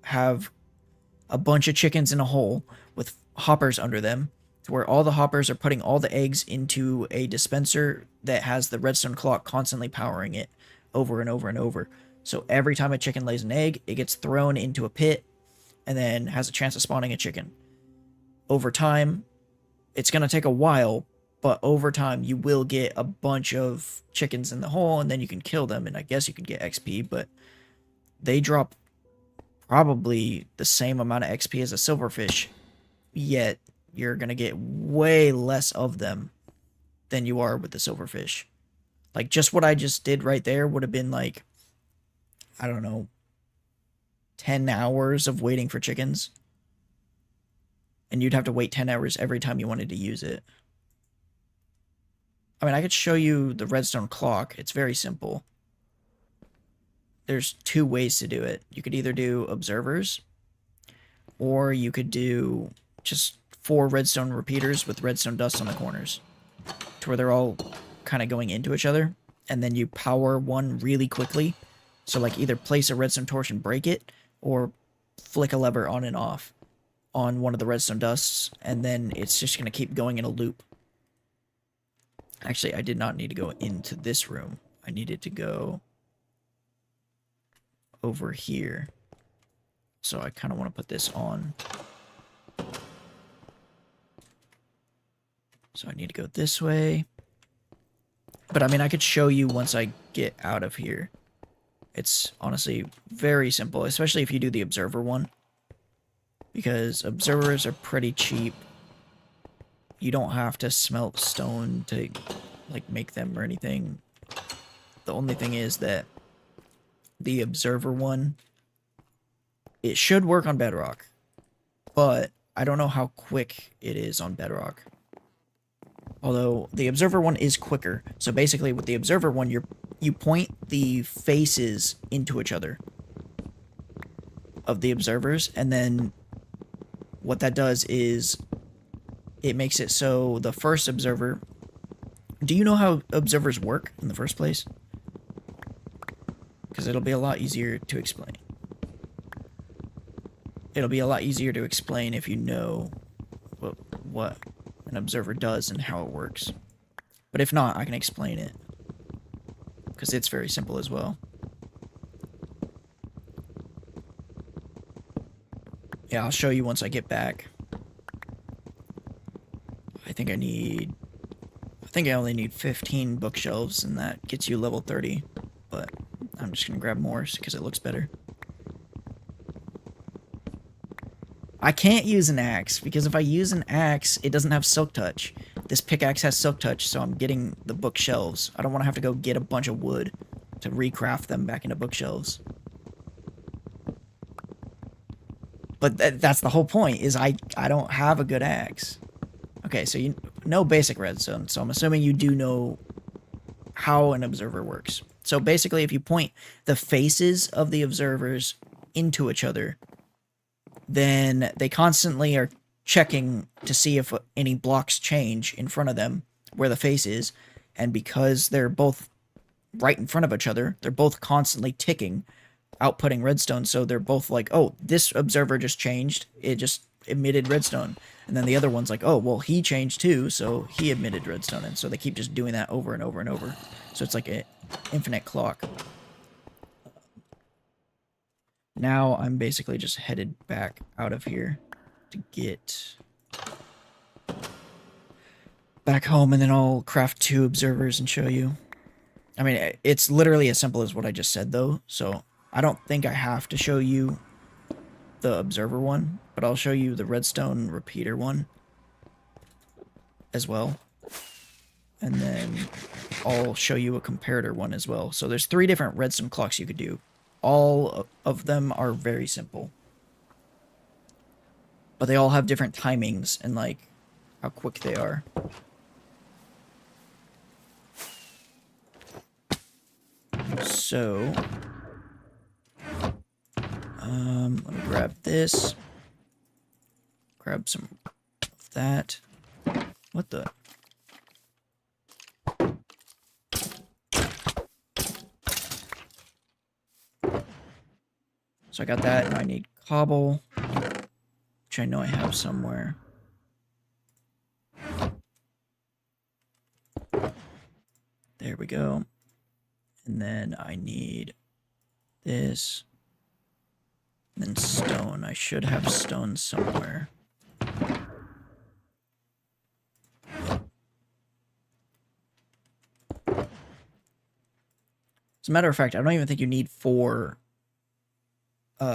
[SPEAKER 1] have a bunch of chickens in a hole with hoppers under them, to where all the hoppers are putting all the eggs into a dispenser that has the redstone clock constantly powering it over and over and over. So every time a chicken lays an egg, it gets thrown into a pit and then has a chance of spawning a chicken. Over time, it's going to take a while, but over time you will get a bunch of chickens in the hole, and then you can kill them, and I guess you can get XP, but they drop probably the same amount of XP as a silverfish, yet you're going to get way less of them than you are with the silverfish. Like, just what I just did right there would have been like, I don't know, 10 hours of waiting for chickens. And you'd have to wait 10 hours every time you wanted to use it. I mean, I could show you the redstone clock. It's very simple. There's 2 ways to do it. You could either do observers, or you could do just 4 redstone repeaters with redstone dust on the corners, to where they're all kind of going into each other, and then you power one really quickly. So like either place a redstone torch and break it, or flick a lever on and off on one of the redstone dusts, and then it's just going to keep going in a loop. Actually, I did not need to go into this room. I needed to go over here. So I kind of want to put this on. So I need to go this way. But I mean, I could show you once I get out of here. It's honestly very simple, especially if you do the observer one. Because observers are pretty cheap. You don't have to smelt stone to like make them or anything. The only thing is that the observer one, it should work on Bedrock, but I don't know how quick it is on Bedrock. Although the observer one is quicker. So basically with the observer one, you point the faces into each other of the observers, and then what that does is it makes it so the first observer... Do you know how observers work in the first place? Because it'll be a lot easier to explain. It'll be a lot easier to explain if you know what an observer does and how it works. But if not, I can explain it, because it's very simple as well. Yeah, I'll show you once I get back. I think I only need 15 bookshelves, and that gets you level 30. But I'm just gonna grab more because it looks better. I can't use an axe, because if I use an axe, it doesn't have Silk Touch. This pickaxe has Silk Touch, so I'm getting the bookshelves. I don't want to have to go get a bunch of wood to recraft them back into bookshelves. But that's the whole point, is I don't have a good axe. Okay, so you know basic redstone, so I'm assuming you do know how an observer works. So basically, if you point the faces of the observers into each other, then they constantly are checking to see if any blocks change in front of them where the face is, and because they're both right in front of each other, they're both constantly ticking, outputting redstone, so they're both like, oh, this observer just changed, it just emitted redstone, and then the other one's like, oh, well, he changed too, so he emitted redstone, and so they keep just doing that over and over and over, so it's like an infinite clock. Now I'm basically just headed back out of here to get back home, and then I'll craft 2 observers and show you. I mean, it's literally as simple as what I just said, though, so I don't think I have to show you the observer one, but I'll show you the redstone repeater one as well. And then I'll show you a comparator one as well. So there's 3 different redstone clocks you could do. All of them are very simple, but they all have different timings and like how quick they are. So let me grab this, grab some of that. What the? So I got that, and I need cobble, which I know I have somewhere. There we go. And then I need this. And then stone. I should have stone somewhere. As a matter of fact, I don't even think you need 4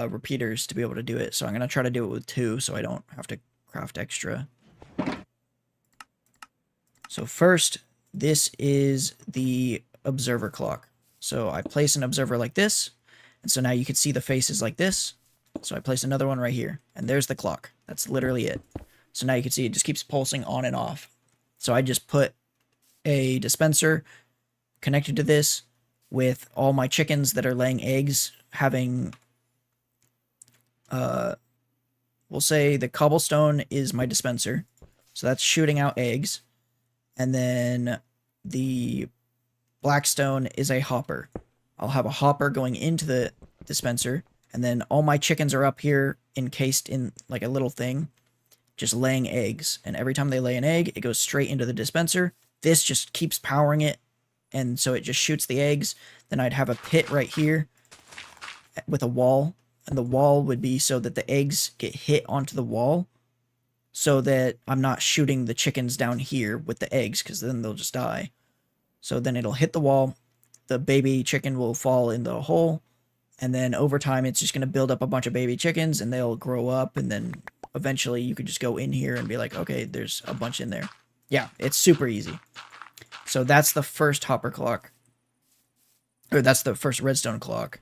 [SPEAKER 1] repeaters to be able to do it, so I'm going to try to do it with 2 so I don't have to craft extra. So first, this is the observer clock. So I place an observer like this, and so now you can see the faces like this. So I place another one right here, and there's the clock. That's literally it. So now you can see it just keeps pulsing on and off. So I just put a dispenser connected to this with all my chickens that are laying eggs having... we'll say the cobblestone is my dispenser, so that's shooting out eggs, and then the blackstone is a hopper. I'll have a hopper going into the dispenser, and then all my chickens are up here encased in like a little thing, just laying eggs, and every time they lay an egg, it goes straight into the dispenser. This just keeps powering it, and so it just shoots the eggs. Then I'd have a pit right here with a wall, and the wall would be so that the eggs get hit onto the wall so that I'm not shooting the chickens down here with the eggs, because then they'll just die. So then it'll hit the wall, the baby chicken will fall in the hole, and then over time it's just going to build up a bunch of baby chickens, and they'll grow up, and then eventually you could just go in here and be like, okay, there's a bunch in there. Yeah, it's super easy. So that's the first hopper clock. or that's the first redstone clock.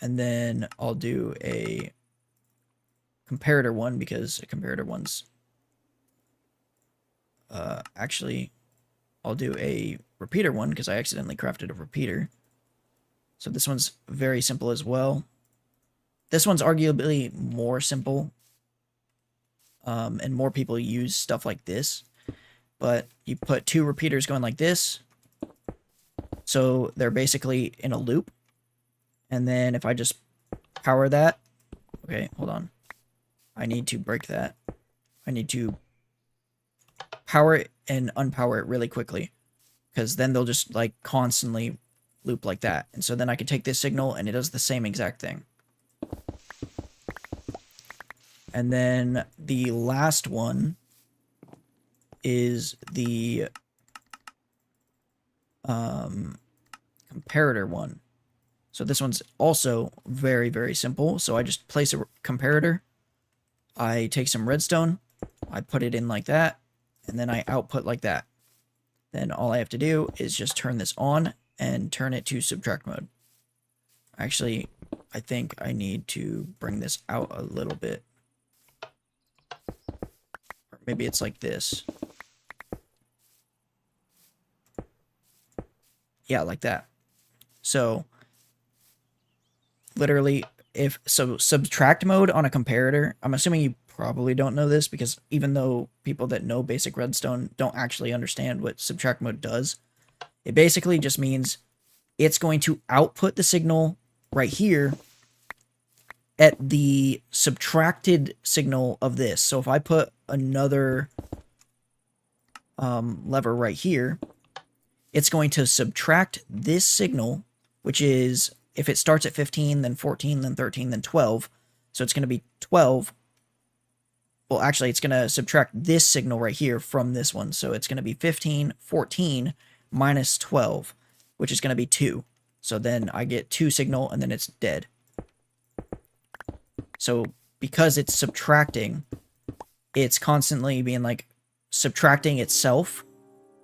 [SPEAKER 1] And then I'll do a comparator one because a comparator one's actually I'll do a repeater one because I accidentally crafted a repeater. So this one's very simple as well. This one's arguably more simple, and more people use stuff like this. But you put 2 repeaters going like this, so they're basically in a loop. And then if I just power that, okay, hold on. I need to break that. I need to power it and unpower it really quickly, because then they'll just like constantly loop like that. And so then I can take this signal and it does the same exact thing. And then the last one is the comparator one. So this one's also very, very simple. So I just place a comparator. I take some redstone. I put it in like that. And then I output like that. Then all I have to do is just turn this on and turn it to subtract mode. Actually, I think I need to bring this out a little bit. Or maybe it's like this. Yeah, like that. So literally, if so, subtract mode on a comparator, I'm assuming you probably don't know this, because even though people that know basic redstone don't actually understand what subtract mode does, it basically just means it's going to output the signal right here at the subtracted signal of this. So if I put another lever right here, it's going to subtract this signal, which is, if it starts at 15, then 14, then 13, then 12. So it's going to be 12. Well, actually, it's going to subtract this signal right here from this one. So it's going to be 15, 14, minus 12, which is going to be 2. So then I get 2 signal, and then it's dead. So because it's subtracting, it's constantly being like subtracting itself,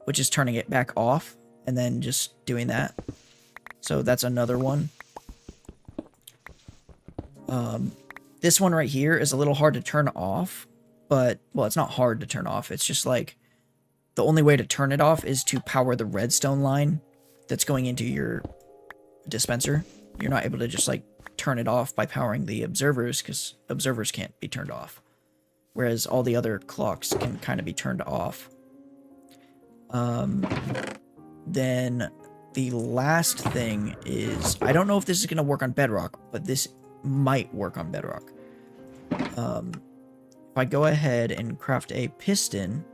[SPEAKER 1] which is turning it back off, and then just doing that. So that's another one. This one right here is a little hard to turn off, but, well, it's not hard to turn off. It's just like, the only way to turn it off is to power the redstone line that's going into your dispenser. You're not able to just like turn it off by powering the observers, because observers can't be turned off. Whereas all the other clocks can kind of be turned off. Then the last thing is, I don't know if this is going to work on Bedrock, but this might work on Bedrock. If I go ahead and craft a piston,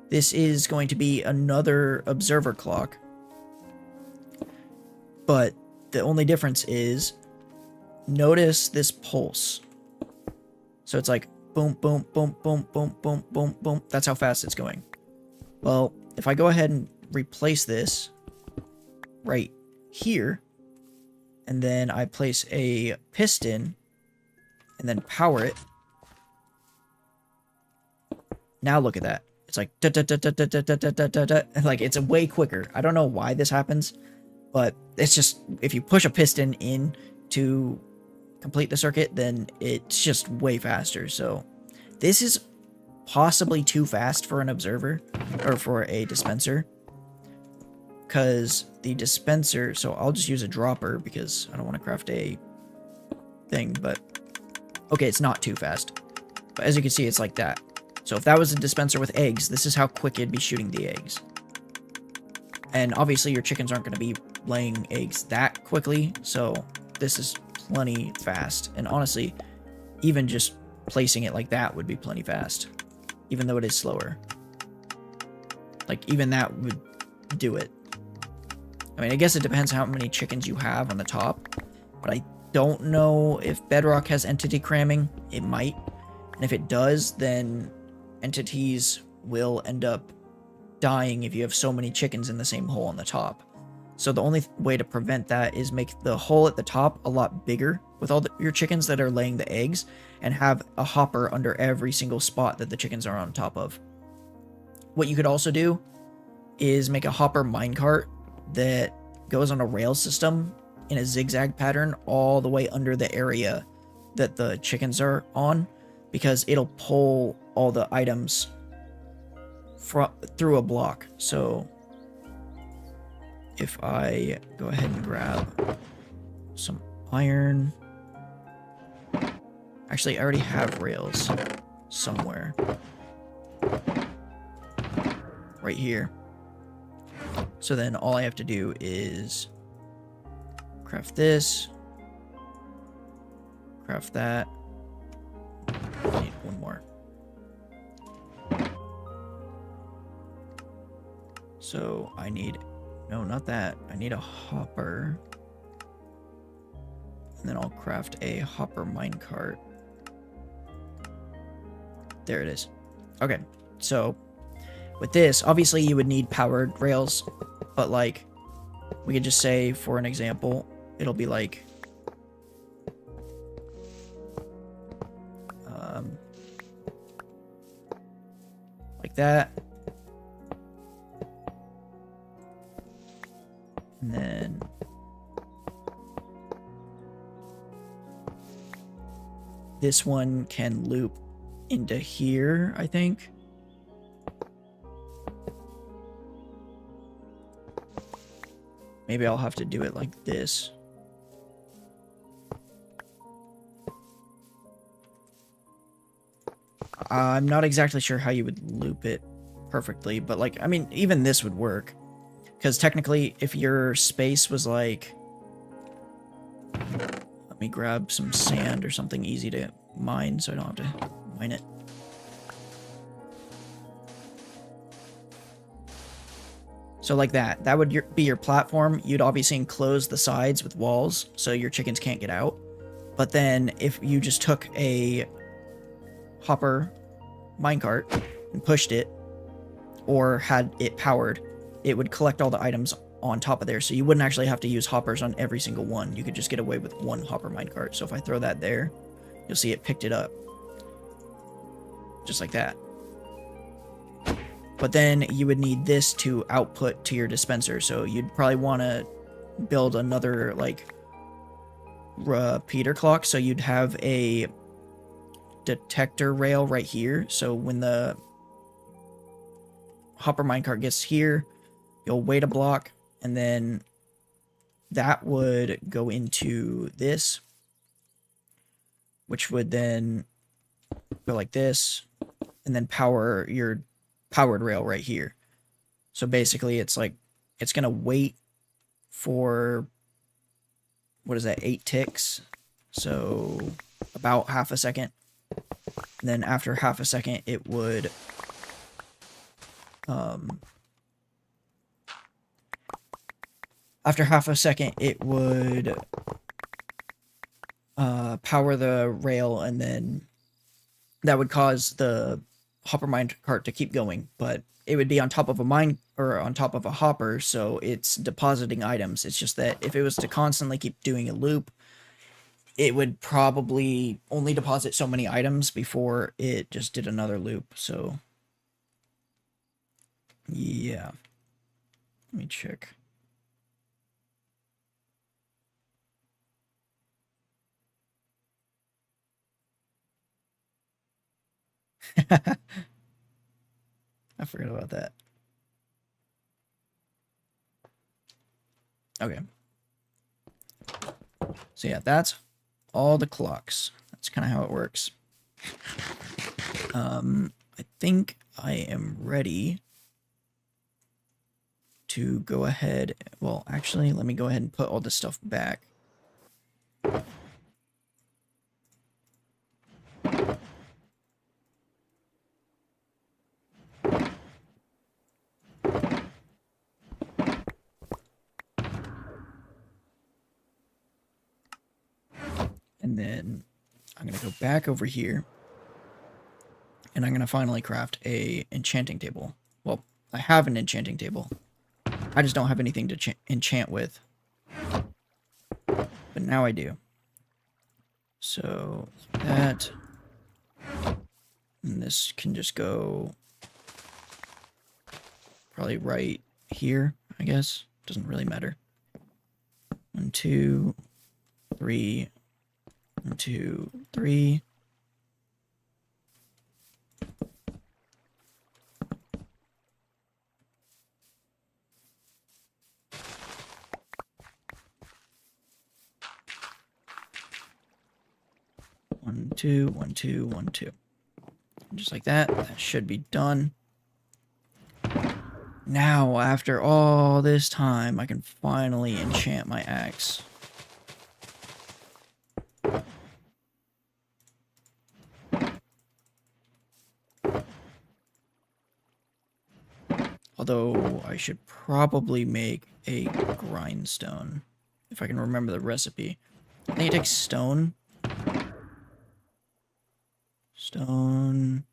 [SPEAKER 1] this is going to be another observer clock. But the only difference is, notice this pulse. So it's like boom, boom, boom, boom, boom, boom, boom, boom. That's how fast it's going. Well, if I go ahead and replace this right here, and then I place a piston and then power it. Now look at that. It's like da, da, da, da, da, da, da, da, da, da. Like, it's way quicker. I don't know why this happens, but it's just, if you push a piston in to complete the circuit, then it's just way faster. So this is possibly too fast for an observer, or for a dispenser, because the dispenser, so I'll just use a dropper because I don't want to craft a thing, but okay, it's not too fast, but as you can see, it's like that. So if that was a dispenser with eggs, this is how quick it'd be shooting the eggs. And obviously your chickens aren't going to be laying eggs that quickly, so this is plenty fast. And honestly, even just placing it like that would be plenty fast, even though it is slower. Like, even that would do it. I mean, I guess it depends how many chickens you have on the top, but I don't know if Bedrock has entity cramming. It might. And if it does, then entities will end up dying if you have so many chickens in the same hole on the top. So the only way to prevent that is make the hole at the top a lot bigger with all your chickens that are laying the eggs, and have a hopper under every single spot that the chickens are on top of. What you could also do is make a hopper minecart that goes on a rail system in a zigzag pattern all the way under the area that the chickens are on, because it'll pull all the items through a block. So if I go ahead and grab some iron, actually I already have rails somewhere right here. So then all I have to do is craft this, craft that. I need one more. So I need, no, not that. I need a hopper. And then I'll craft a hopper minecart. There it is. Okay, so with this, obviously you would need powered rails, but like, we could just say, for an example, it'll be like, like that. And then this one can loop into here, I think. Maybe I'll have to do it like this. I'm not exactly sure how you would loop it perfectly, but like, I mean, even this would work. Because technically, if your space was like... Let me grab some sand or something easy to mine so I don't have to mine it. So like that. That would be your platform. You'd obviously enclose the sides with walls so your chickens can't get out. But then if you just took a hopper minecart and pushed it, or had it powered, it would collect all the items on top of there. So you wouldn't actually have to use hoppers on every single one. You could just get away with one hopper minecart. So if I throw that there, you'll see it picked it up. Just like that. But then you would need this to output to your dispenser. So you'd probably want to build another like repeater clock. So you'd have a detector rail right here. So when the hopper minecart gets here, you'll wait a block, and then that would go into this, which would then go like this, and then power your powered rail right here. So basically it's like, it's going to wait for, what is that, 8 ticks? So about half a second. And then after half a second, it would after half a second, it would power the rail, and then that would cause the hopper minecart to keep going. But it would be on top of a mine, or on top of a hopper, so it's depositing items. It's just that if it was to constantly keep doing a loop, it would probably only deposit so many items before it just did another loop. So yeah, let me check. I forgot about that. Okay. So yeah, that's all the clocks. That's kind of how it works. I think I am ready to go ahead. Well, actually, let me go ahead and put all this stuff back. And then I'm going to go back over here, and I'm going to finally craft a enchanting table. Well, I have an enchanting table. I just don't have anything to enchant with. But now I do. So that, and this can just go probably right here, I guess. Doesn't really matter. 1, 2, 3. 1, 2, 3. One, two, 1, 2, 1, 2. Just like that. That should be done. Now, after all this time, I can finally enchant my axe. Although, I should probably make a grindstone, if I can remember the recipe. I think it takes stone. Stone.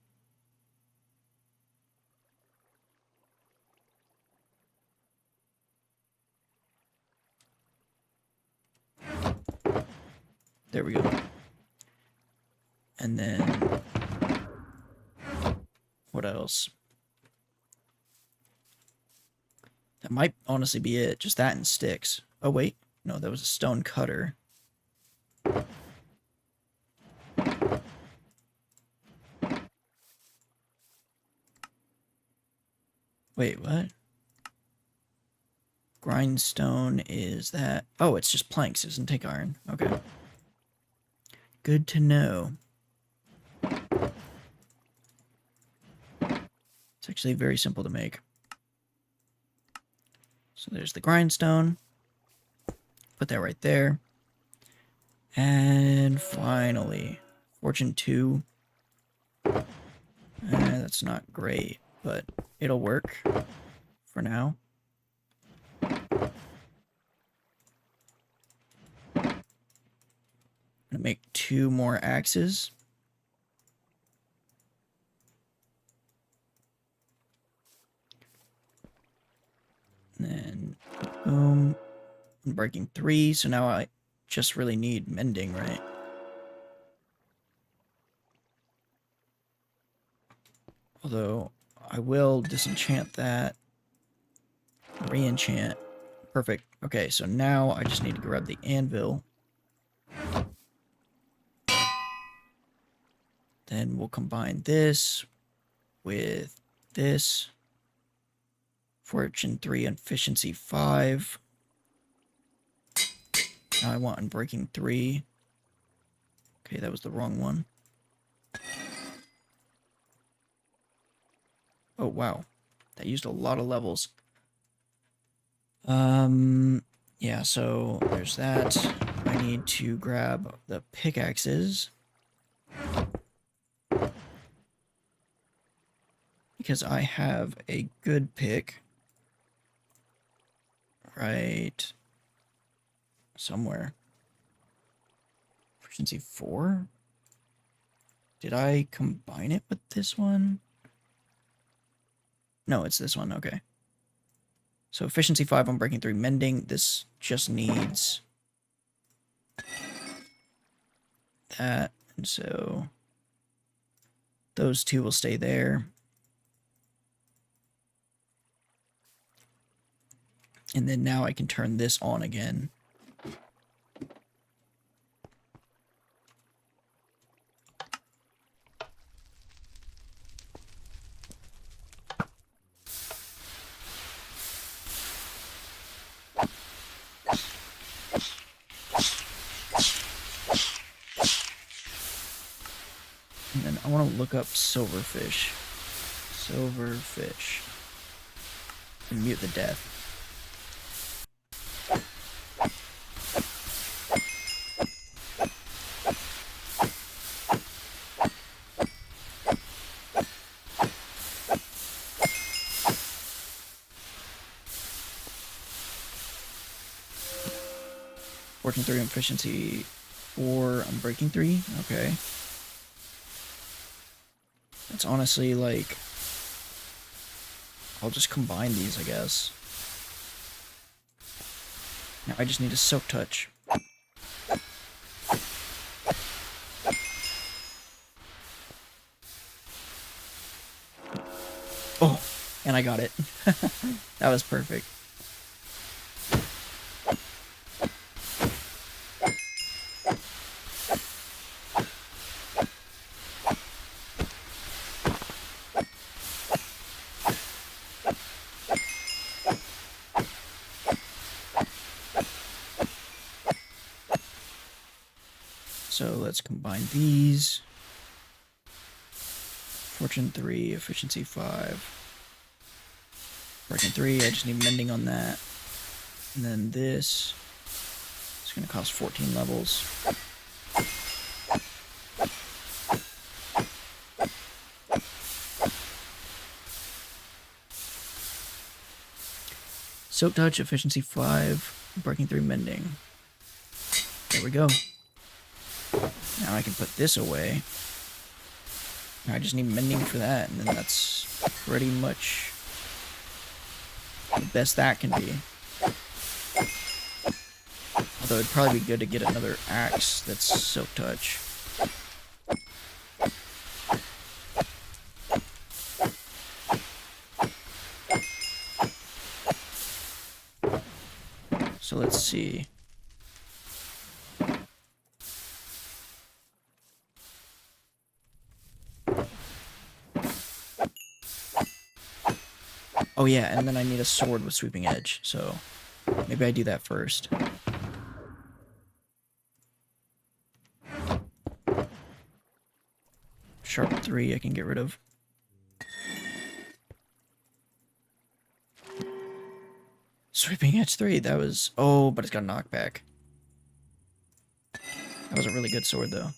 [SPEAKER 1] There we go. And then, what else? That might honestly be it. Just that and sticks. Oh, wait. No, that was a stone cutter. Wait, what? Grindstone is that... Oh, it's just planks. It doesn't take iron. Okay. Good to know. It's actually very simple to make. So there's the grindstone. Put that right there. And finally, Fortune 2. That's not great, but it'll work for now. I'm gonna make 2 more axes. And then, boom. I'm breaking 3, so now I just really need mending, right? Although, I will disenchant that. Re-enchant. Perfect. Okay, so now I just need to grab the anvil. Then we'll combine this with this. Fortune 3, efficiency 5. Now I want unbreaking 3. Okay, that was the wrong one. Oh, wow. That used a lot of levels. Yeah, so there's that. I need to grab the pickaxes. Because I have a good pick. Right somewhere. Efficiency 4? Did I combine it with this one? No, it's this one. Okay. So efficiency 5 on breaking 3 mending. This just needs that. And so those 2 will stay there. And then now I can turn this on again. And then I want to look up silverfish. Silverfish. And mute the death. Fortune 3 efficiency 4 on breaking 3. Okay. It's honestly like... I'll just combine these, I guess. Now I just need a silk touch. Oh, and I got it. That was perfect. So let's combine these. Fortune 3, efficiency 5. Breaking 3, I just need mending on that. And then this is going to cost 14 levels. Silk Touch, efficiency 5, breaking 3, mending. There we go. Now I can put this away. I just need mending for that, and then that's pretty much the best that can be. Although it'd probably be good to get another axe that's Silk Touch. So let's see. Oh yeah, and then I need a sword with sweeping edge, so maybe I do that first. Sharp 3 I can get rid of. Sweeping edge 3, that was... Oh, but it's got knockback. That was a really good sword, though.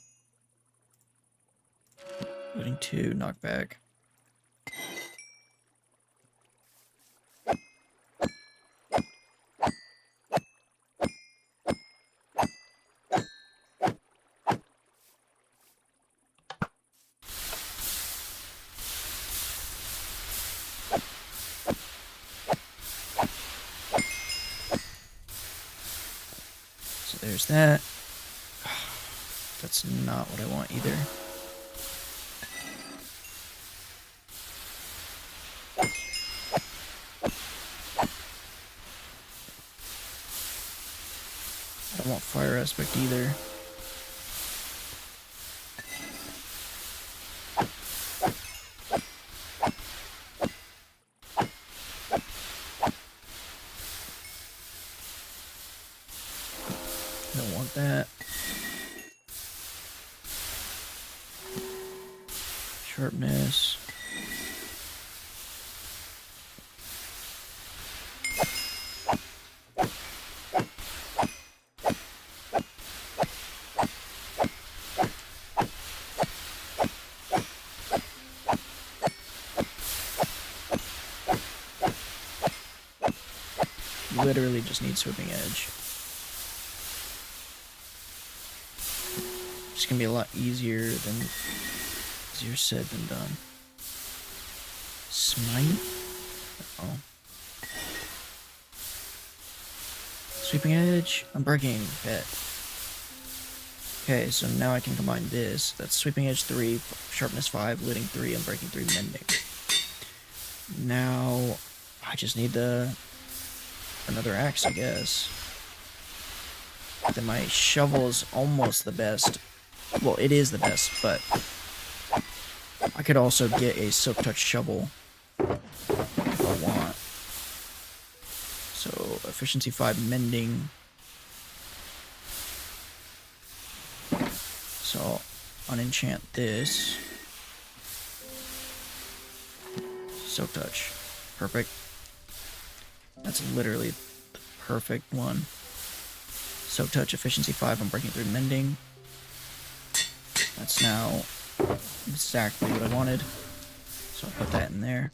[SPEAKER 1] Looting 2, knockback. So there's that. That's not what I want either. I don't want fire aspect either. Don't want that. Sharpness. Literally just need sweeping edge. It's gonna be a lot easier said than done. Smite? Oh. Sweeping edge? I'm breaking. Bet. Okay, so now I can combine this. That's sweeping edge 3, sharpness 5, looting 3, and breaking 3, mending. Now I just need another axe, I guess. Then my shovel is almost the best. Well, it is the best, but I could also get a Silk Touch shovel if I want. So, efficiency 5, mending. So, I'll unenchant this. Silk Touch. Perfect. That's literally the perfect one. Silk Touch, efficiency 5, I'm breaking 3, mending. That's now exactly what I wanted. So I'll put that in there.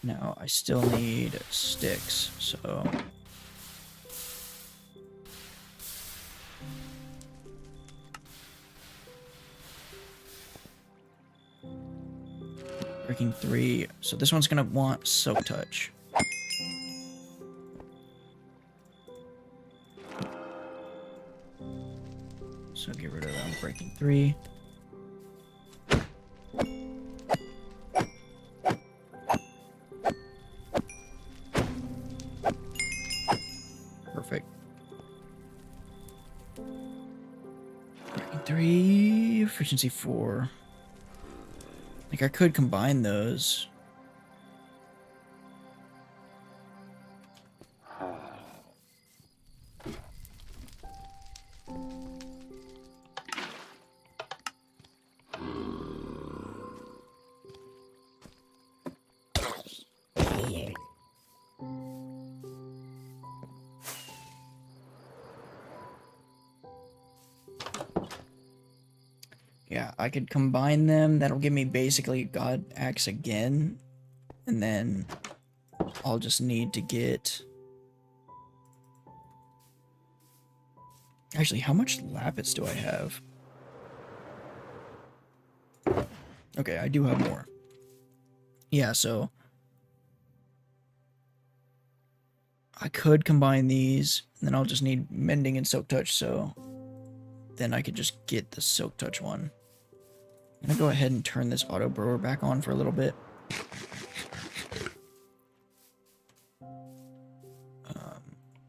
[SPEAKER 1] Now I still need sticks, so... Breaking 3. So this one's gonna want Silk Touch. So get rid of that. Breaking 3. Perfect. Breaking 3. Efficiency 4. Like, I could combine those. Yeah, I could combine them. That'll give me basically God Axe again. And then I'll just need to get... Actually, how much lapis do I have? Okay, I do have more. Yeah, so... I could combine these, and then I'll just need Mending and Silk Touch, so... Then I could just get the Silk Touch one. I'm gonna go ahead and turn this auto brewer back on for a little bit.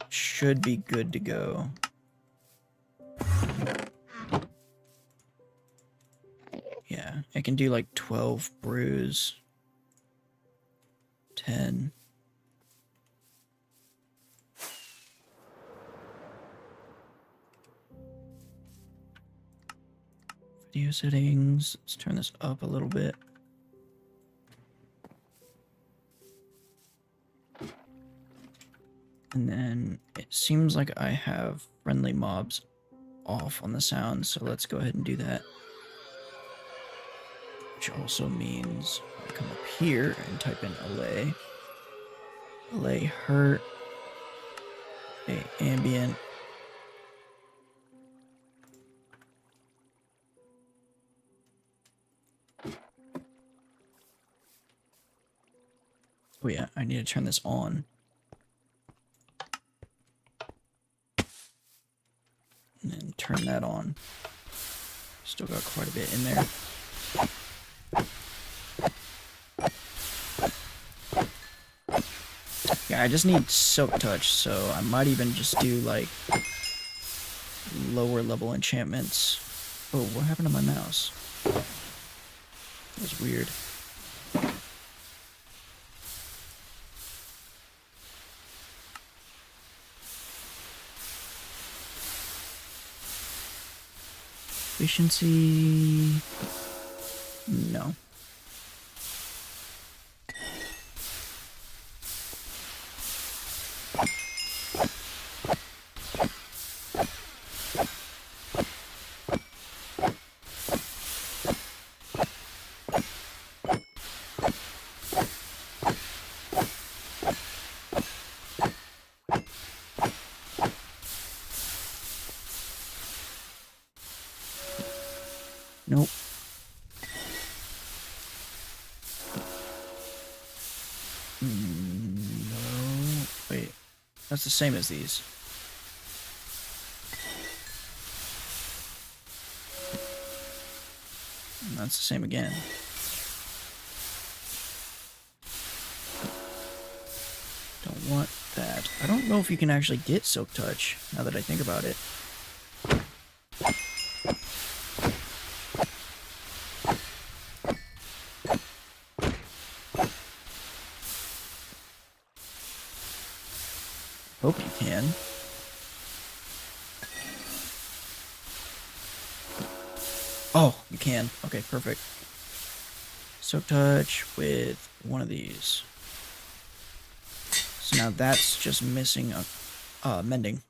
[SPEAKER 1] Should be good to go. Yeah, I can do like 12 brews. 10. Video settings. Let's turn this up a little bit. And then it seems like I have friendly mobs off on the sound, so let's go ahead and do that. Which also means I come up here and type in allay. Allay hurt. Okay, ambient. Oh yeah, I need to turn this on. And then turn that on. Still got quite a bit in there. Yeah, I just need Silk Touch, so I might even just do like lower level enchantments. Oh, what happened to my mouse? That was weird. Efficiency... No. Nope. No. Wait. That's the same as these. And that's the same again. Don't want that. I don't know if you can actually get Silk Touch, now that I think about it. Hope you can. Oh, you can. Okay, perfect. Silk Touch with one of these. So now that's just missing a Mending.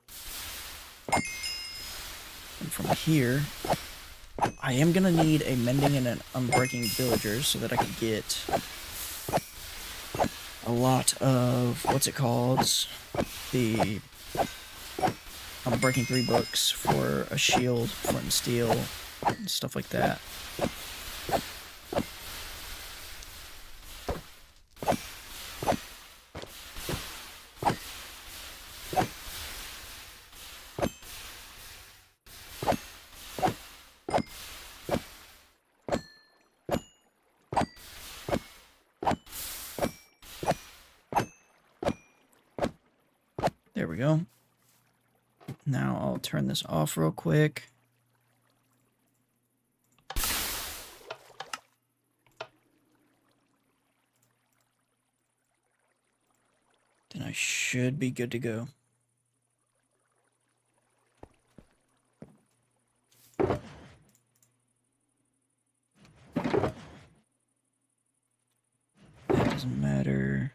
[SPEAKER 1] And from here, I am gonna need a Mending and an Unbreaking Villagers so that I can get a lot of, what's it called? The Unbreaking 3 books for a shield, flint and steel, and stuff like that. There we go. Now I'll turn this off real quick. And I should be good to go. That doesn't matter.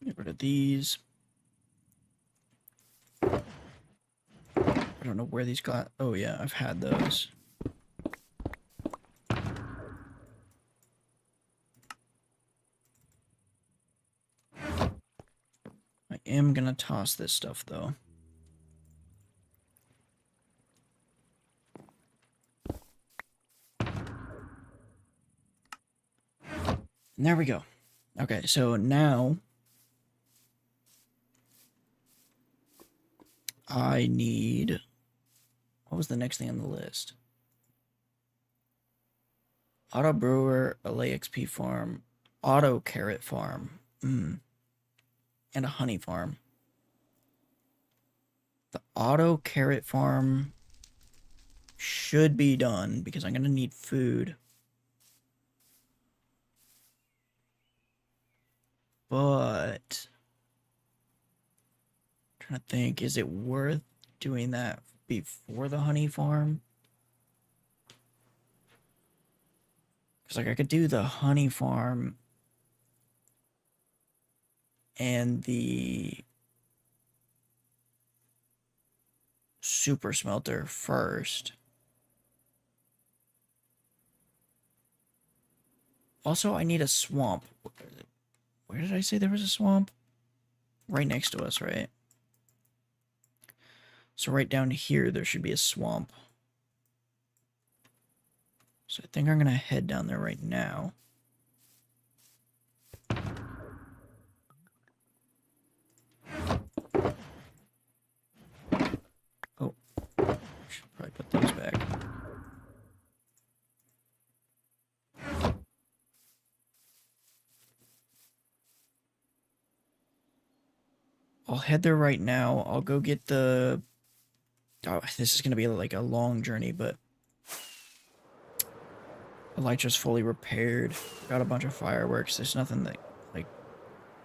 [SPEAKER 1] Get rid of these. I don't know where these got. Oh yeah, I've had those. I am gonna toss this stuff though. And there we go. Okay, so now I need... What was the next thing on the list? Auto brewer, a XP farm, auto carrot farm, and a honey farm. The auto carrot farm should be done because I'm gonna need food. But I'm trying to think, is it worth doing that before the honey farm? Because like I could do the honey farm and the super smelter first. Also, I need a swamp. Where did I say there was a swamp? Right next to us, right? So right down here, there should be a swamp. So I think I'm going to head down there right now. Oh, should probably put those back. I'll head there right now. I'll go get the... Oh, this is going to be like a long journey, but... Elytra's fully repaired. Got a bunch of fireworks. There's nothing that, like...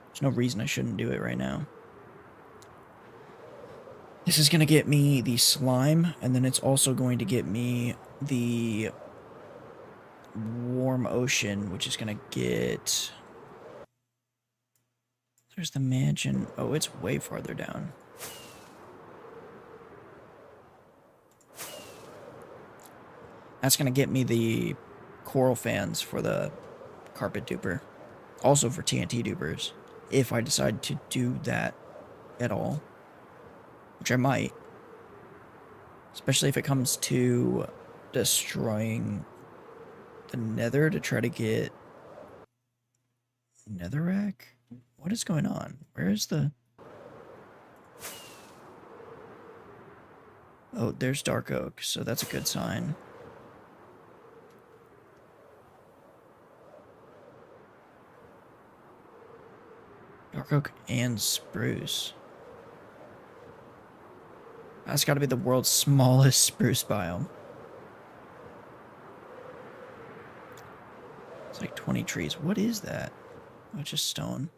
[SPEAKER 1] There's no reason I shouldn't do it right now. This is going to get me the slime, and then it's also going to get me the warm ocean, which is going to get... There's the mansion. Oh, it's way farther down. That's going to get me the coral fans for the carpet duper. Also for TNT dupers, if I decide to do that at all. Which I might. Especially if it comes to destroying the nether to try to get netherrack? What is going on? Where is the... Oh, there's dark oak, so that's a good sign. Dark oak and spruce. That's got to be the world's smallest spruce biome. It's like 20 trees. What is that? Oh, it's just stone.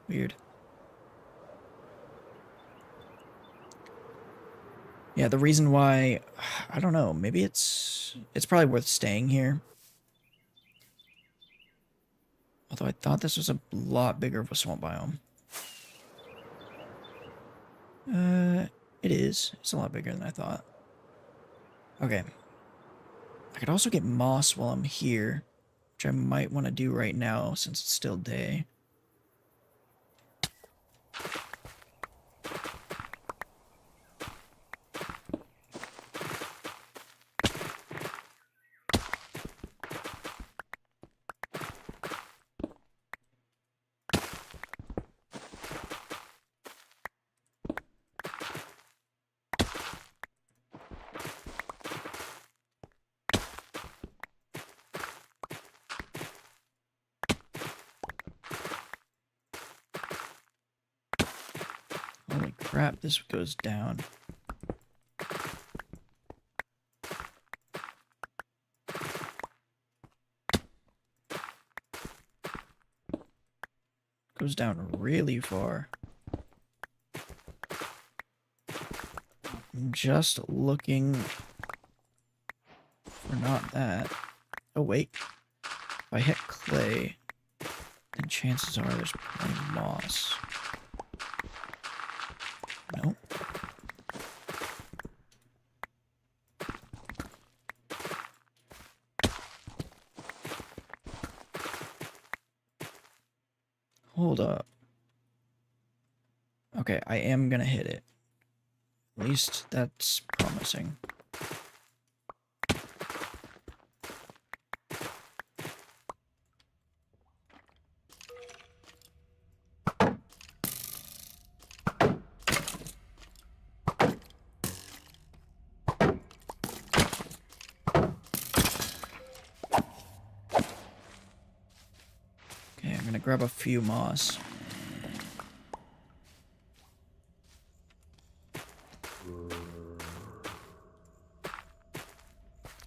[SPEAKER 1] Weird. Yeah, the reason why... I don't know. Maybe it's probably worth staying here. Although I thought this was a lot bigger of a swamp biome. It is. It's a lot bigger than I thought. Okay. I could also get moss while I'm here, which I might want to do right now since it's still day. Holy crap, this goes down. goes down really far. I'm just looking for not that. Oh, wait. If I hit clay, then chances are there's plenty of moss. Nope. Hold up. Okay, I am gonna hit it. At least that's promising. Okay, I'm gonna grab a few moss.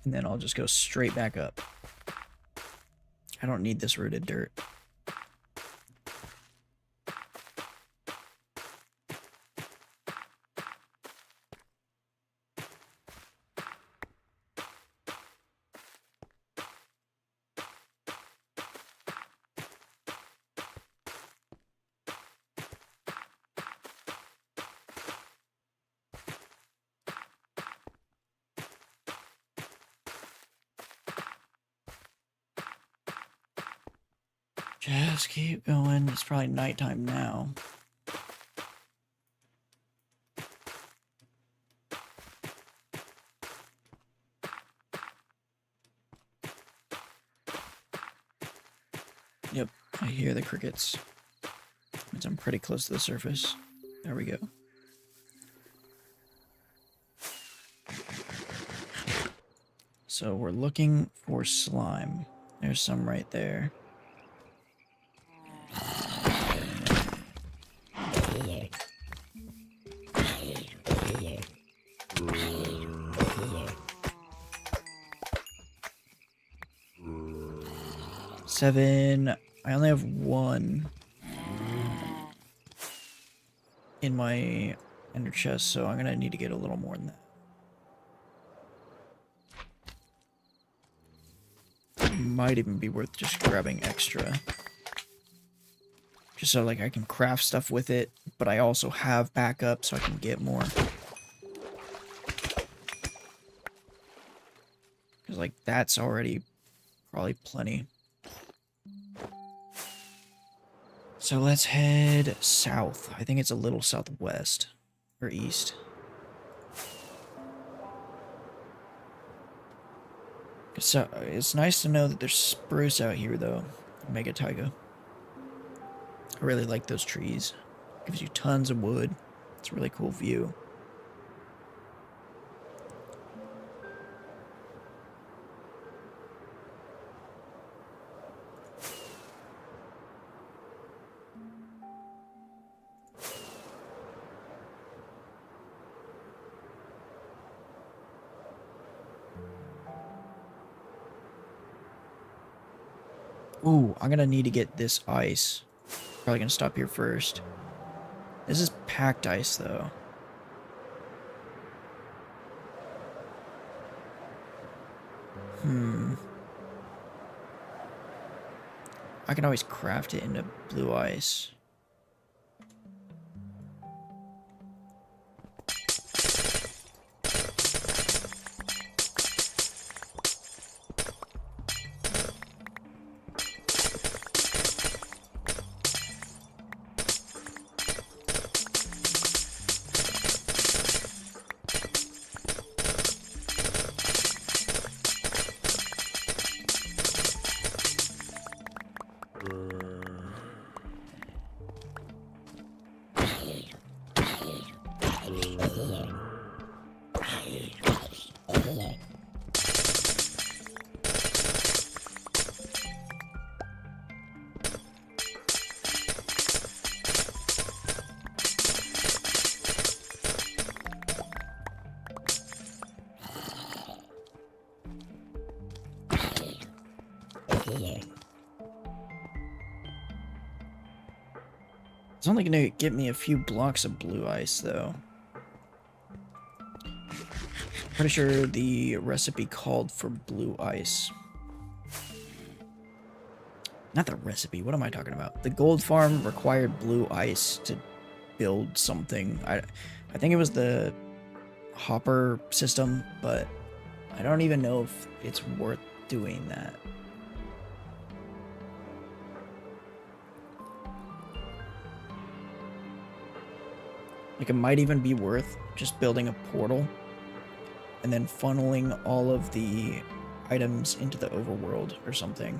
[SPEAKER 1] And then I'll just go straight back up. I don't need this rooted dirt. Just keep going. It's probably nighttime now. Yep, I hear the crickets. Means I'm pretty close to the surface. There we go. So we're looking for slime. There's some right there. Seven. I only have one in my ender chest, so I'm gonna need to get a little more than that. Might even be worth just grabbing extra. Just so like I can craft stuff with it, but I also have backup so I can get more. Because like that's already probably plenty. So let's head south. I think it's a little southwest or east. So it's nice to know that there's spruce out here though. Mega taiga. I really like those trees. Gives you tons of wood. It's a really cool view. Ooh, I'm gonna need to get this ice. Probably gonna stop here first. This is packed ice though. I can always craft it into blue ice. It's only going to get me a few blocks of blue ice, though. Pretty sure the recipe called for blue ice. Not the recipe, what am I talking about? The gold farm required blue ice to build something. I think it was the hopper system, but I don't even know if it's worth doing that. Like, it might even be worth just building a portal and then funneling all of the items into the overworld or something.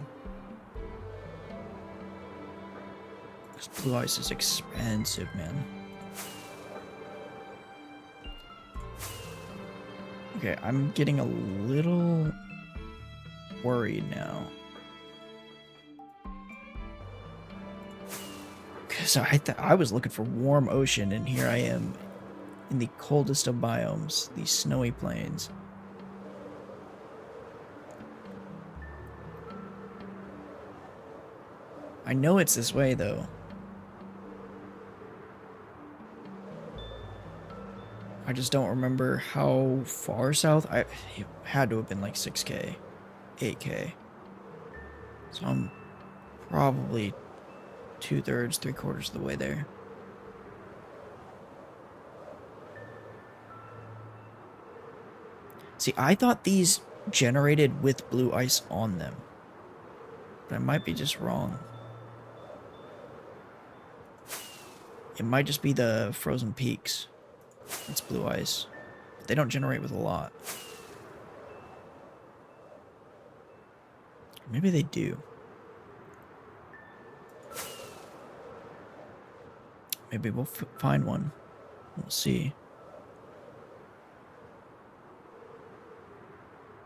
[SPEAKER 1] Because blue ice is expensive, man. Okay, I'm getting a little worried now. Because I was looking for warm ocean, and here I am in the coldest of biomes, the snowy plains. I know it's this way, though. I just don't remember how far south. It had to have been like 6K, 8K. So I'm probably 2/3, 3/4 of the way there. See, I thought these generated with blue ice on them, but I might be just wrong. It might just be the frozen peaks. It's blue ice. They don't generate with a lot. Maybe they do. Maybe we'll find one. We'll see.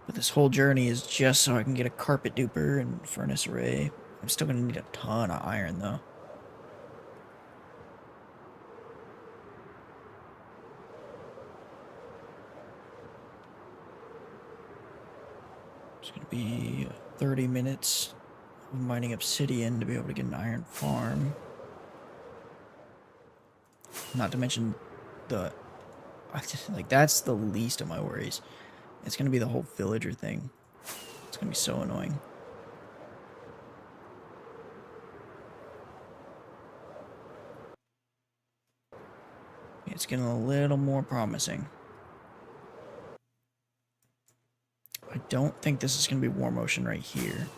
[SPEAKER 1] But this whole journey is just so I can get a carpet duper and furnace array. I'm still gonna need a ton of iron, though. It's gonna be 30 minutes of mining obsidian to be able to get an iron farm. Not to mention like, that's the least of my worries. It's gonna be the whole villager thing. It's gonna be so annoying. It's getting a little more promising. I don't think this is gonna be warm ocean right here.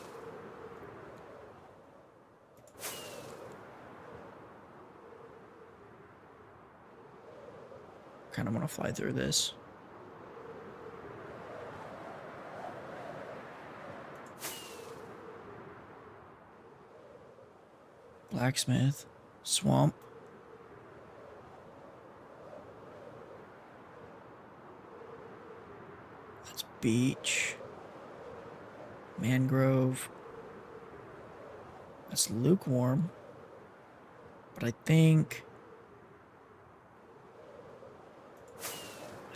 [SPEAKER 1] Kind of want to fly through this. Blacksmith. Swamp. That's beach. Mangrove. That's lukewarm. But I think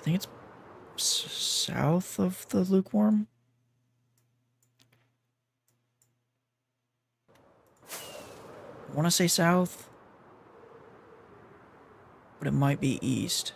[SPEAKER 1] it's south of the lukewarm. I want to say south, but it might be east.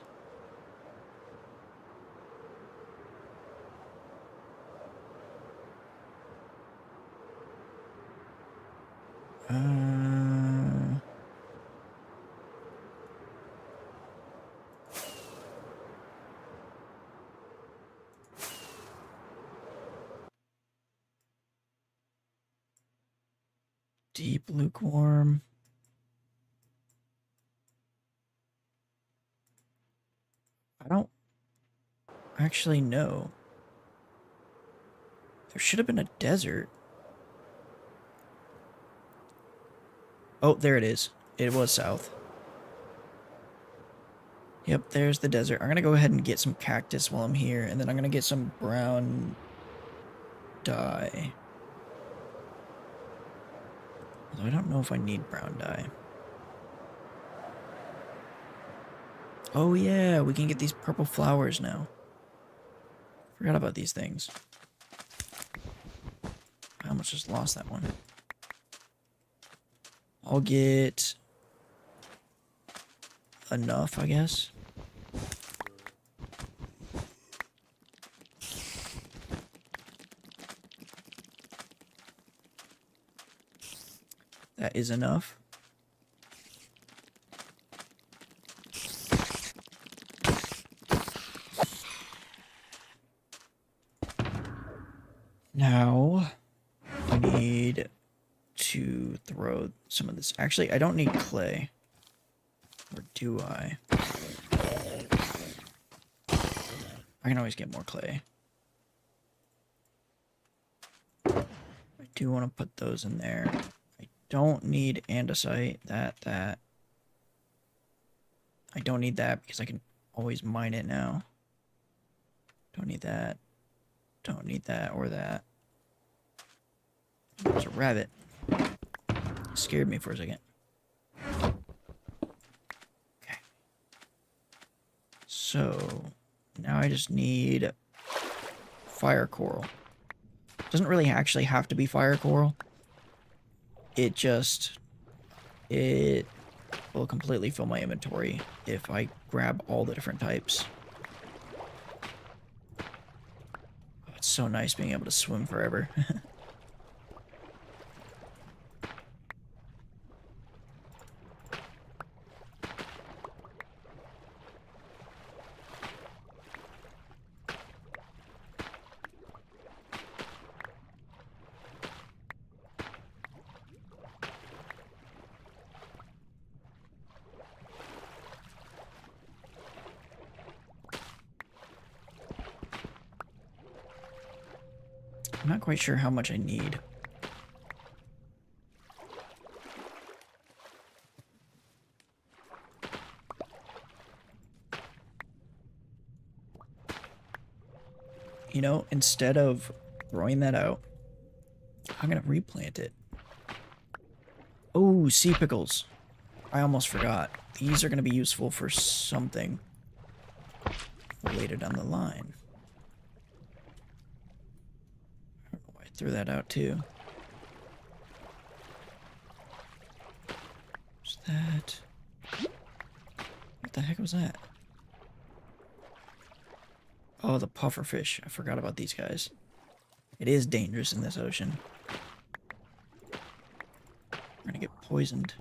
[SPEAKER 1] Deep lukewarm. I don't actually know. There should have been a desert. Oh, there it is. It was south. Yep, there's the desert. I'm gonna go ahead and get some cactus while I'm here, and then I'm gonna get some brown dye. Although I don't know if I need brown dye. Oh yeah, we can get these purple flowers now. Forgot about these things. I almost just lost that one. I'll get enough, I guess. That is enough. Now, I need to throw some of this. Actually, I don't need clay. Or do I? I can always get more clay. I do want to put those in there. I don't need andesite. That. I don't need that because I can always mine it now. Don't need that. Don't need that or that. There's a rabbit. It scared me for a second. Okay. So, now I just need fire coral. Doesn't really actually have to be fire coral. It will completely fill my inventory if I grab all the different types. Oh, it's so nice being able to swim forever. I'm not quite sure how much I need. You know, instead of throwing that out, I'm gonna replant it. Oh, sea pickles. I almost forgot. These are gonna be useful for something later down the line. I don't know why I threw that out too. What's that? What the heck was that? Oh, the pufferfish. I forgot about these guys. It is dangerous in this ocean. We're gonna get poisoned.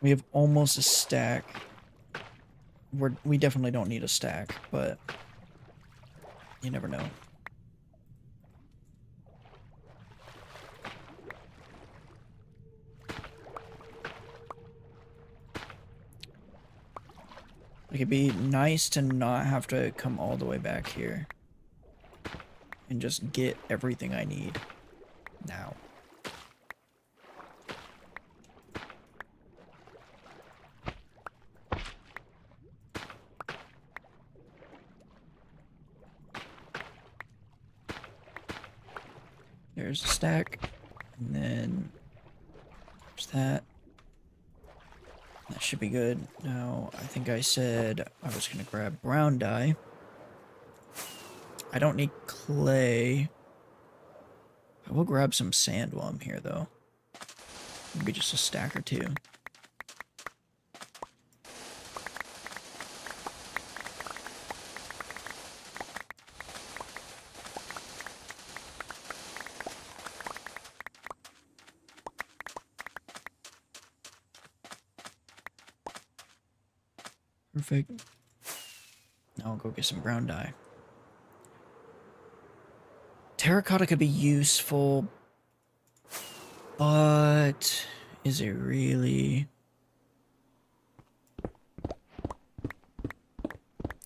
[SPEAKER 1] We have almost a stack. We definitely don't need a stack, but you never know. Like, it'd be nice to not have to come all the way back here and just get everything I need now. There's a stack, and then there's that. That should be good. Now, I think I said I was going to grab brown dye. I don't need clay. I will grab some sand while I'm here, though. Maybe just a stack or two. Perfect. Now I'll go get some brown dye. Terracotta could be useful, but is it really?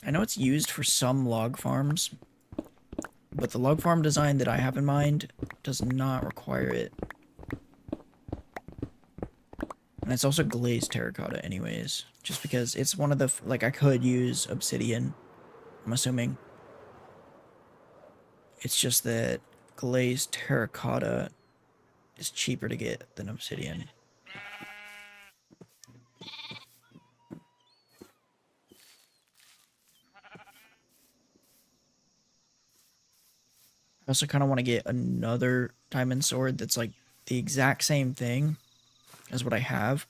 [SPEAKER 1] I know it's used for some log farms, but the log farm design that I have in mind does not require it. And it's also glazed terracotta anyways, just because it's one of the, like, I could use obsidian I'm assuming. It's just that glazed terracotta is cheaper to get than obsidian. I also kind of want to get another diamond sword that's like the exact same thing as what I have,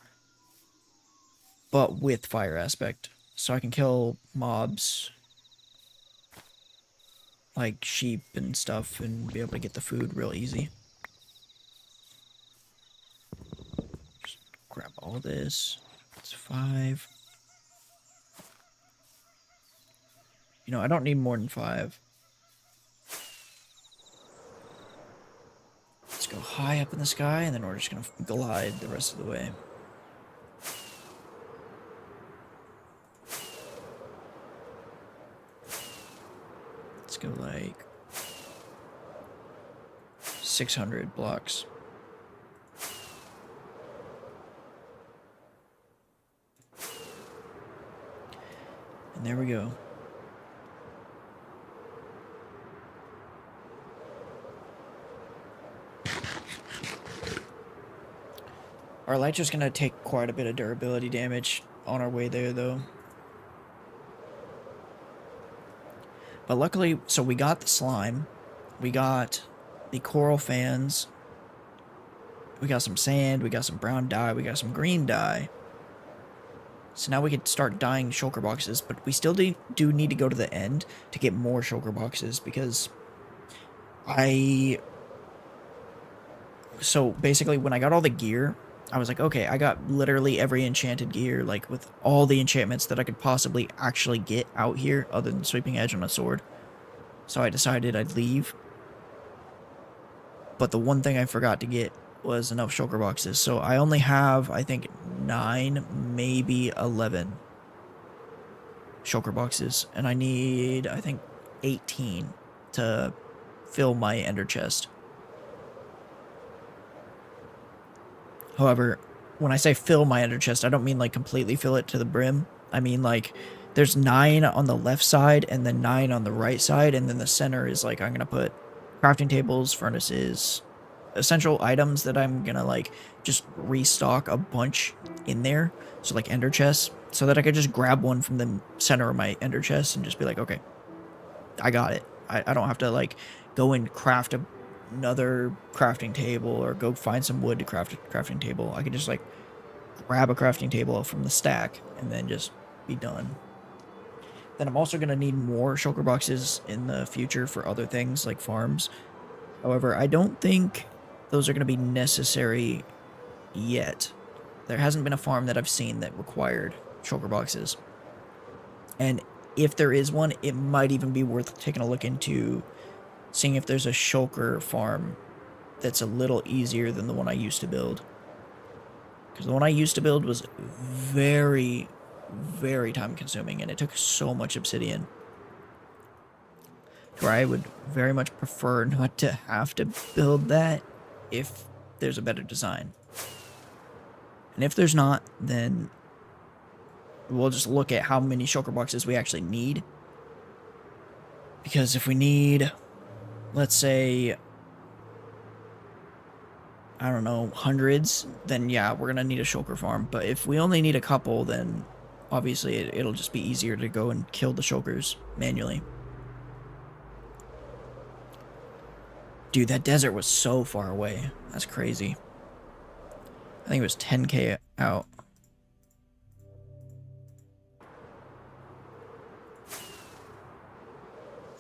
[SPEAKER 1] but with fire aspect. So I can kill mobs like sheep and stuff and be able to get the food real easy. Just grab all this. It's 5. You know, I don't need more than 5. Let's go high up in the sky, and then we're just gonna glide the rest of the way. Let's go like 600 blocks. And there we go. Our elytra's gonna take quite a bit of durability damage on our way there, though. But luckily, so we got the slime, we got the coral fans, we got some sand, we got some brown dye, we got some green dye. So now we can start dyeing shulker boxes, but we still do need to go to the end to get more shulker boxes, because so basically when I got all the gear, I was like, okay, I got literally every enchanted gear, like with all the enchantments that I could possibly actually get out here other than Sweeping Edge on a sword. So I decided I'd leave. But the one thing I forgot to get was enough shulker boxes. So I only have, I think, 9, maybe 11 shulker boxes. And I need, I think, 18 to fill my ender chest. However, when I say fill my ender chest, I don't mean like completely fill it to the brim. I mean like there's 9 on the left side and then 9 on the right side, and then the center is like I'm gonna put crafting tables, furnaces, essential items that I'm gonna like just restock a bunch in there. So like ender chests, so that I could just grab one from the center of my ender chest and just be like, okay, I got it. I don't have to like go and craft another crafting table or go find some wood to craft a crafting table. I can just like grab a crafting table from the stack and then just be done. Then I'm also going to need more shulker boxes in the future for other things like farms. However, I don't think those are going to be necessary yet. There hasn't been a farm that I've seen that required shulker boxes. And if there is one, it might even be worth taking a look into seeing if there's a shulker farm that's a little easier than the one I used to build. Because the one I used to build was very, very time consuming, and it took so much obsidian. Where I would very much prefer not to have to build that if there's a better design. And if there's not, then we'll just look at how many shulker boxes we actually need. Because if we need, let's say, I don't know, hundreds, then yeah, we're going to need a shulker farm. But if we only need a couple, then obviously it'll just be easier to go and kill the shulkers manually. Dude, that desert was so far away. That's crazy. I think it was 10k out.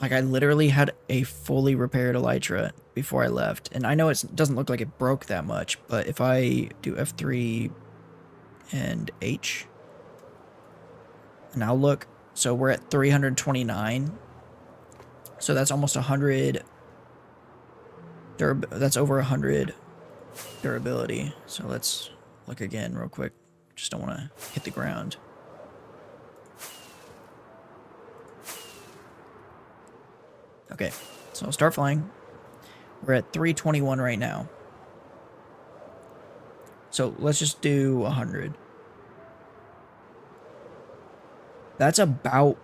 [SPEAKER 1] Like, I literally had a fully repaired elytra before I left. And I know it doesn't look like it broke that much, but if I do F3 and H, now look, so we're at 329. So that's almost 100. That's over 100 durability. So let's look again real quick. Just don't want to hit the ground. Okay, so I'll start flying. We're at 321 right now. So let's just do 100. That's about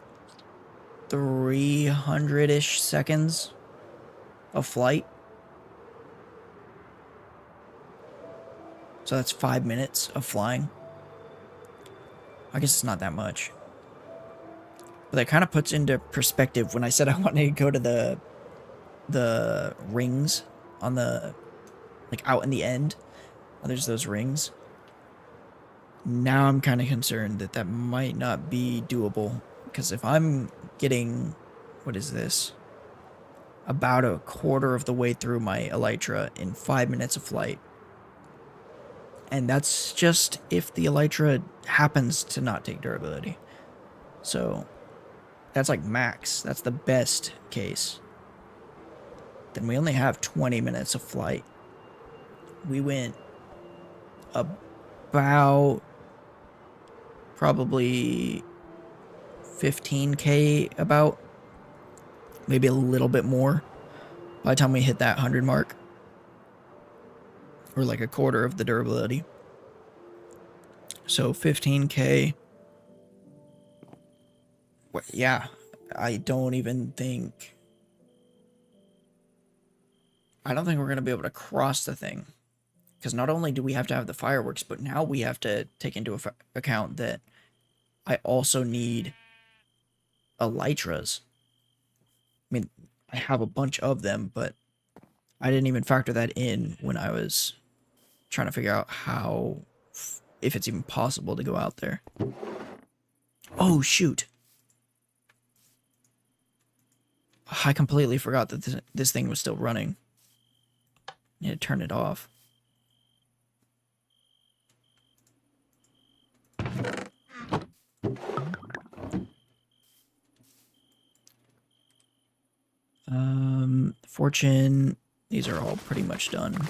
[SPEAKER 1] 300-ish seconds of flight. So that's 5 minutes of flying. I guess it's not that much. But that kind of puts into perspective when I said I wanted to go to the rings on the, like, out in the end. There's those rings. Now I'm kind of concerned that that might not be doable. Because if I'm getting, what is this? About a quarter of the way through my Elytra in 5 minutes of flight. And that's just if the Elytra happens to not take durability. So that's like max. That's the best case. Then we only have 20 minutes of flight. We went about probably 15k, about maybe a little bit more by the time we hit that 100 mark, or like a quarter of the durability. So 15k. Yeah, I don't think we're going to be able to cross the thing. Because not only do we have to have the fireworks, but now we have to take into account that I also need Elytras. I mean, I have a bunch of them, but I didn't even factor that in when I was trying to figure out if it's even possible to go out there. Oh, shoot. I completely forgot that this thing was still running. I need to turn it off. Fortune, these are all pretty much done.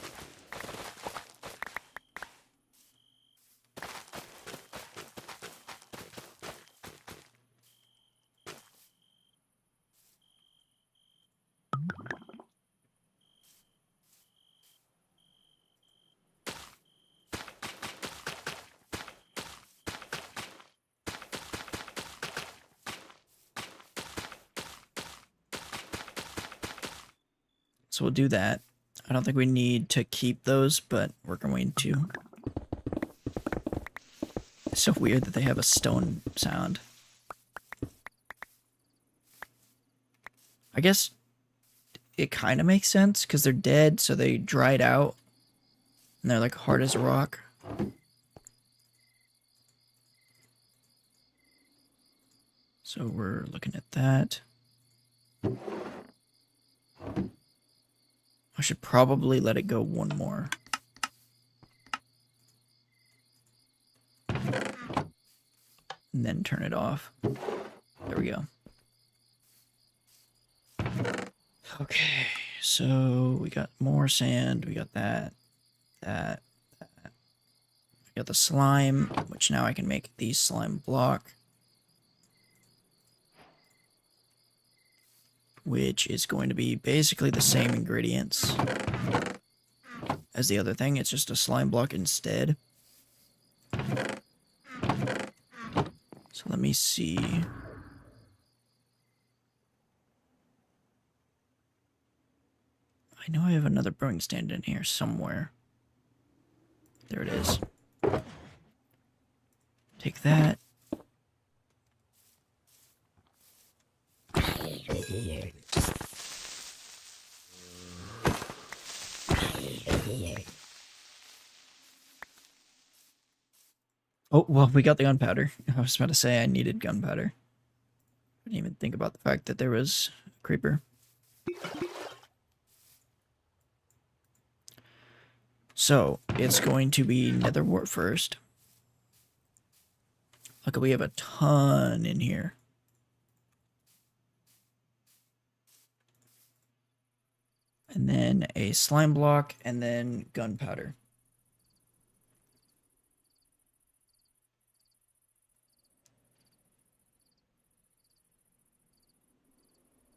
[SPEAKER 1] So we'll do that. I don't think we need to keep those, but we're going to. It's so weird that they have a stone sound. I guess it kind of makes sense because they're dead, so they dried out. And they're like hard as a rock. So we're looking at that. I should probably let it go one more. And then turn it off. There we go. Okay, so we got more sand. We got that. We got the slime, which now I can make the slime block. Which is going to be basically the same ingredients as the other thing. It's just a slime block instead. So let me see. I know I have another brewing stand in here somewhere. There it is. Take that. Oh, well, we got the gunpowder. I was about to say I needed gunpowder. I didn't even think about the fact that there was a creeper. So, it's going to be nether wart first. Look, we have a ton in here. And then a slime block, and then gunpowder.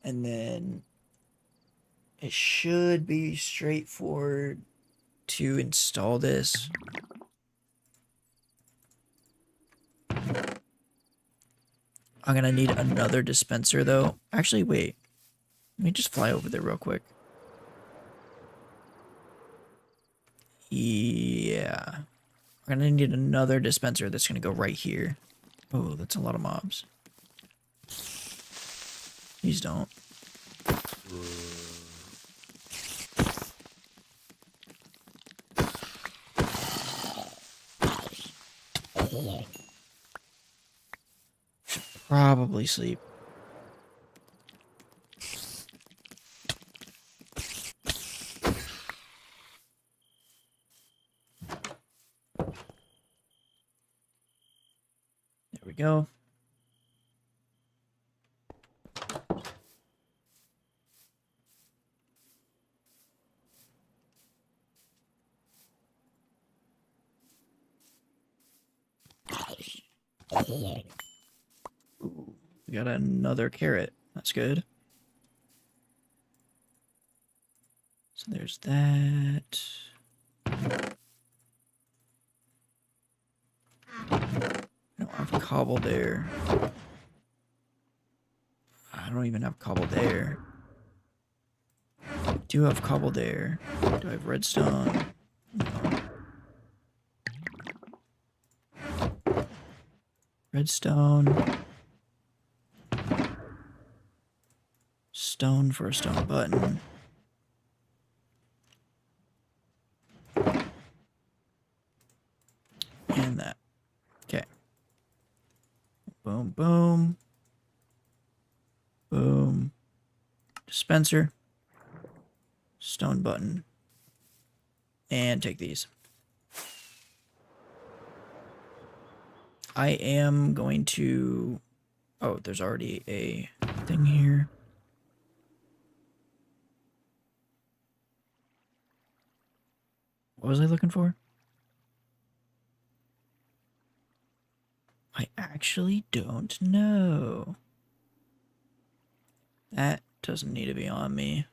[SPEAKER 1] And then it should be straightforward to install this. I'm gonna need another dispenser though. Actually, wait. Let me just fly over there real quick. Yeah. We're gonna need another dispenser that's gonna go right here. Oh, that's a lot of mobs. Please don't. Should probably sleep. There we go. Ooh, we got another carrot. That's good. So there's that. I don't have cobble there. I don't even have cobble there. I do have cobble there. Do I have redstone? No. Redstone. Stone for a stone button. And that. Okay. Boom, boom. Boom. Dispenser. Stone button. And take these. I am going to... Oh, there's already a thing here. What was I looking for? I actually don't know. That doesn't need to be on me.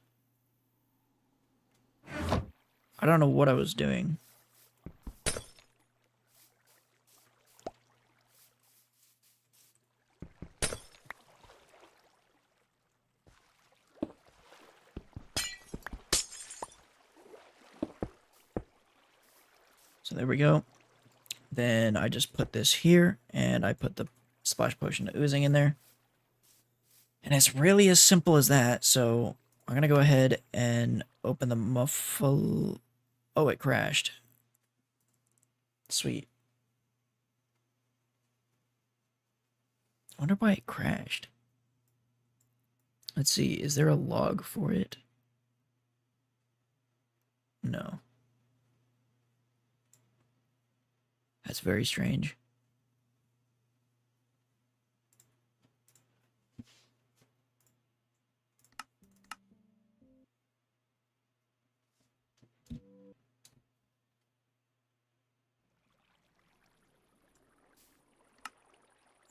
[SPEAKER 1] I don't know what I was doing. So there we go. Then I just put this here, and I put the splash potion of oozing in there. And it's really as simple as that, so I'm going to go ahead and open the muffle... Oh, it crashed. Sweet. I wonder why it crashed. Let's see, is there a log for it? No. That's very strange.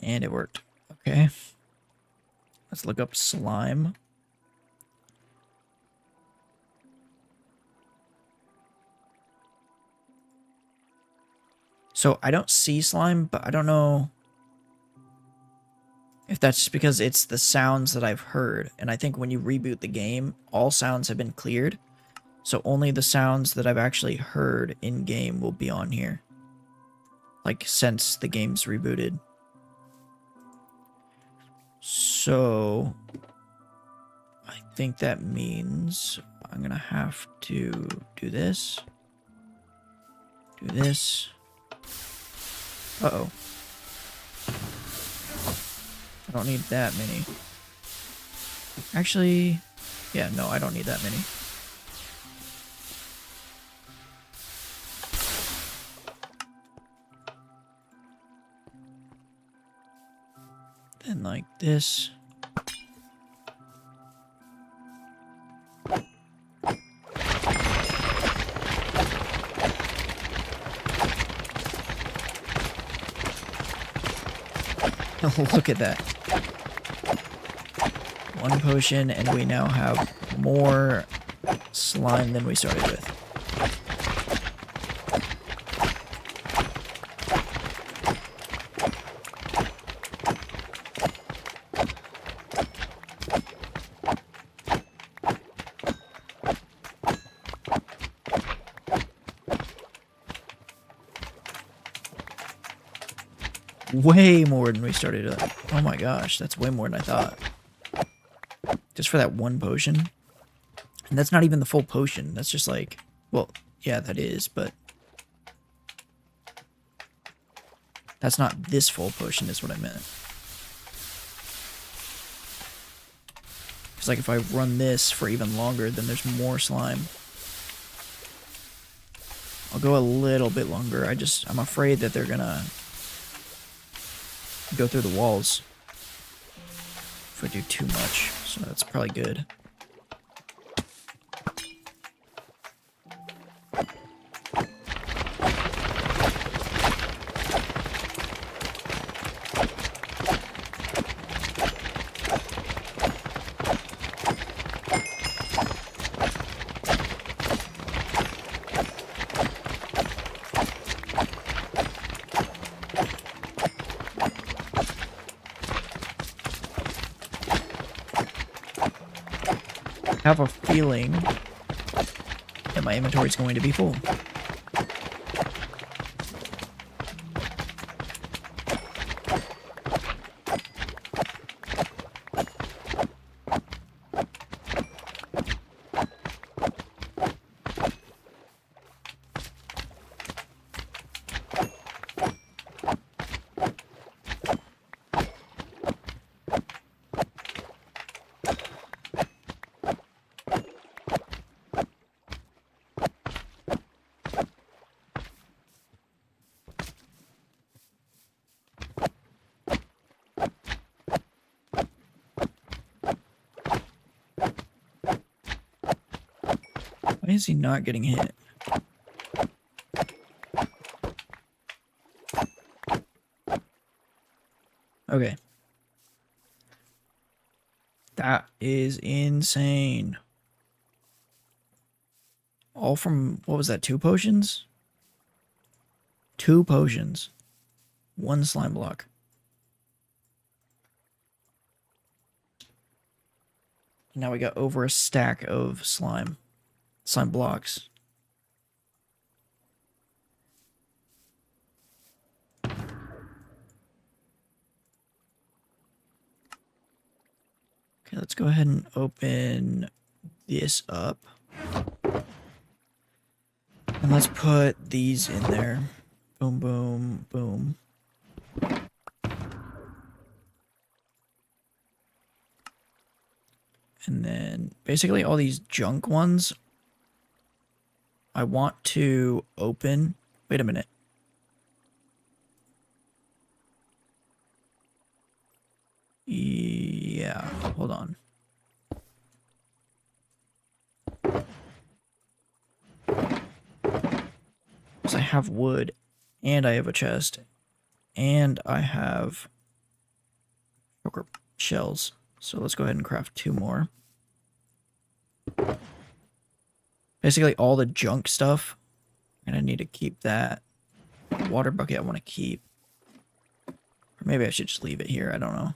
[SPEAKER 1] And it worked. Okay. Let's look up slime. So I don't see slime, but I don't know if that's just because it's the sounds that I've heard. And I think when you reboot the game, all sounds have been cleared. So only the sounds that I've actually heard in game will be on here. Like since the game's rebooted. So I think that means I'm gonna have to do this. Do this. Uh-oh. I don't need that many. Actually, yeah, no, I don't need that many. Then like this. Look at that. One potion, and we now have more slime than we started with. Way more than we started. Oh my gosh, that's way more than I thought. Just for that one potion. And that's not even the full potion. That's just like, well, yeah, that is, but that's not this full potion is what I meant. Because like if I run this for even longer, then there's more slime. I'll go a little bit longer. I'm afraid that they're gonna go through the walls if I do too much. So that's probably good. I have a feeling that my inventory is going to be full. Why is he not getting hit? Okay. That is insane. All from, what was that, 2 potions? 2 potions. 1 slime block. Now we got over a stack of slime blocks. Okay, let's go ahead and open this up. And let's put these in there. Boom, boom, boom. And then basically all these junk ones I want to open. Wait a minute. Yeah, hold on. Because I have wood, and I have a chest, and I have shells. So let's go ahead and craft 2 more. Basically all the junk stuff. And I need to keep that. Water bucket I want to keep. Or maybe I should just leave it here. I don't know.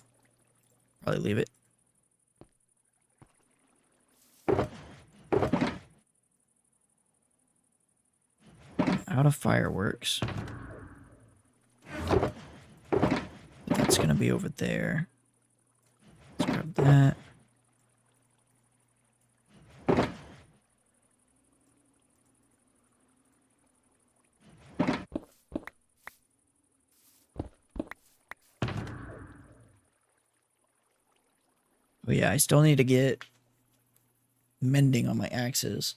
[SPEAKER 1] Probably leave it. Out of fireworks. That's going to be over there. Let's grab that. Oh yeah, I still need to get mending on my axes.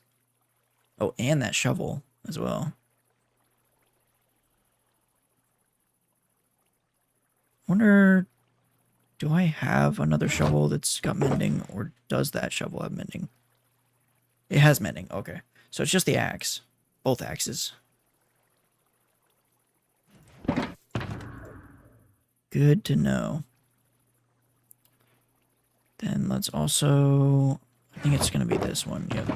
[SPEAKER 1] Oh, and that shovel as well. Wonder, do I have another shovel that's got mending, or does that shovel have mending? It has mending, okay. So it's just the axe. Both axes. Good to know. Then let's also, I think it's going to be this one, yep.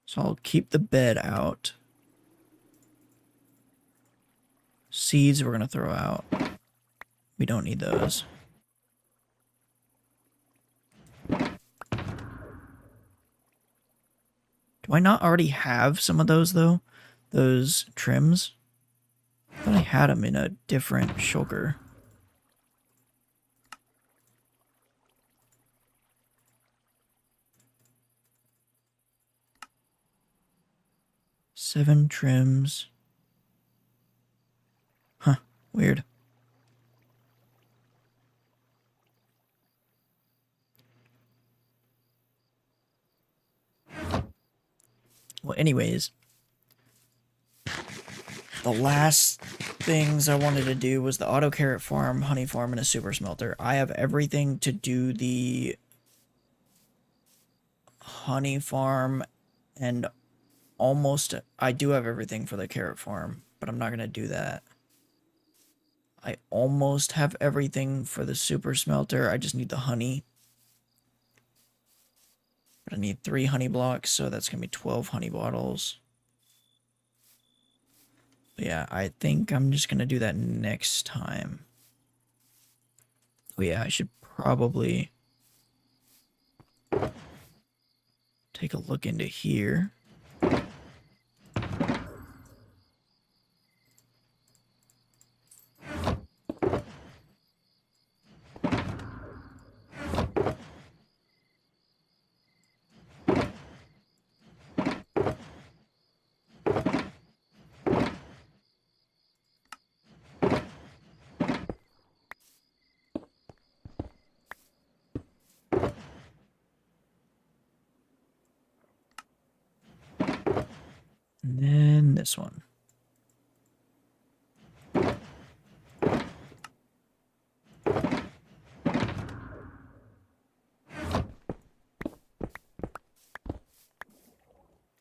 [SPEAKER 1] So I'll keep the bed out. Seeds we're going to throw out. We don't need those. Do I not already have some of those, though? Those trims? I thought I had them in a different shulker. Seven trims. Huh, weird. Well, anyways, the last things I wanted to do was the auto carrot farm, honey farm, and a super smelter. I have everything to do the honey farm, and almost I do have everything for the carrot farm, but I'm not going to do that. I almost have everything for the super smelter. I just need the honey. But I need 3 honey blocks, so that's going to be 12 honey bottles. But yeah, I think I'm just going to do that next time. Oh yeah, I should probably take a look into here. And then this one.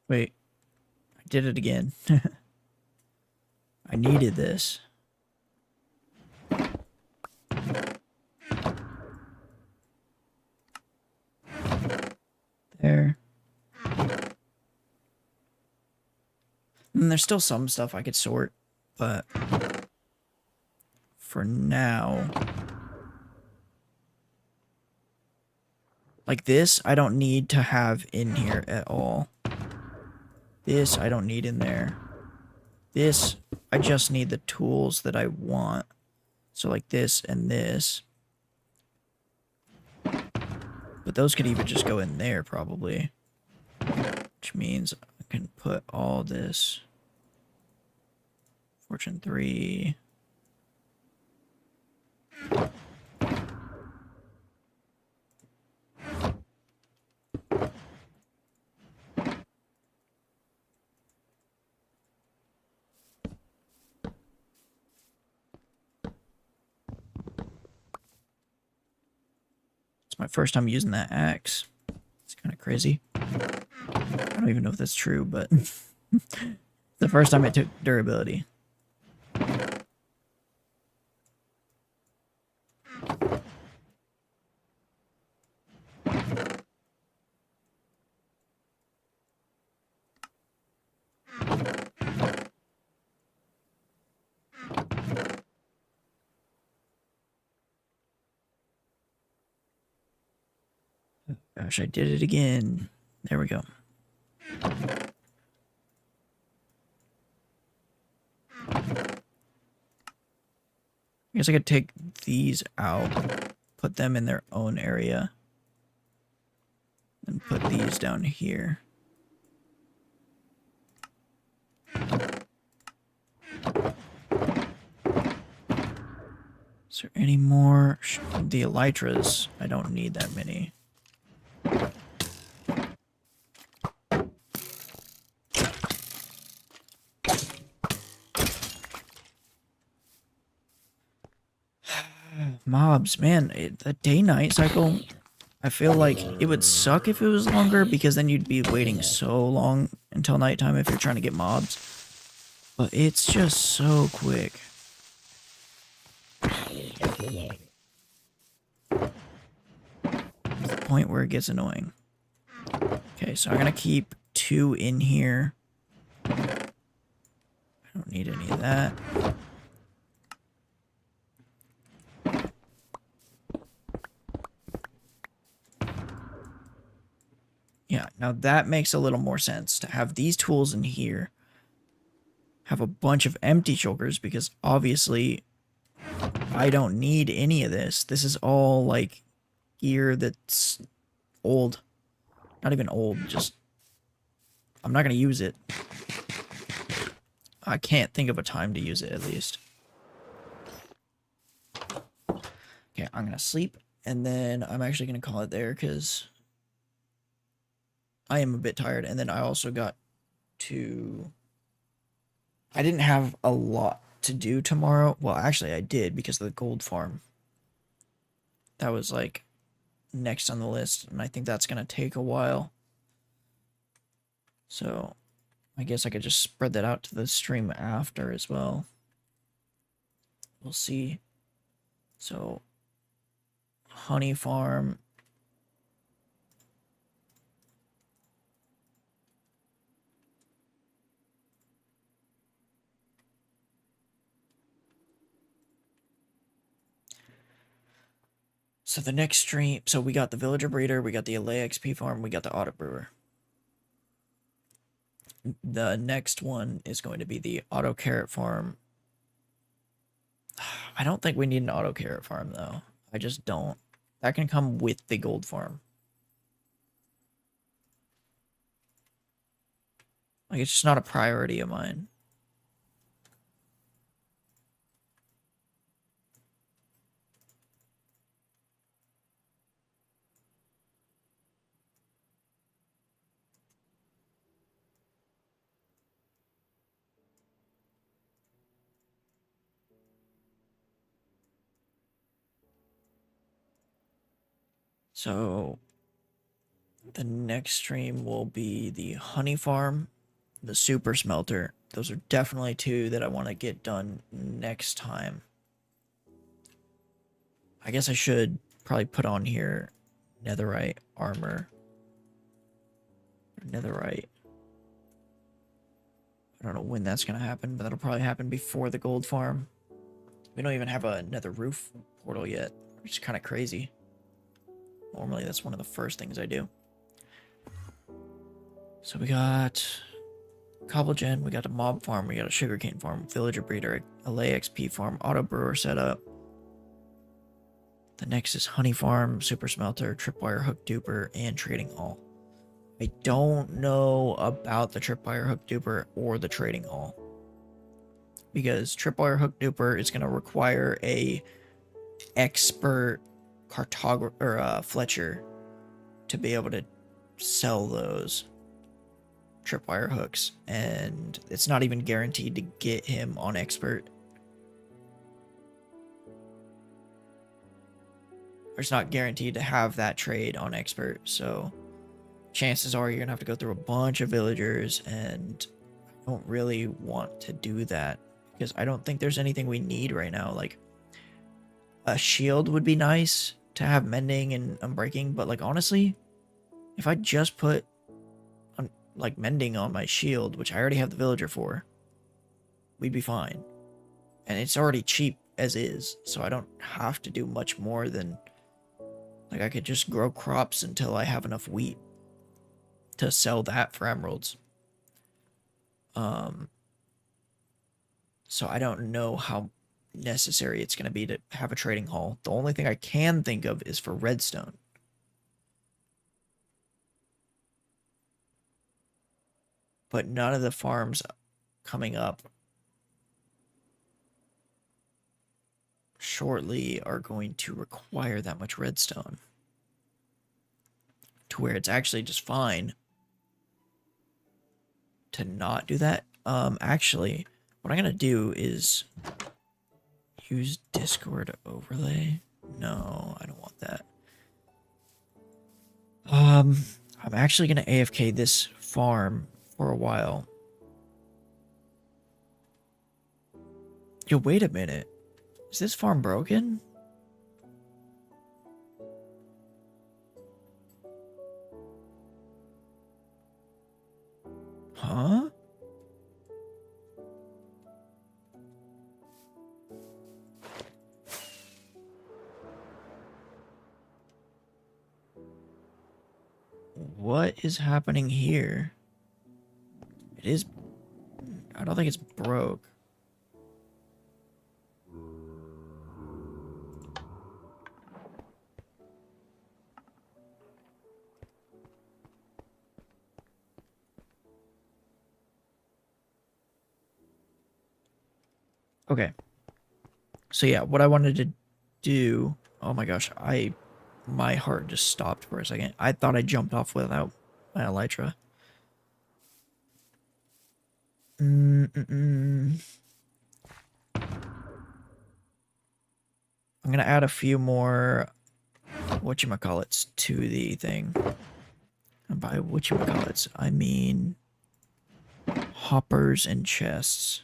[SPEAKER 1] Wait, I did it again. I needed this. There. And there's still some stuff I could sort, but for now, like this, I don't need to have in here at all. This, I don't need in there. This, I just need the tools that I want. So like this and this. But those could even just go in there, probably. Which means I can put all this. Fortune 3. It's my first time using that axe. It's kind of crazy. I don't even know if that's true, but the first time it took durability. Gosh, I did it again. There we go. I guess I could take these out, put them in their own area, and put these down here. Is there any more? The elytras, I don't need that many. Mobs, man, the day-night cycle, I feel like it would suck if it was longer, because then you'd be waiting so long until nighttime if you're trying to get mobs. But it's just so quick. To the point where it gets annoying. Okay, so I'm gonna keep 2 in here. I don't need any of that. Yeah, Now that makes a little more sense to have these tools in here. Have a bunch of empty chokers because obviously I don't need any of this. This is all like gear that's old. Not even old, just I'm not going to use it. I can't think of a time to use it at least. Okay, I'm going to sleep and then I'm actually going to call it there because I am a bit tired. And then I also got to... I didn't have a lot to do tomorrow. Well, actually I did because of the gold farm. That was like next on the list and I think that's going to take a while. So I guess I could just spread that out to the stream after as well. We'll see. So, honey farm. So the next stream, so we got the villager breeder, we got the Allay XP farm, we got the auto brewer. The next one is going to be the auto carrot farm. I don't think we need an auto carrot farm though. I just don't. That can come with the gold farm. Like it's just not a priority of mine. So the next stream will be the honey farm, the super smelter. Those are definitely two that I want to get done next time. I guess I should probably put on here netherite armor. Netherite. I don't know when that's going to happen, but that'll probably happen before the gold farm. We don't even have a nether roof portal yet, which is kind of crazy. Normally that's one of the first things I do. So we got Cobblegen, we got a mob farm, we got a sugarcane farm, villager breeder, a Allay XP farm, auto brewer setup. The next is honey farm, super smelter, tripwire hook duper, and trading hall. I don't know about the tripwire hook duper or the trading hall, because tripwire hook duper is going to require a expert cartographer or Fletcher to be able to sell those tripwire hooks, and it's not even guaranteed to get him on expert. Or it's not guaranteed to have that trade on expert, so chances are you're gonna have to go through a bunch of villagers, and I don't really want to do that because I don't think there's anything we need right now. Like a shield would be nice to have mending and unbreaking, but like honestly, if I just put like mending on my shield, which I already have the villager for, we'd be fine. And it's already cheap as is, so I don't have to do much more than, like, I could just grow crops until I have enough wheat to sell that for emeralds. So I don't know how necessary it's going to be to have a trading hall. The only thing I can think of is for redstone. But none of the farms coming up shortly are going to require that much redstone, to where it's actually just fine to not do that. Actually, what I'm gonna do is use Discord overlay. No, I don't want that. I'm actually gonna AFK this farm for a while. Yo, wait a minute. Is this farm broken? Huh? What what is happening here? It is... I don't think it's broke. Okay. So yeah, what I wanted to do... Oh my gosh, my heart just stopped for a second. I thought I jumped off without my elytra. I'm gonna add a few more whatchamacallits to the thing. And by whatchamacallits, I mean hoppers and chests.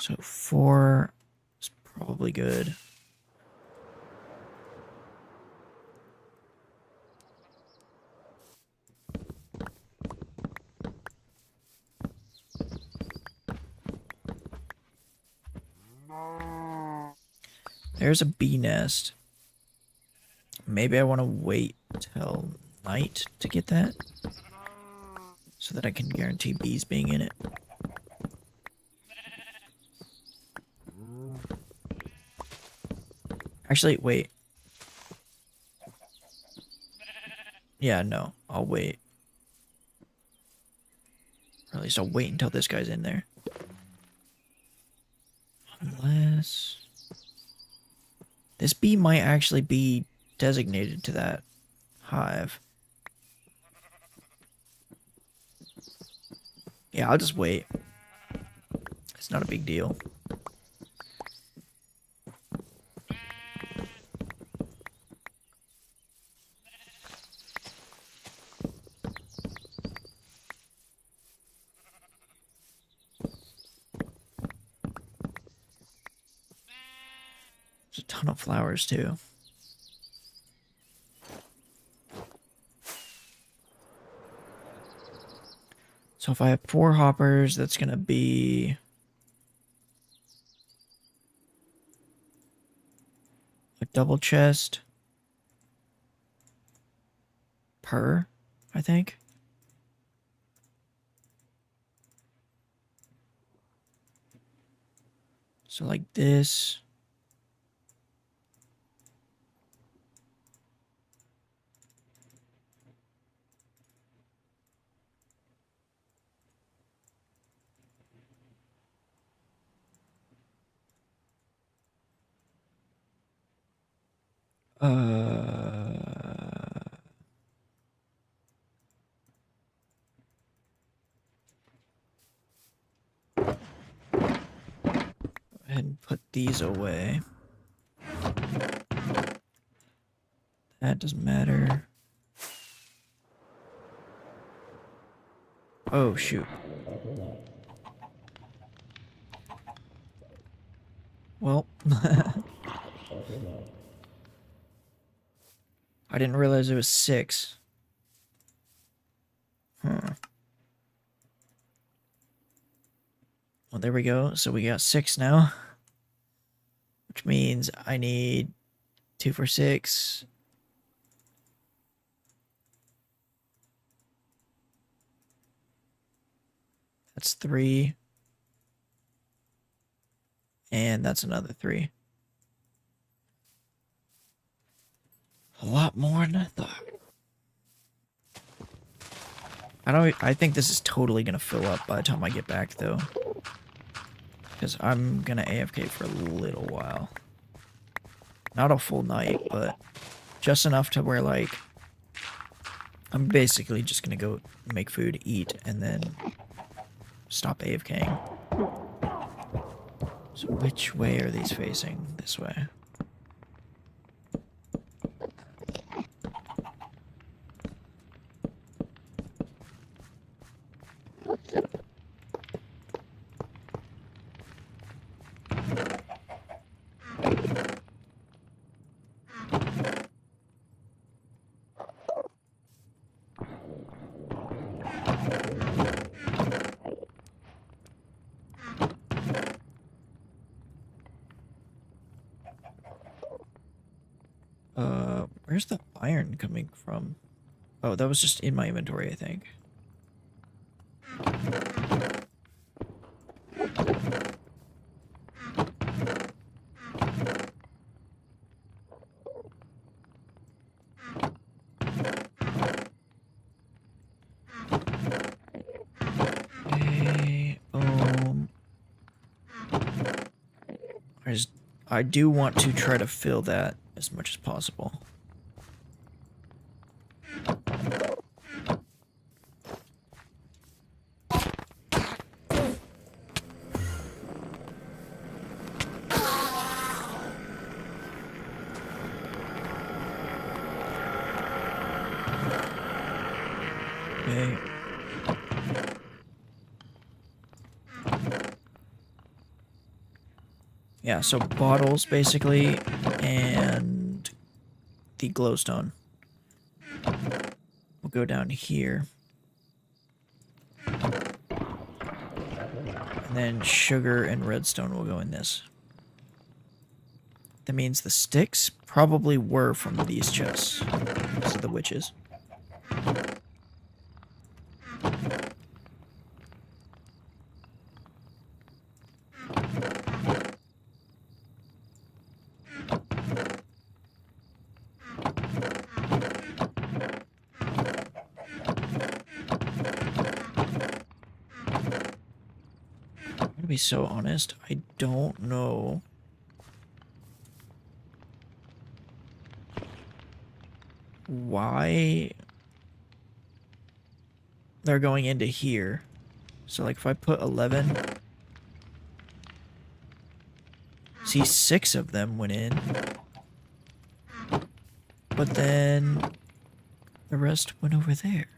[SPEAKER 1] So 4 is probably good. There's a bee nest. Maybe I want to wait till night to get that, so that I can guarantee bees being in it. Actually, wait. Yeah, no, I'll wait. Or at least I'll wait until this guy's in there. Unless... This bee might actually be designated to that hive. Yeah, I'll just wait. It's not a big deal. There's a ton of flowers too. So if I have 4 hoppers, that's gonna be a double chest per, I think. So like this. And put these away. That doesn't matter. Oh, shoot. Well, I didn't realize it was 6. Huh. Well, there we go. So we got 6 now. Which means I need 2 for 6. That's 3. And that's another 3. A lot more than I thought. I think this is totally gonna fill up by the time I get back though. Because I'm gonna AFK for a little while. Not a full night, but just enough to where like I'm basically just gonna go make food, eat, and then stop AFKing. So which way are these facing? This way. Where's the iron coming from? Oh, that was just in my inventory, I think. Okay, I do want to try to fill that as much as possible. Okay. Yeah, so bottles basically, and the glowstone. We'll go down here. And then sugar and redstone will go in this. That means the sticks probably were from these chests. These are the witches. I'm gonna be so honest, I don't know why they're going into here. So like if I put 11, see 6 of them went in, but then the rest went over there.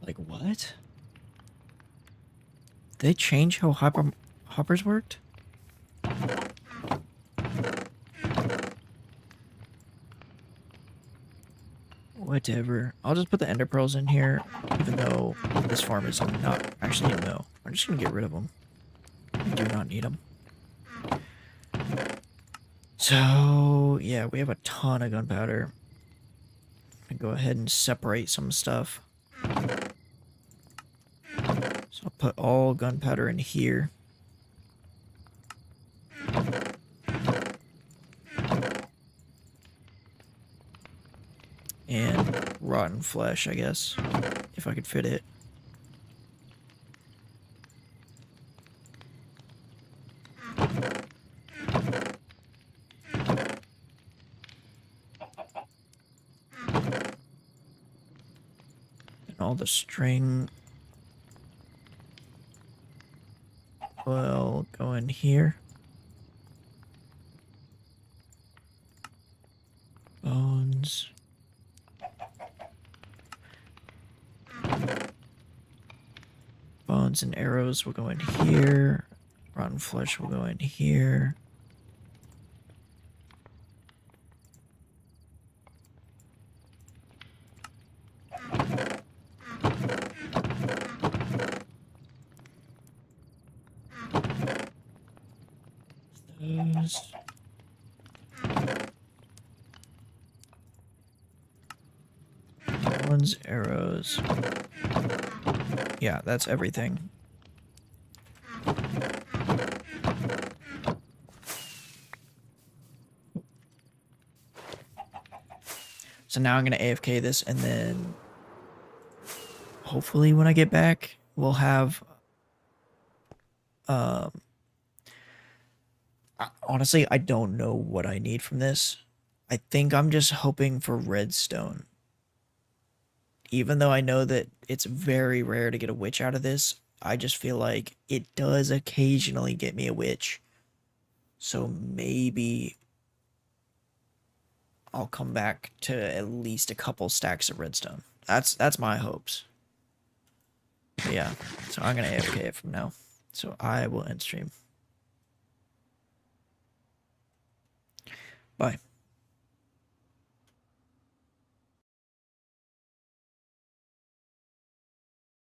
[SPEAKER 1] Like what? Did they change how hoppers worked? Whatever. I'll just put the ender pearls in here, even though this farm is not actually no. I'm just gonna get rid of them. I do not need them. So yeah, we have a ton of gunpowder. I'm gonna go ahead and separate some stuff. So I'll put all gunpowder in here. And rotten flesh, I guess, if I could fit it. And all the string will go in here. Bones. Bones and arrows will go in here. Rotten flesh will go in here. Those. Bones, arrows. Yeah, that's everything. So now I'm going to AFK this, and then hopefully when I get back, we'll have... honestly, I don't know what I need from this. I think I'm just hoping for redstone. Even though I know that it's very rare to get a witch out of this, I just feel like it does occasionally get me a witch. So maybe I'll come back to at least a couple stacks of redstone. That's my hopes. But yeah, so I'm gonna AFK it from now. So I will end stream. Bye.